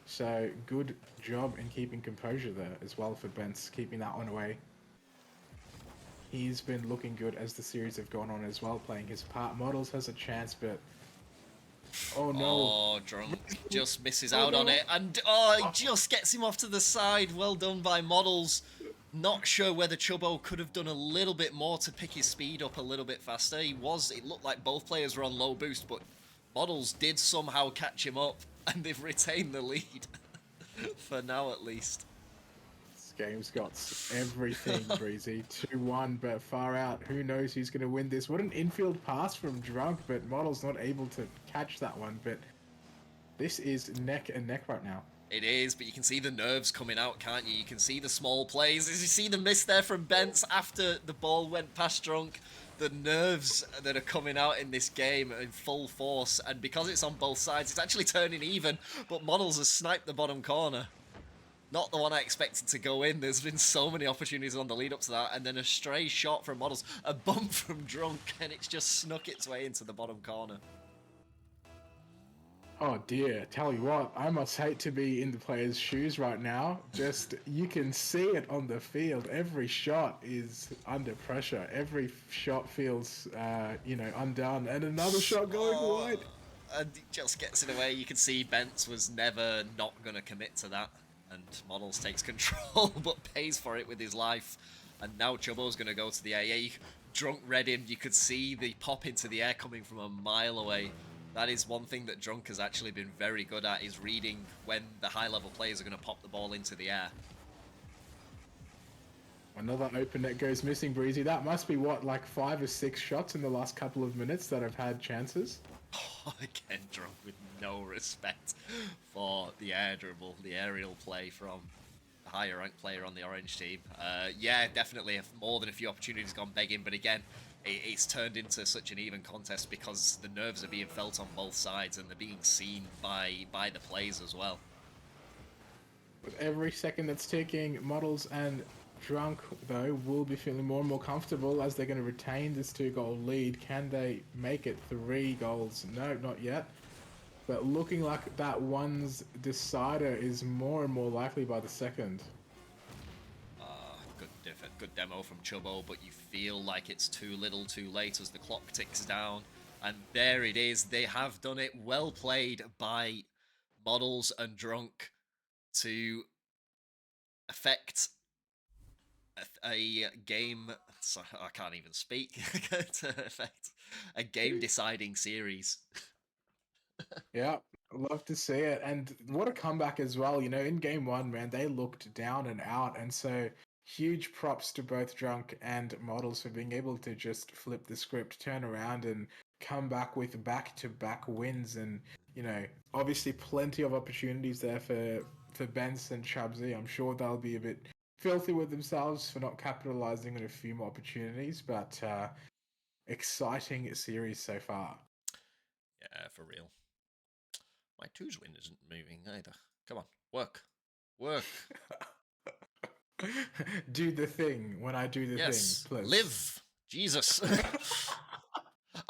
So, good job in keeping composure there as well for Bence, keeping that one away. He's been looking good as the series have gone on as well, playing his part. Models has a chance, but... Oh, no. Oh, Drunk just misses out on it, and he just gets him off to the side. Well done by Models. Not sure whether Chubbo could have done a little bit more to pick his speed up a little bit faster. It looked like both players were on low boost, but Models did somehow catch him up, and they've retained the lead. For now, at least. This game's got everything, Breezy. 2-1, but far out. Who knows who's going to win this? What an infield pass from Drunk, but Model's not able to catch that one. But this is neck and neck right now. It is, but you can see the nerves coming out, can't you? You can see the small plays. As you see the miss there from Bence after the ball went past Drunk. The nerves that are coming out in this game are in full force, and because it's on both sides, it's actually turning even, but Models has sniped the bottom corner. Not the one I expected to go in. There's been so many opportunities on the lead up to that, and then a stray shot from Models, a bump from Drunk, and it's just snuck its way into the bottom corner. Oh dear, tell you what, I must hate to be in the player's shoes right now. Just, you can see it on the field. Every shot is under pressure. Every shot feels, undone. And another shot going wide. And he just gets it away. You can see Bence was never not going to commit to that. And Models takes control, but pays for it with his life. And now Chubbo's going to go to the AA. Drunk read him. You could see the pop into the air coming from a mile away. That is one thing that Drunk has actually been very good at, is reading when the high-level players are going to pop the ball into the air. Another open net goes missing, Breezy. That must be, like 5 or 6 shots in the last couple of minutes that have had chances? Oh, again, Drunk with no respect for the air dribble, the aerial play from the higher-ranked player on the orange team. Yeah, definitely more than a few opportunities gone begging, but again, it's turned into such an even contest because the nerves are being felt on both sides and they're being seen by the players as well. With every second that's ticking, Models and Drunk, though, will be feeling more and more comfortable as they're going to retain this 2-goal lead. Can they make it 3 goals? No, not yet. But looking like that one's decider is more and more likely by the second. Good demo from Chubbo, but you feel like it's too little too late as the clock ticks down. And there it is. They have done it. Well played by Models and Drunk to affect a game... Sorry, I can't even speak. To affect a game-deciding series. Yeah, love to see it. And what a comeback as well. In game 1, man, they looked down and out. And so... huge props to both Drunk and Models for being able to just flip the script, turn around and come back with back-to-back wins. And, obviously plenty of opportunities there for Bence and Chubsy. I'm sure they'll be a bit filthy with themselves for not capitalizing on a few more opportunities, but exciting series so far. Yeah, for real. My 2's win isn't moving either. Come on, work. Work. Do the thing when I do the thing, please. Live. Jesus.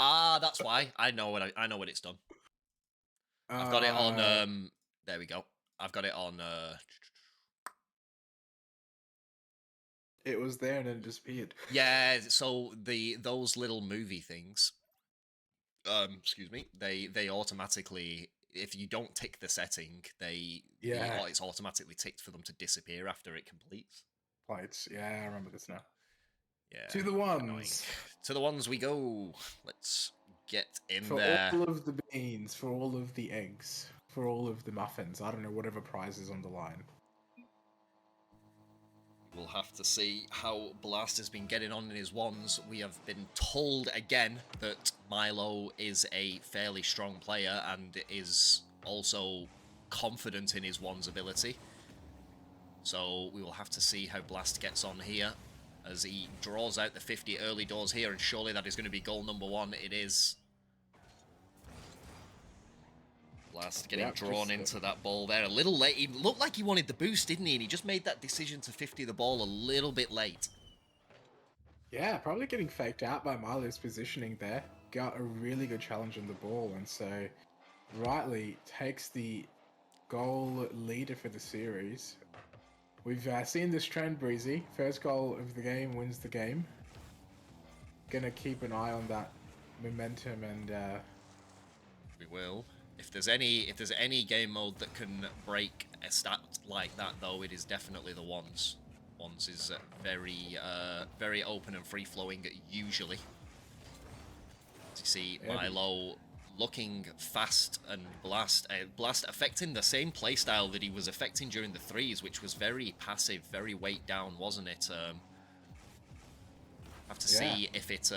Ah, that's why. I know what it's done. I've got it on there we go. I've got it on it was there and then it disappeared. yeah, so those little movie things, excuse me, they automatically, if you don't tick the setting, Yeah, it's automatically ticked for them to disappear after it completes. plates. Yeah, I remember this now. Yeah, To the annoying. ones. To the ones we go. Let's get in For there. all of the beans, for all of the eggs, for all of the muffins. I don't know, whatever prize is on the line. We'll have to see how Blast has been getting on in his ones. We have been told again that Milo is a fairly strong player and is also confident in his ones ability. So we will have to see how Blast gets on here as he draws out the 50 early doors here, and surely that is going to be goal number 1. It is. Blast getting drawn into that ball there a little late. He looked like he wanted the boost, didn't he? And he just made that decision to 50 the ball a little bit late. Yeah, probably getting faked out by Milo's positioning there. Got a really good challenge on the ball, and so rightly takes the goal leader for the series. We've seen this trend, Breezy. First goal of the game wins the game. Gonna keep an eye on that momentum and We will. If there's any game mode that can break a stat like that, though, it is definitely the ones. Ones is very open and free flowing usually. As you see, Milo looking fast and Blast affecting the same playstyle that he was affecting during the threes, which was very passive, very weight down, wasn't it? Have to see if it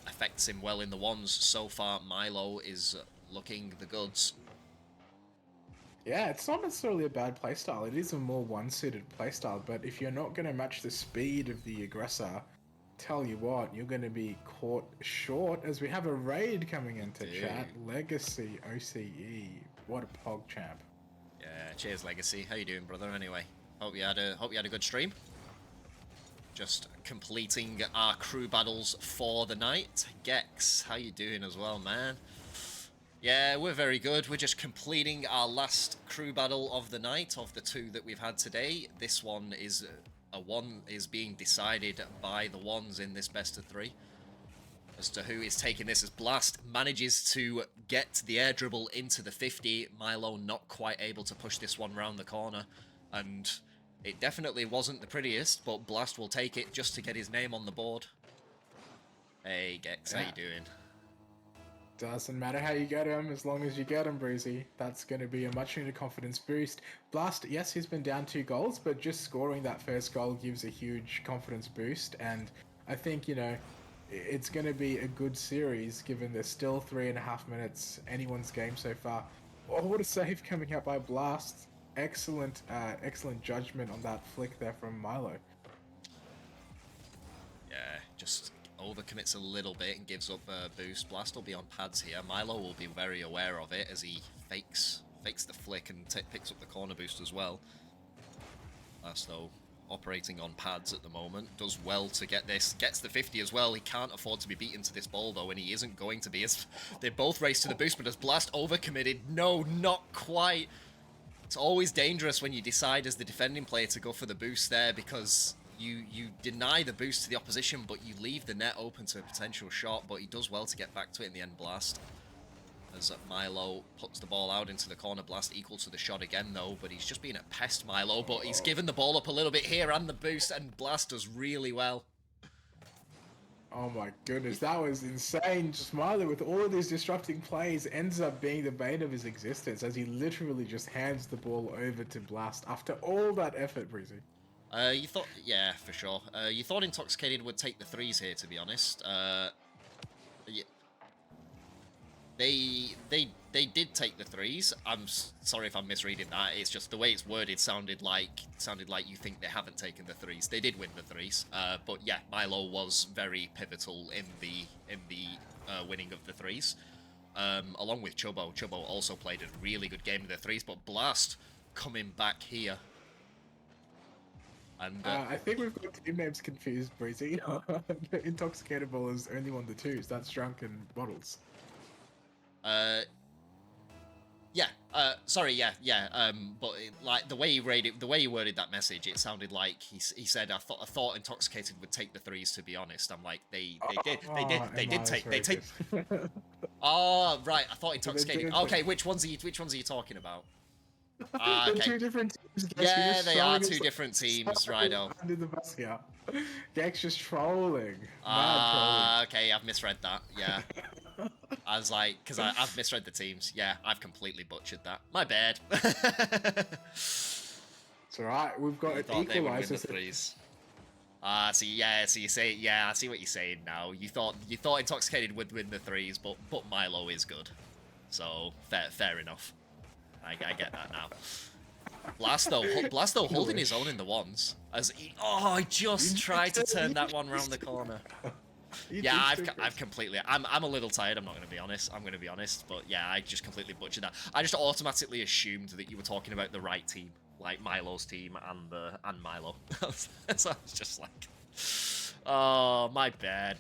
affects him well in the ones. So far, Milo is looking the goods. yeah, it's not necessarily a bad playstyle. It is a more one-suited playstyle, but if you're not going to match the speed of the aggressor, tell you what, you're going to be caught short as we have a raid coming into chat. Legacy OCE. What a pog champ. Yeah, cheers Legacy. How you doing, brother? Anyway, hope you had a good stream. Just completing our crew battles for the night. Gex, how you doing as well, man? Yeah, we're very good. We're just completing our last crew battle of the night, of the 2 that we've had today. This one is being decided by the ones in this best of 3 as to who is taking this, as Blast manages to get the air dribble into the 50. Milo not quite able to push this one round the corner, and it definitely wasn't the prettiest, but Blast will take it just to get his name on the board. Hey Gex, how you doing? Doesn't matter how you get him, as long as you get him, Breezy. That's going to be a much needed confidence boost. Blast, yes, he's been down 2 goals, but just scoring that first goal gives a huge confidence boost. And I think, you know, it's going to be a good series, given there's still 3.5 minutes, anyone's game so far. Oh, what a save coming out by Blast. Excellent, excellent judgment on that flick there from Milo. Yeah, just overcommits a little bit and gives up a boost. Blast will be on pads here. Milo will be very aware of it as he fakes the flick and picks up the corner boost as well. Blast, though, operating on pads at the moment, does well to get this, gets the 50 as well. He can't afford to be beaten to this ball, though, and he isn't going to be. As they both race to the boost, but as Blast overcommitted, no, not quite. It's always dangerous when you decide as the defending player to go for the boost there, because you deny the boost to the opposition, but you leave the net open to a potential shot. But he does well to get back to it in the end, Blast. As Milo puts the ball out into the corner. Blast equal to the shot again, though, but he's just being a pest, Milo. But he's given the ball up a little bit here and the boost, and Blast does really well. Oh my goodness, that was insane. Smiley, with all of these disrupting plays, ends up being the bane of his existence as he literally just hands the ball over to Blast after all that effort, Breezy. You thought, yeah, for sure. You thought Intoxicated would take the 3s here, to be honest. Yeah. They did take the 3s. I'm sorry if I'm misreading that. It's just the way it's worded sounded like you think they haven't taken the 3s. They did win the 3s. But yeah, Milo was very pivotal in the winning of the 3s. Along with Chubbo. Chubbo also played a really good game in the 3s, but Blast coming back here. And I think we've got team names confused, Breezy. Intoxicated Ballers only won the twos. That's drunken bottles. yeah, sorry, yeah. But like the way he worded that message, it sounded like he said, I thought Intoxicated would take the threes. To be honest, I'm like they did Emma's very take. good. Oh right, I thought But they're Intoxicated. different. Okay, which ones are you talking about? Ah, They're okay. two different teams, Gex. You're Yeah, just they are throwing two us different teams, so righto. under the bus here. Gex just trolling. Mad trolling. Ah, okay, I've misread that. Yeah. I was like, because I've misread the teams. Yeah, I've completely butchered that. My bad. It's alright. We've got You an thought they would win equalizer. the threes. Ah, so you say, yeah, I see what you're saying now. You thought Intoxicated would win the threes, but Milo is good. So fair enough. I get that now. Blasto holding his own in the ones as I just tried to turn that one around the corner. Yeah, I've completely. I'm a little tired. I'm not going to be honest. I'm going to be honest, but yeah, I just completely butchered that. I just automatically assumed that you were talking about the right team, like Milo's team and Milo. So I was just like, oh, my bad.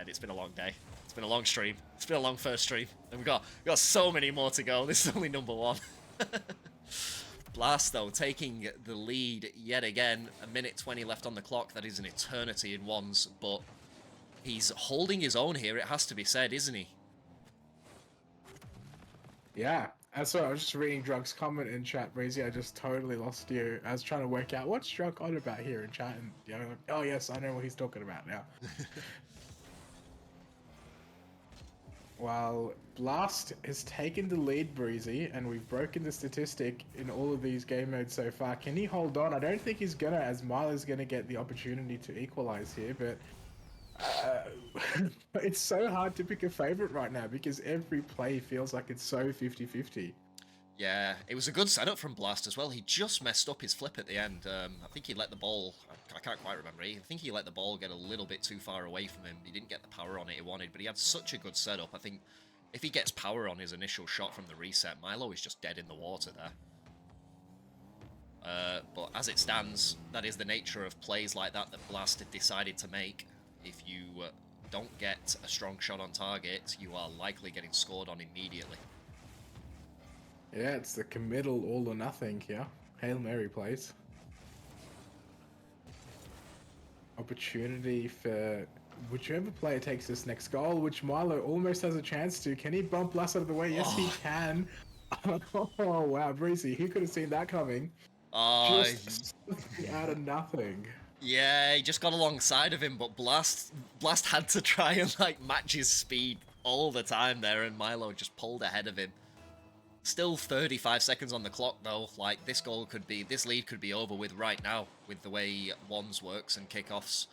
It's been a long day. It's been a long stream. It's been a long first stream, and we got so many more to go. This is only number one. Blasto taking the lead yet again. A minute 20 left on the clock. That is an eternity in ones, but he's holding his own here, it has to be said, isn't he? Yeah. And so I was just reading Drunk's comment in chat, Breezy. I just totally lost you. I was trying to work out what's Drunk on about here in chat, and you know, oh yes, I know what he's talking about now. While Blast has taken the lead, Breezy, and we've broken the statistic in all of these game modes so far. Can he hold on? I don't think he's gonna, as Milo's gonna get the opportunity to equalize here, but it's so hard to pick a favorite right now because every play feels like it's so 50-50. Yeah, it was a good setup from Blast as well. He just messed up his flip at the end. I think he let the ball, I can't quite remember, I think he let the ball get a little bit too far away from him. He didn't get the power on it he wanted, but he had such a good setup. I think if he gets power on his initial shot from the reset, Milo is just dead in the water there. But as it stands, that is the nature of plays like that Blast had decided to make. If you don't get a strong shot on target, you are likely getting scored on immediately. Yeah, it's the committal all or nothing here. Hail Mary plays. Opportunity for whichever player takes this next goal, which Milo almost has a chance to. Can he bump Blast out of the way? Yes, he can. Oh, wow, Breezy, who could have seen that coming? Just out of nothing. Yeah, he just got alongside of him, but Blast had to try and like match his speed all the time there, and Milo just pulled ahead of him. Still 35 seconds on the clock though. Like this lead could be over with right now with the way ones works and kickoffs.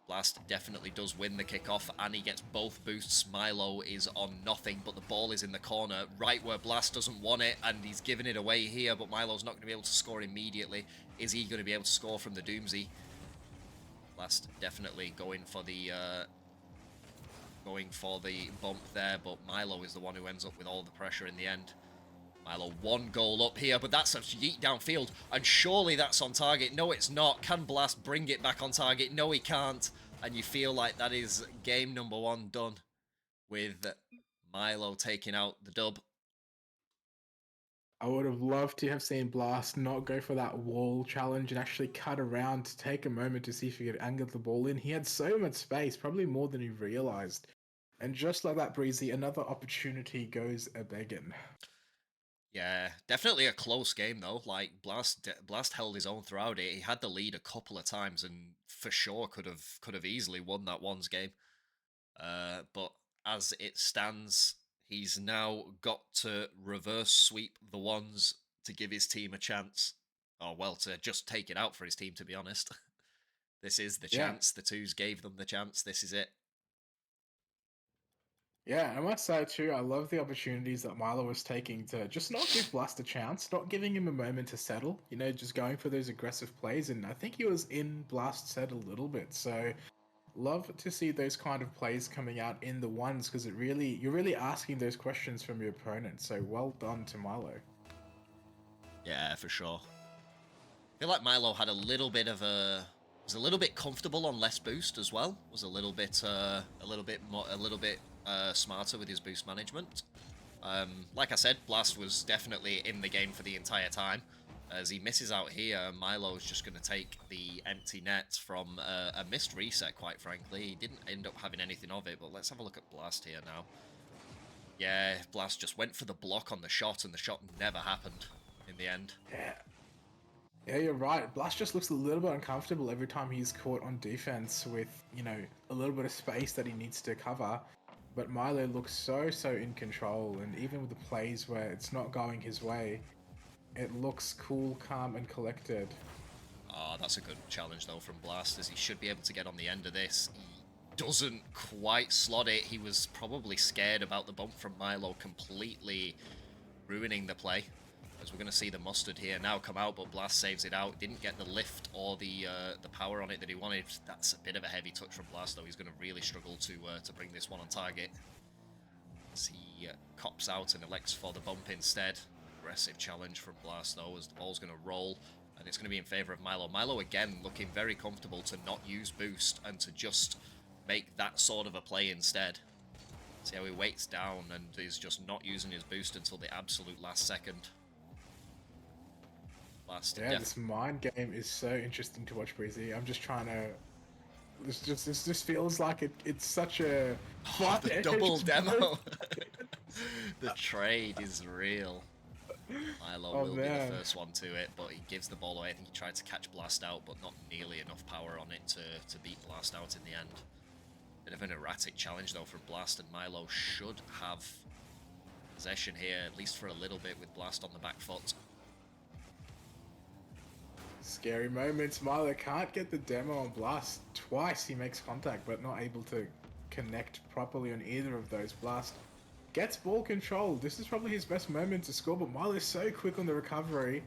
Blast definitely does win the kickoff, and he gets both boosts. Milo is on nothing, but the ball is in the corner, right where Blast doesn't want it, and he's giving it away here, but Milo's not going to be able to score immediately. Is he going to be able to score from the Doomsy? Blast definitely going for the bump there, but Milo is the one who ends up with all the pressure in the end. Milo, one goal up here, but that's a yeet downfield, and surely that's on target. No, it's not. Can Blast bring it back on target? No, he can't. And you feel like that is game number one done with Milo taking out the dub. I would have loved to have seen Blast not go for that wall challenge and actually cut around to take a moment to see if he could angle the ball in. He had so much space, probably more than he realized. And just like that, Breezy, another opportunity goes a-begging. Yeah, definitely a close game though. Like Blast held his own throughout it. He had the lead a couple of times and for sure could have easily won that ones game. But as it stands, he's now got to reverse sweep the ones to give his team a chance. Oh well, to just take it out for his team. To be honest, this is the chance. The twos gave them the chance. This is it. Yeah, I must say too, I love the opportunities that Milo was taking to just not give Blast a chance, not giving him a moment to settle, you know, just going for those aggressive plays. And I think he was in Blast's head a little bit. So love to see those kind of plays coming out in the ones because you're really asking those questions from your opponent. So well done to Milo. Yeah, for sure. feel like Milo had a little bit of a was a little bit comfortable on less boost as well. Was a little bit smarter with his boost management. Like I said, Blast was definitely in the game for the entire time. As he misses out here, Milo's just going to take the empty net from a missed reset, quite frankly. He didn't end up having anything of it, but let's have a look at Blast here now. Yeah, Blast just went for the block on the shot, and the shot never happened in the end. Yeah. Yeah, you're right. Blast just looks a little bit uncomfortable every time he's caught on defense with, you know, a little bit of space that he needs to cover. But Milo looks so in control, and even with the plays where it's not going his way, it looks cool, calm, and collected. Oh, that's a good challenge, though, from Blast, as he should be able to get on the end of this. He doesn't quite slot it. He was probably scared about the bump from Milo completely ruining the play. As we're going to see the mustard here now come out, but Blast saves it out. Didn't get the lift or the power on it that he wanted. That's a bit of a heavy touch from Blast, though. He's going to really struggle to bring this one on target. As he cops out and elects for the bump instead. Aggressive challenge from Blast, though, as the ball's going to roll, and it's going to be in favor of Milo. Milo, again, looking very comfortable to not use boost and to just make that sort of a play instead. See how he waits down and is just not using his boost until the absolute last second. Yeah, this mind game is so interesting to watch, Breezy. I'm just trying to. This just feels like it's such a the double demo. The trade is real. Milo will be the first one to it, but he gives the ball away. I think he tried to catch Blast out, but not nearly enough power on it to beat Blast out in the end. Bit of an erratic challenge though from Blast, and Milo should have possession here, at least for a little bit, with Blast on the back foot. Scary moments. Milo can't get the demo on Blast. Twice he makes contact, but not able to connect properly on either of those. Blast gets ball control. This is probably his best moment to score, but Milo's so quick on the recovery.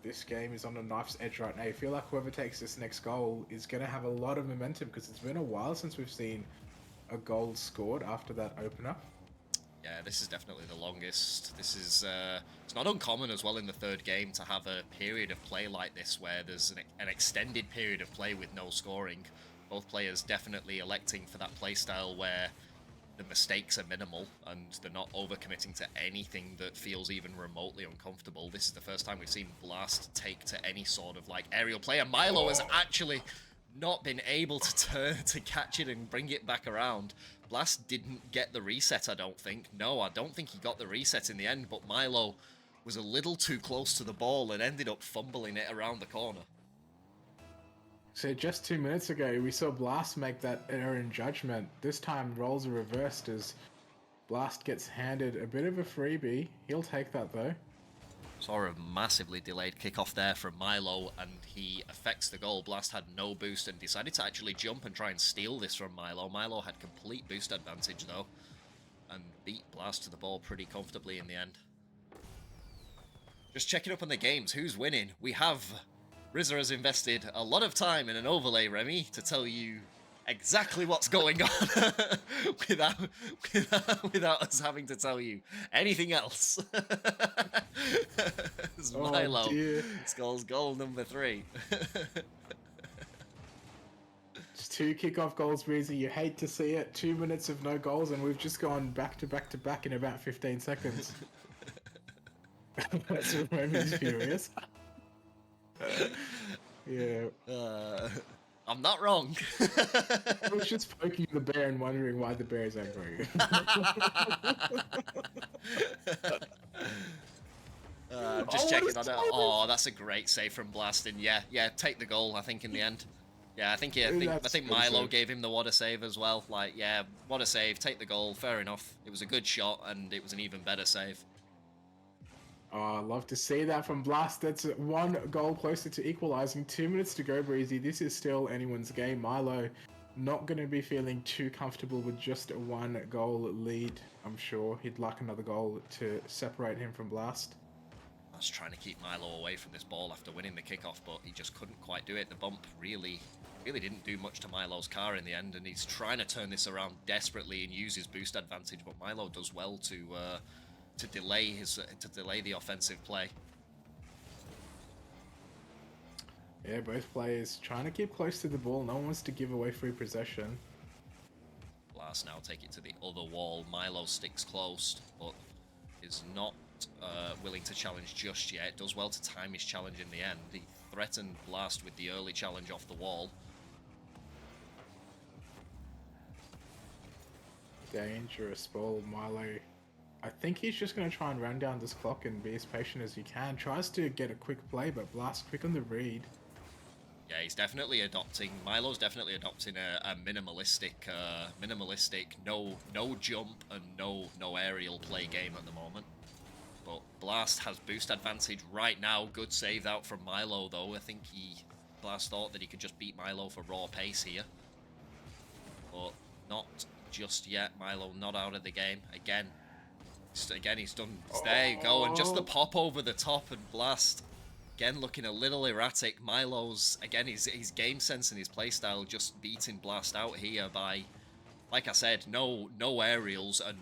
This game is on a knife's edge right now. I feel like whoever takes this next goal is going to have a lot of momentum, because it's been a while since we've seen a goal scored after that opener. Yeah, this is definitely the longest. This is, it's not uncommon as well in the third game to have a period of play like this where there's an extended period of play with no scoring. Both players definitely electing for that play style where the mistakes are minimal and they're not overcommitting to anything that feels even remotely uncomfortable. This is the first time we've seen Blast take to any sort of like aerial play, and Milo has actually not been able to turn to catch it and bring it back around. Blast didn't get the reset, I don't think. No, I don't think he got the reset in the end, but Milo was a little too close to the ball and ended up fumbling it around the corner. So just 2 minutes ago, we saw Blast make that error in judgment. This time, roles are reversed as Blast gets handed a bit of a freebie. He'll take that, though. Saw a massively delayed kickoff there from Milo, and he affects the goal. Blast had no boost and decided to actually jump and try and steal this from Milo. Milo had complete boost advantage, though, and beat Blast to the ball pretty comfortably in the end. Just checking up on the games. Who's winning? We have... RZA has invested a lot of time in an overlay, Remy, to tell you exactly what's going on without us having to tell you anything else. It's Milo scores goal number 3. It's 2 kickoff goals, Breezy. You hate to see it. 2 minutes of no goals, and we've just gone back to back to back in about 15 seconds. That's what Remy's furious. Yeah. I'm not wrong. I was just poking the bear and wondering why the bear is angry. Just checking on it. Oh, that's a great save from Blast. And yeah, take the goal, I think, in the end. Yeah, I think Milo gave him the what a save as well. Like, yeah, what a save, take the goal, fair enough. It was a good shot, and it was an even better save. Oh, I love to see that from Blast. That's 1 goal closer to equalizing. 2 minutes to go, Breezy. This is still anyone's game. Milo not going to be feeling too comfortable with just a 1 goal lead, I'm sure. He'd like another goal to separate him from Blast. I was trying to keep Milo away from this ball after winning the kickoff, but he just couldn't quite do it. The bump really didn't do much to Milo's car in the end, and he's trying to turn this around desperately and use his boost advantage, but Milo does well to to delay the offensive play. Yeah, both players trying to keep close to the ball. No one wants to give away free possession. Blast now take it to the other wall. Milo sticks close, but is not willing to challenge just yet. Does well to time his challenge in the end. He threatened Blast with the early challenge off the wall. Dangerous ball, Milo. I think he's just going to try and run down this clock and be as patient as he can. Tries to get a quick play, but Blast quick on the read. Yeah, he's definitely adopting. Milo's definitely adopting a minimalistic, no jump and no aerial play game at the moment. But Blast has boost advantage right now. Good save out from Milo though. I think Blast thought that he could just beat Milo for raw pace here, but not just yet. Milo not out of the game again. He's done. There you go, and just the pop over the top, and Blast again looking a little erratic. Milo's again his game sense and his playstyle just beating Blast out here by, like I said, no aerials and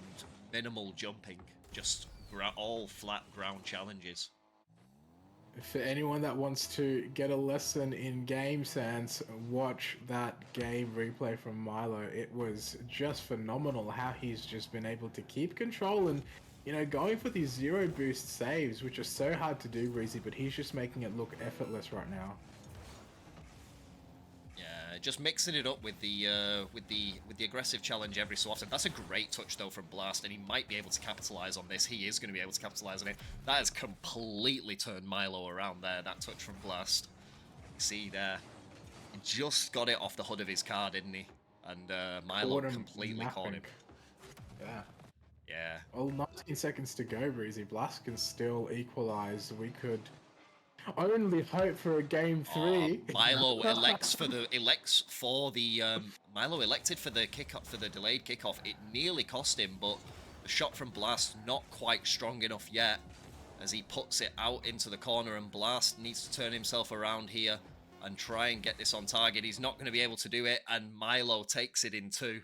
minimal jumping, just all flat ground challenges. For anyone that wants to get a lesson in game sense, watch that game replay from Milo. It was just phenomenal how he's just been able to keep control and, you know, going for these zero boost saves, which are so hard to do, Breezy, but he's just making it look effortless right now. Yeah, just mixing it up with the aggressive challenge every so often. That's a great touch though from Blast, and he might be able to capitalize on this. He is going to be able to capitalize on it. That has completely turned Milo around there. That touch from Blast. See there, he just got it off the hood of his car, didn't he? And Milo completely caught him. Yeah. Yeah. Well, 19 seconds to go, Breezy. Blast can still equalize. We could only hope for a game 3. Milo elected for the kickoff, for the delayed kickoff. It nearly cost him, but the shot from Blast not quite strong enough yet, as he puts it out into the corner, and Blast needs to turn himself around here and try and get this on target. He's not going to be able to do it, and Milo takes it in 2.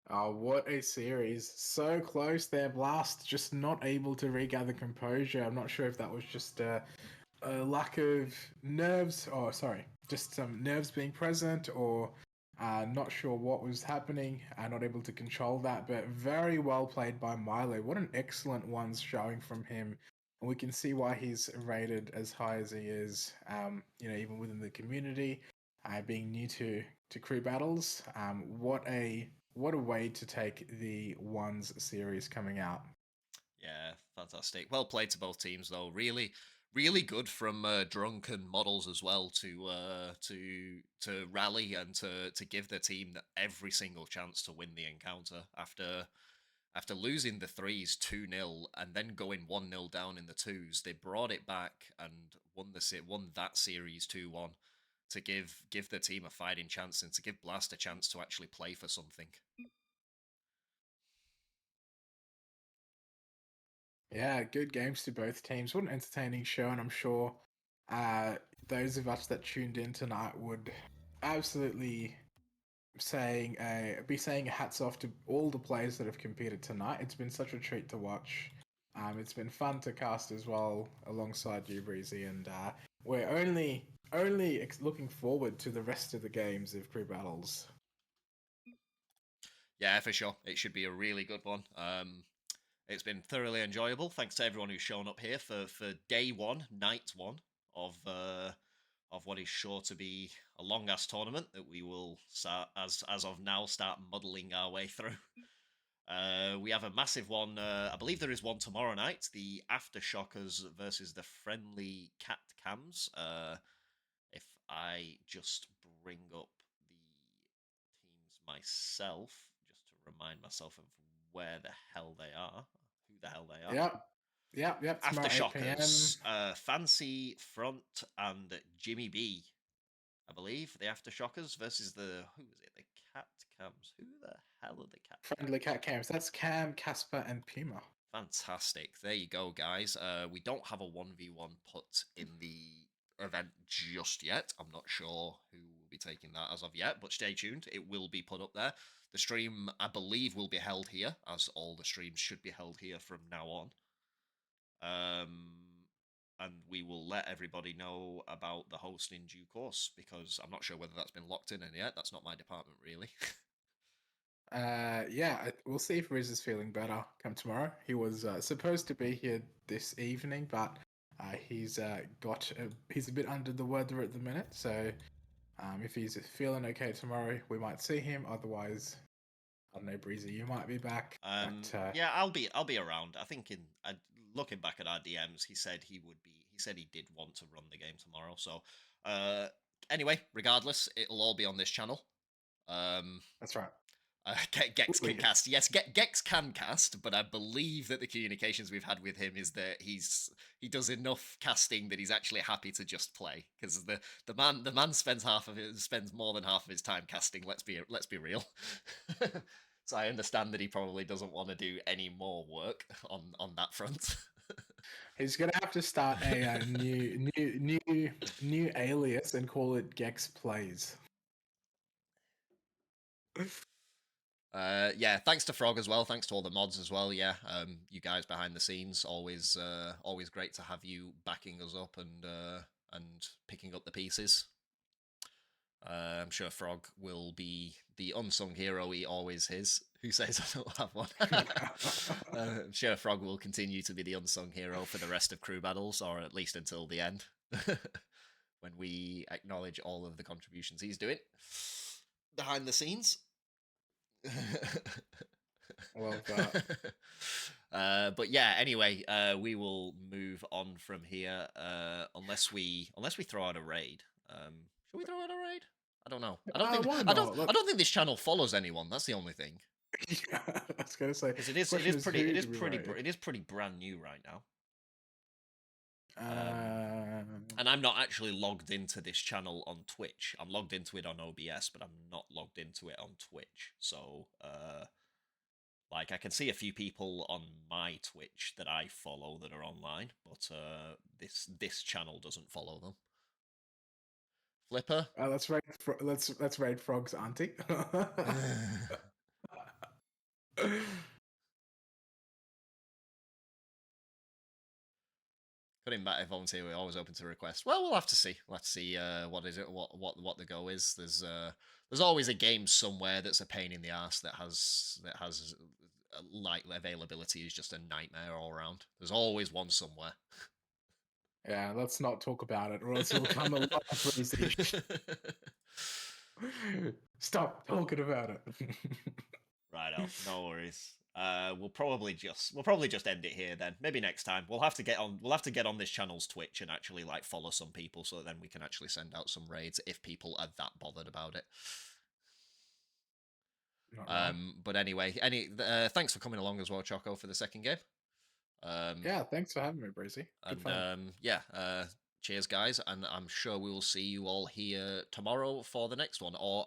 Oh, what a series. So close there. Blast just not able to regather composure. I'm not sure if that was just a lack of nerves, or sorry, just some nerves being present, or not sure what was happening. Not able to control that, but very well played by Milo. What an excellent ones showing from him. And we can see why he's rated as high as he is, you know, even within the community, being new to crew battles. What a way to take the ones series coming out. Yeah, fantastic. Well played to both teams, though. Really good from drunken models as well to rally and to give the team every single chance to win the encounter after losing the 3s 2-0 and then going 1-0 down in the 2s. They brought it back and won that series 2-1 to give the team a fighting chance and to give Blast a chance to actually play for something. Yeah, good games to both teams. What an entertaining show, and I'm sure those of us that tuned in tonight would absolutely be saying hats off to all the players that have competed tonight. It's been such a treat to watch. It's been fun to cast as well alongside you, Breezy, and we're only looking forward to the rest of the games of crew battles. Yeah, for sure. It should be a really good one. It's been thoroughly enjoyable. Thanks to everyone who's shown up here for day 1, night 1 of what is sure to be a long ass tournament that we will start as of now start muddling our way through. We have a massive one. I believe there is one tomorrow night. The Aftershockers versus the Friendly Cat Cams. If I just bring up the teams myself, just to remind myself of where the hell they are, who the hell they are. Yep. Aftershockers, Fancy Front and Jimmy B, I believe. The Aftershockers versus the Cat Cams. Who the hell are the Cat Cams? Friendly Cat Cams. That's Cam, Casper, and Puma. Fantastic. There you go, guys. We don't have a 1v1 put in the event just yet. I'm not sure who will be taking that as of yet, but stay tuned. It will be put up there. The stream, I believe, will be held here, as all the streams should be held here from now on. And we will let everybody know about the host in due course, because I'm not sure whether that's been locked in yet. That's not my department, really. Yeah, we'll see if Riz is feeling better come tomorrow. He was supposed to be here this evening, but he's he's a bit under the weather at the minute. So if he's feeling okay tomorrow, we might see him. Otherwise, I don't know, Breezy, you might be back. Yeah, I'll be around. I think looking back at our DMs, he said he would be. He said he did want to run the game tomorrow. So anyway, regardless, it'll all be on this channel. That's right. Gex can cast. Yes, Gex can cast, but I believe that the communications we've had with him is that he does enough casting that he's actually happy to just play, because the man spends more than half of his time casting. Let's be real. So I understand that he probably doesn't want to do any more work on that front. He's gonna have to start a new alias and call it Gex Plays. Yeah, thanks to Frog as well. Thanks to all the mods as well. Yeah, you guys behind the scenes, always great to have you backing us up and picking up the pieces. I'm sure Frog will be the unsung hero he always is. Who says I don't have one? I'm sure Frog will continue to be the unsung hero for the rest of crew battles, or at least until the end, when we acknowledge all of the contributions he's doing behind the scenes. Love that. But yeah, anyway, we will move on from here, unless we throw out a raid. Should we throw out a raid? I don't know. I don't think this channel follows anyone. That's the only thing. Yeah, I was gonna say, because it is pretty brand new right now. And I'm not actually logged into this channel on Twitch. I'm logged into it on OBS, but I'm not logged into it on Twitch. So, like, I can see a few people on my Twitch that I follow that are online, but this channel doesn't follow them. Flipper? Let's raid Frog's auntie. Cutting back volunteer, we're always open to requests. Well, we'll have to see. We'll have to see what the go is. There's always a game somewhere that's a pain in the ass that has light availability is just a nightmare all around. There's always one somewhere. Yeah, let's not talk about it, or else it'll come a lot of research. Stop talking about it. Right out. No worries. We'll probably just end it here then. Maybe next time. We'll have to get on this channel's Twitch and actually like follow some people, so then we can actually send out some raids if people are that bothered about it. But anyway, thanks for coming along as well, Choco, for the second game. Yeah, thanks for having me, Breezy. Good fun. Yeah, cheers, guys, and I'm sure we will see you all here tomorrow for the next one, or